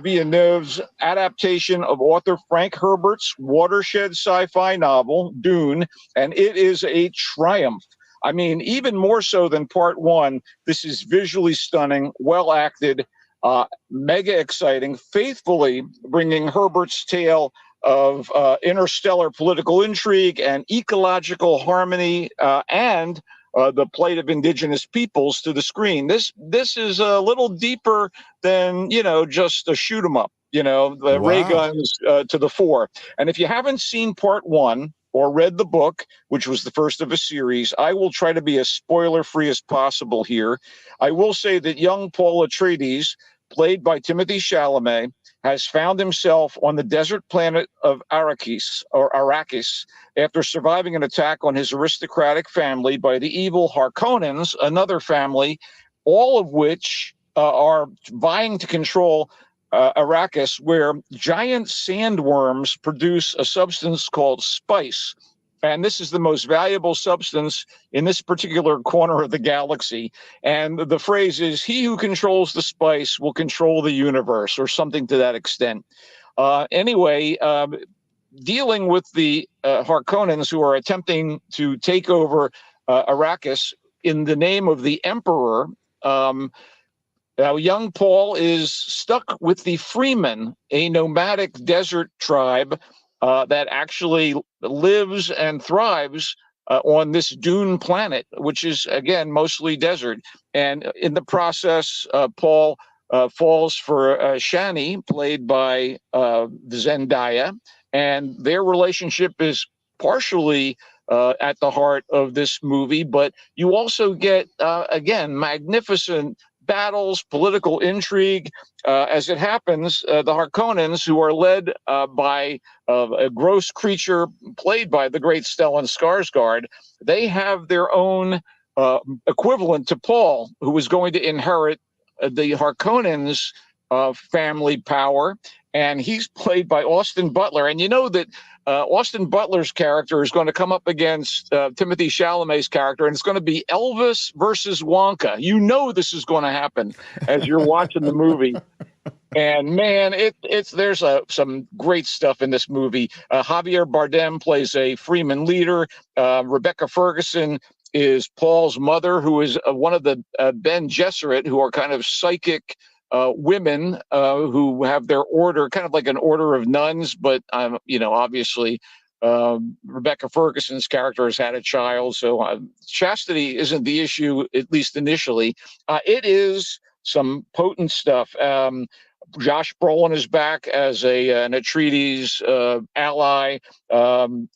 Villeneuve's adaptation of author Frank Herbert's watershed sci-fi novel, Dune, and it is a triumph. I mean, even more so than Part 1, this is visually stunning, well acted, mega exciting, faithfully bringing Herbert's tale of interstellar political intrigue and ecological harmony and the plight of indigenous peoples to the screen. This is a little deeper than, just a shoot 'em up, the ray guns to the fore. And if you haven't seen Part 1 or read the book, which was the first of a series, I will try to be as spoiler-free as possible here. I will say that young Paul Atreides, played by Timothée Chalamet, has found himself on the desert planet of Arrakis after surviving an attack on his aristocratic family by the evil Harkonnens, another family, all of which are vying to control Arrakis, where giant sandworms produce a substance called spice. And this is the most valuable substance in this particular corner of the galaxy. And the phrase is, he who controls the spice will control the universe, or something to that extent. Anyway, dealing with the Harkonnens, who are attempting to take over Arrakis in the name of the Emperor, now, young Paul is stuck with the Freemen, a nomadic desert tribe that actually lives and thrives on this dune planet, which is, again, mostly desert. And in the process, Paul falls for Shani, played by Zendaya, and their relationship is partially at the heart of this movie. But you also get, again, magnificent battles, political intrigue. As it happens, the Harkonnens, who are led by a gross creature played by the great Stellan Skarsgård, they have their own equivalent to Paul, who is going to inherit the Harkonnens' family power. And he's played by Austin Butler. And you know that Austin Butler's character is going to come up against Timothée Chalamet's character, and it's going to be Elvis versus Wonka. You know this is going to happen as you're watching the movie. And man, there's some great stuff in this movie. Javier Bardem plays a Freeman leader. Rebecca Ferguson is Paul's mother, who is one of the Ben Gesserit, who are kind of psychic women who have their order, kind of like an order of nuns, but obviously Rebecca Ferguson's character has had a child, so chastity isn't the issue, at least initially. It is some potent stuff. Josh Brolin is back as an Atreides ally.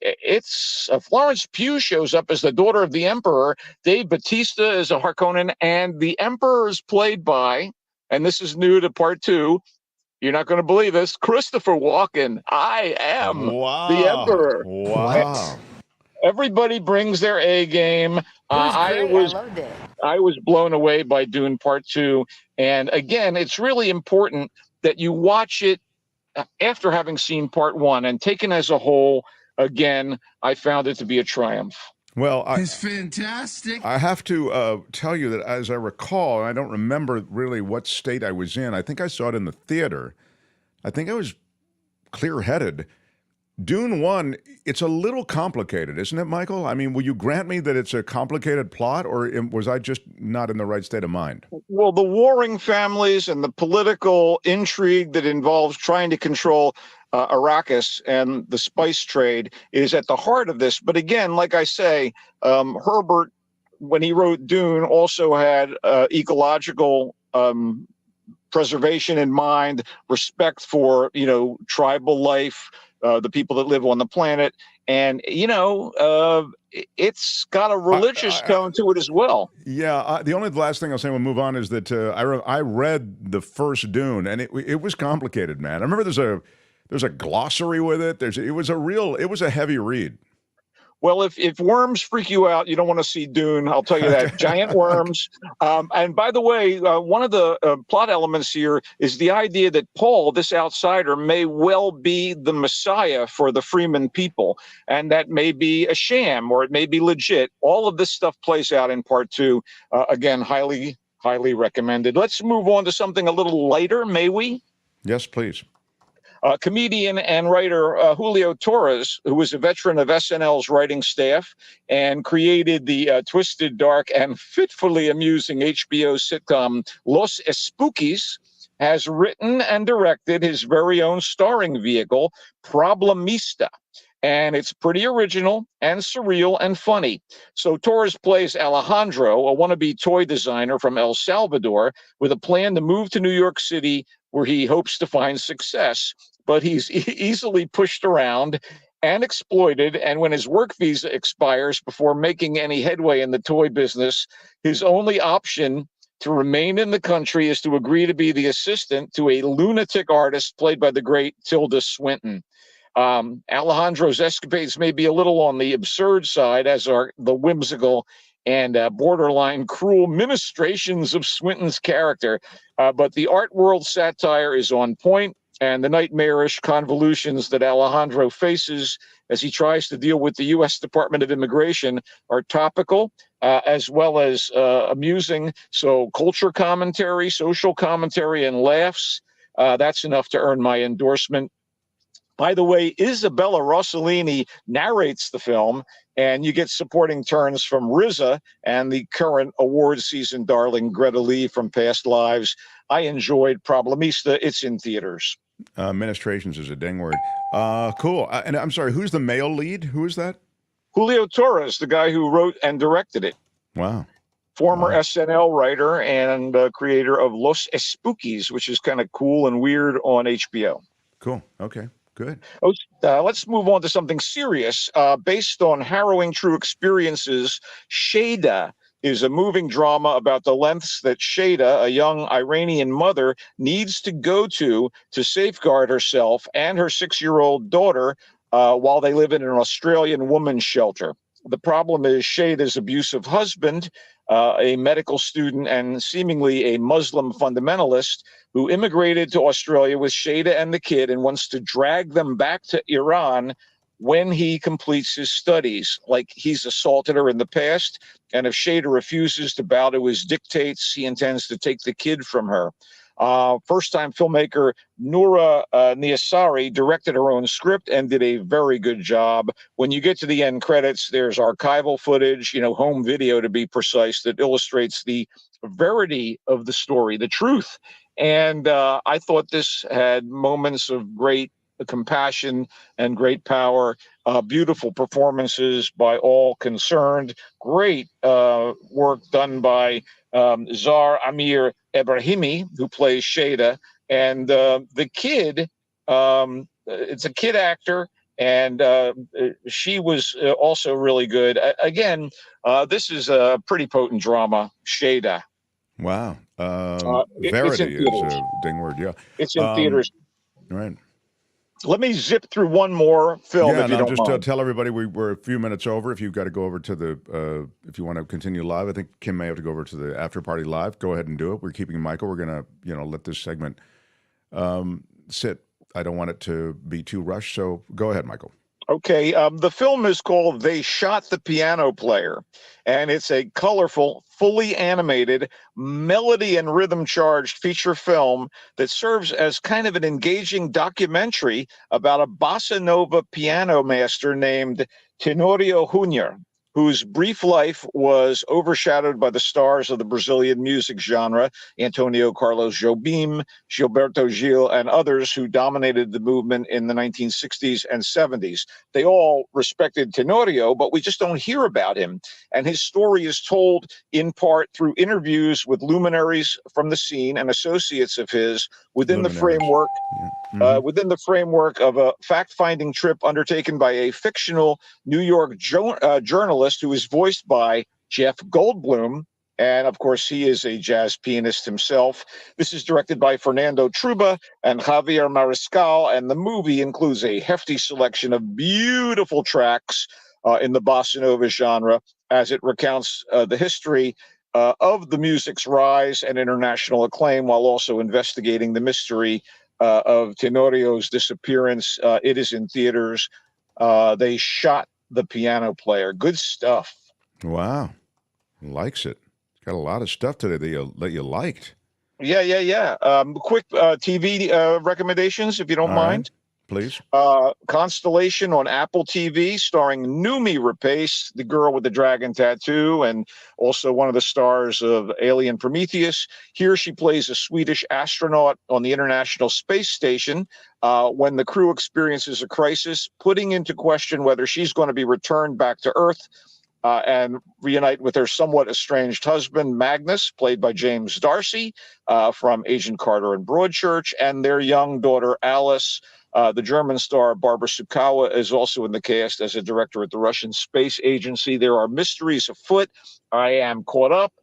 It's Florence Pugh shows up as the daughter of the Emperor. Dave Bautista is a Harkonnen, and the Emperor is played by, and this is new to part 2, you're not going to believe this, Christopher Walken. I am the Emperor. Wow. Everybody brings their A game. I was blown away by Dune Part 2. And again, it's really important that you watch it after having seen Part 1. And taken as a whole, again, I found it to be a triumph. Well, it's fantastic. I have to tell you that as I recall, I don't remember really what state I was in. I think I saw it in the theater. I think I was clear-headed. Dune 1, it's a little complicated, isn't it, Michael? I mean, will you grant me that it's a complicated plot, or was I just not in the right state of mind? Well, the warring families and the political intrigue that involves trying to control Arrakis and the spice trade is at the heart of this. But again, like I say, Herbert, when he wrote Dune, also had ecological preservation in mind, respect for, tribal life, the people that live on the planet. And, it's got a religious tone to it as well. Yeah. The last thing I'll say, we'll move on, is that I read the first Dune, and it was complicated, man. I remember there's a glossary with it. It was a heavy read. Well, if worms freak you out, you don't want to see Dune. I'll tell you that. Giant worms. And by the way, one of the plot elements here is the idea that Paul, this outsider, may well be the Messiah for the Freeman people. And that may be a sham, or it may be legit. All of this stuff plays out in part 2. Again, highly, highly recommended. Let's move on to something a little lighter, may we? Yes, please. Comedian and writer Julio Torres, who was a veteran of SNL's writing staff and created the twisted, dark, and fitfully amusing HBO sitcom Los Espookies, has written and directed his very own starring vehicle, Problemista. And it's pretty original and surreal and funny. So Torres plays Alejandro, a wannabe toy designer from El Salvador, with a plan to move to New York City, where he hopes to find success. But he's easily pushed around and exploited. And when his work visa expires before making any headway in the toy business, his only option to remain in the country is to agree to be the assistant to a lunatic artist played by the great Tilda Swinton. Alejandro's escapades may be a little on the absurd side, as are the whimsical and borderline cruel ministrations of Swinton's character. But the art world satire is on point, and the nightmarish convolutions that Alejandro faces as he tries to deal with the U.S. Department of Immigration are topical, as well as amusing. So culture commentary, social commentary, and laughs, that's enough to earn my endorsement. By the way, Isabella Rossellini narrates the film, and you get supporting turns from RZA and the current award season darling Greta Lee from Past Lives. I enjoyed Problemista. It's in theaters. Ministrations is a ding word. Cool. And I'm sorry, who's the male lead? Who is that? Julio Torres, the guy who wrote and directed it. Wow. Former SNL writer and creator of Los Espookies, which is kind of cool and weird on HBO. Cool. Okay. Good. Let's move on to something serious. Based on harrowing true experiences, Shada is a moving drama about the lengths that Shada, a young Iranian mother, needs to go to safeguard herself and her 6-year-old daughter while they live in an Australian woman's shelter. The problem is Shada's abusive husband, a medical student and seemingly a Muslim fundamentalist, who immigrated to Australia with Shada and the kid and wants to drag them back to Iran when he completes his studies. Like he's assaulted her in the past, and if Shada refuses to bow to his dictates, he intends to take the kid from her. First-time filmmaker Noura Niasari directed her own script and did a very good job. When you get to the end credits, there's archival footage, home video to be precise, that illustrates the verity of the story, the truth. And I thought this had moments of great compassion and great power, beautiful performances by all concerned, great work done by Zar Amir Ebrahimi, who plays Shada, and the kid, it's a kid actor, and she was also really good. Again, this is a pretty potent drama, Shada. Wow. Verity is a ding word, yeah. It's in theaters. Right. Let me zip through one more film, if you don't just mind. tell everybody we're a few minutes over. If you've got to go over to the, if you want to continue live, I think Kim may have to go over to the after party live. Go ahead and do it. We're keeping Michael. We're going to, let this segment sit. I don't want it to be too rushed. So go ahead, Michael. Okay, the film is called They Shot the Piano Player, and it's a colorful, fully animated, melody and rhythm charged feature film that serves as kind of an engaging documentary about a bossa nova piano master named Tenorio Jr., whose brief life was overshadowed by the stars of the Brazilian music genre, Antonio Carlos Jobim, Gilberto Gil, and others who dominated the movement in the 1960s and 70s. They all respected Tenorio, but we just don't hear about him. And his story is told in part through interviews with luminaries from the scene and associates of his within the framework of a fact-finding trip undertaken by a fictional New York journalist who is voiced by Jeff Goldblum. And of course, he is a jazz pianist himself. This is directed by Fernando Truba and Javier Mariscal, and the movie includes a hefty selection of beautiful tracks in the bossa nova genre as it recounts the history of the music's rise and international acclaim, while also investigating the mystery of Tenorio's disappearance. It is in theaters. They Shot the Piano Player. Good stuff. Wow. Likes it. Got a lot of stuff today that you liked. Yeah. Quick TV recommendations, if you don't mind. Please. Constellation on Apple TV, starring Noomi Rapace, the girl with the dragon tattoo, and also one of the stars of Alien Prometheus. Here she plays a Swedish astronaut on the International Space Station when the crew experiences a crisis, putting into question whether she's going to be returned back to Earth and reunite with her somewhat estranged husband, Magnus, played by James Darcy from Agent Carter and Broadchurch, and their young daughter, Alice. The German star Barbara Sukawa is also in the cast as a director at the Russian Space Agency. There are mysteries afoot. I am caught up.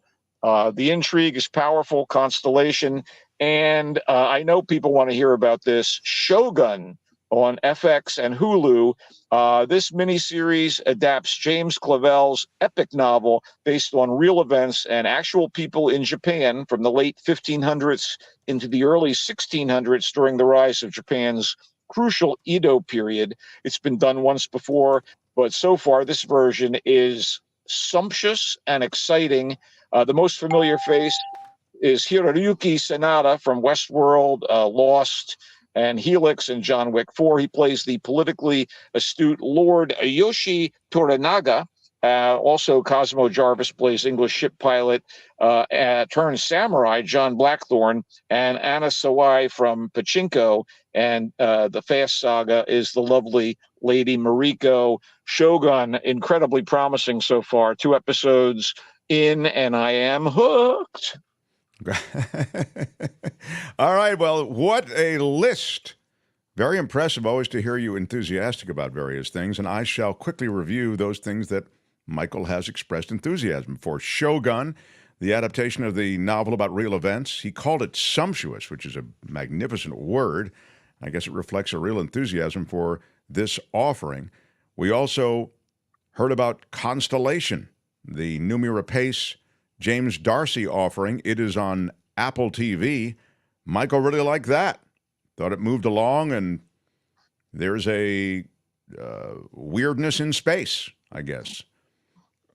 The intrigue is powerful. Constellation. And I know people want to hear about this. Shogun on FX and Hulu. This miniseries adapts James Clavell's epic novel based on real events and actual people in Japan from the late 1500s into the early 1600s during the rise of Japan's crucial Edo period. It's been done once before, but so far this version is sumptuous and exciting. The most familiar face is Hiroyuki Sanada from Westworld, Lost, and Helix and John Wick 4. He plays the politically astute Lord Yoshi Toranaga. Also, Cosmo Jarvis plays English ship pilot turned samurai John Blackthorne, and Anna Sawai from Pachinko and the Fast Saga is the lovely Lady Mariko. Shogun, incredibly promising so far. 2 episodes in, and I am hooked. All right, well, what a list. Very impressive always to hear you enthusiastic about various things, and I shall quickly review those things that Michael has expressed enthusiasm for. Shogun, the adaptation of the novel about real events. He called it sumptuous, which is a magnificent word. I guess it reflects a real enthusiasm for this offering. We also heard about Constellation, the Numi Rapace James Darcy offering. It is on Apple TV. Michael really liked that. Thought it moved along, and there's a weirdness in space, I guess.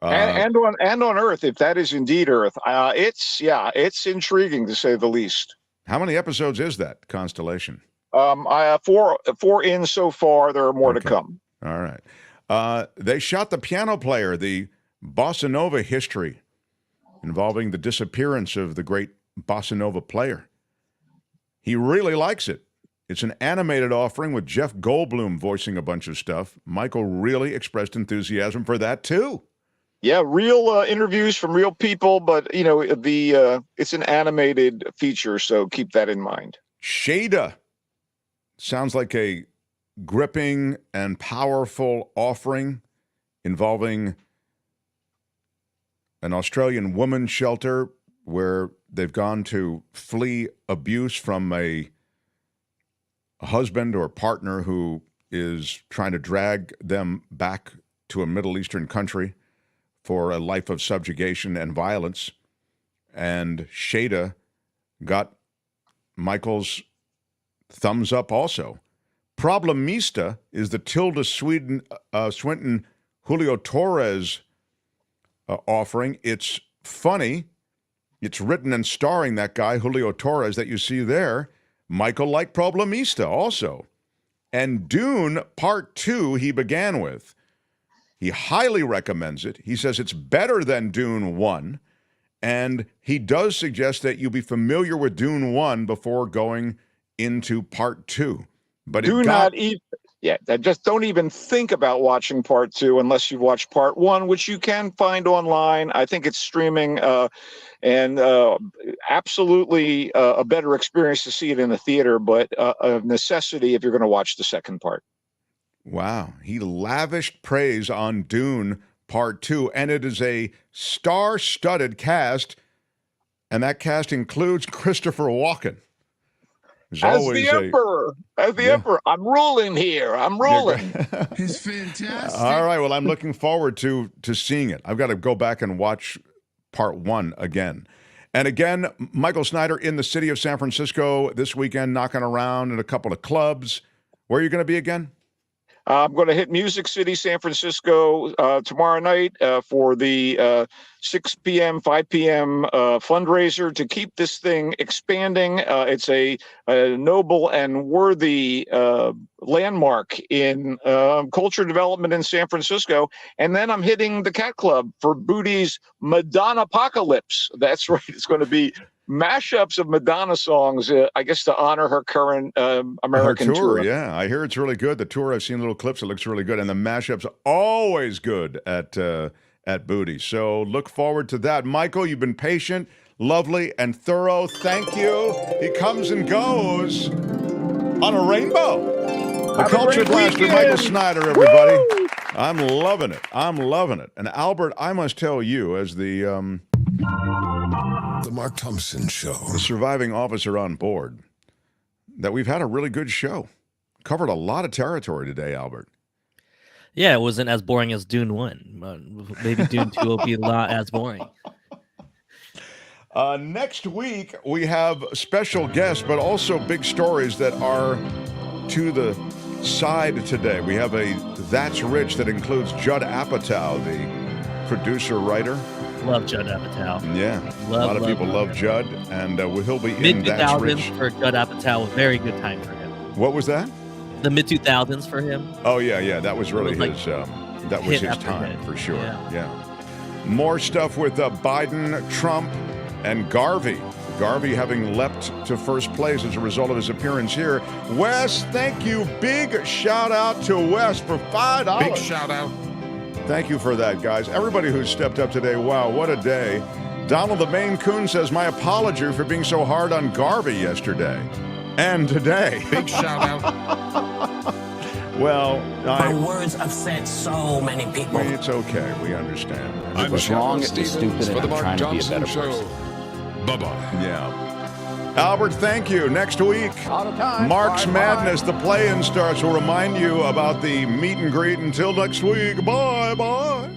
And on Earth, if that is indeed Earth. It's intriguing to say the least. How many episodes is that, Constellation? I have four in so far. There are more to come. All right. They shot the piano player, the bossa nova history involving the disappearance of the great bossa nova player. He really likes it. It's an animated offering with Jeff Goldblum voicing a bunch of stuff. Michael really expressed enthusiasm for that too. Yeah, real interviews from real people, but it's an animated feature, so keep that in mind. Shada sounds like a gripping and powerful offering involving an Australian women's shelter where they've gone to flee abuse from a husband or partner who is trying to drag them back to a Middle Eastern country for a life of subjugation and violence. And Shada got Michael's thumbs up also. Problemista is the Tilda Swinton Julio Torres offering. It's funny. It's written and starring that guy, Julio Torres, that you see there. Michael liked Problemista also. And Dune Part 2 he began with. He highly recommends it. He says it's better than Dune 1. And he does suggest that you be familiar with Dune 1 before going into Part 2. But just don't even think about watching Part 2 unless you've watched Part 1, which you can find online. I think it's streaming, and absolutely a better experience to see it in the theater, but a necessity if you're going to watch the second part. Wow. He lavished praise on Dune Part 2, and it is a star-studded cast, and that cast includes Christopher Walken. As the Emperor, I'm ruling here. I'm ruling. He's fantastic. All right. Well, I'm looking forward to seeing it. I've got to go back and watch Part 1 again. And again, Michael Snyder in the city of San Francisco this weekend, knocking around in a couple of clubs. Where are you going to be again? I'm going to hit Music City, San Francisco tomorrow night for the 6 p.m., 5 p.m. fundraiser to keep this thing expanding. It's a noble and worthy landmark in culture development in San Francisco. And then I'm hitting the Cat Club for Booty's Madonna Apocalypse. That's right. It's going to be mashups of Madonna songs, I guess, to honor her current American her tour. Yeah, I hear it's really good. The tour, I've seen little clips. It looks really good, and the mashups are always good at Booty. So look forward to that. Michael, you've been patient, lovely, and thorough. Thank you. He comes and goes on a rainbow. The Culture Blaster, Michael Snyder, everybody. Woo! I'm loving it. I'm loving it. And Albert, I must tell you, as the Mark Thompson Show, the surviving officer on board, that we've had a really good show. Covered a lot of territory today, Albert. Yeah, it wasn't as boring as Dune 1. Maybe Dune 2 will be a lot as boring. Next week, we have special guests, but also big stories that are to the side today. We have a That's Rich that includes Judd Apatow, the producer, writer. Love Judd Apatow. Yeah, a lot of people love Judd, and he'll be in That's Rich. Mid-2000s for Judd Apatow, a very good time for him. What was that? The mid-2000s for him. Oh, yeah, that was really his hit time, hit. for sure. Yeah. More stuff with Biden, Trump, and Garvey. Garvey having leapt to first place as a result of his appearance here. Wes, thank you. Big shout out to Wes for $5. Big shout out. Thank you for that, guys. Everybody who's stepped up today, wow, what a day. Donald the Maine Coon says, my apology for being so hard on Garvey yesterday and today. Big shout out. Well, my words upset so many people. It's okay. We understand. I'm was wrong, it was Stevens stupid, for the and I'm Mark trying to be a Johnson better Show. person. Bye-bye. Yeah. Albert, thank you. Next week, Out of time. Mark's Bye, Madness, the play-in starts. We'll remind you about the meet and greet. Until next week, bye-bye.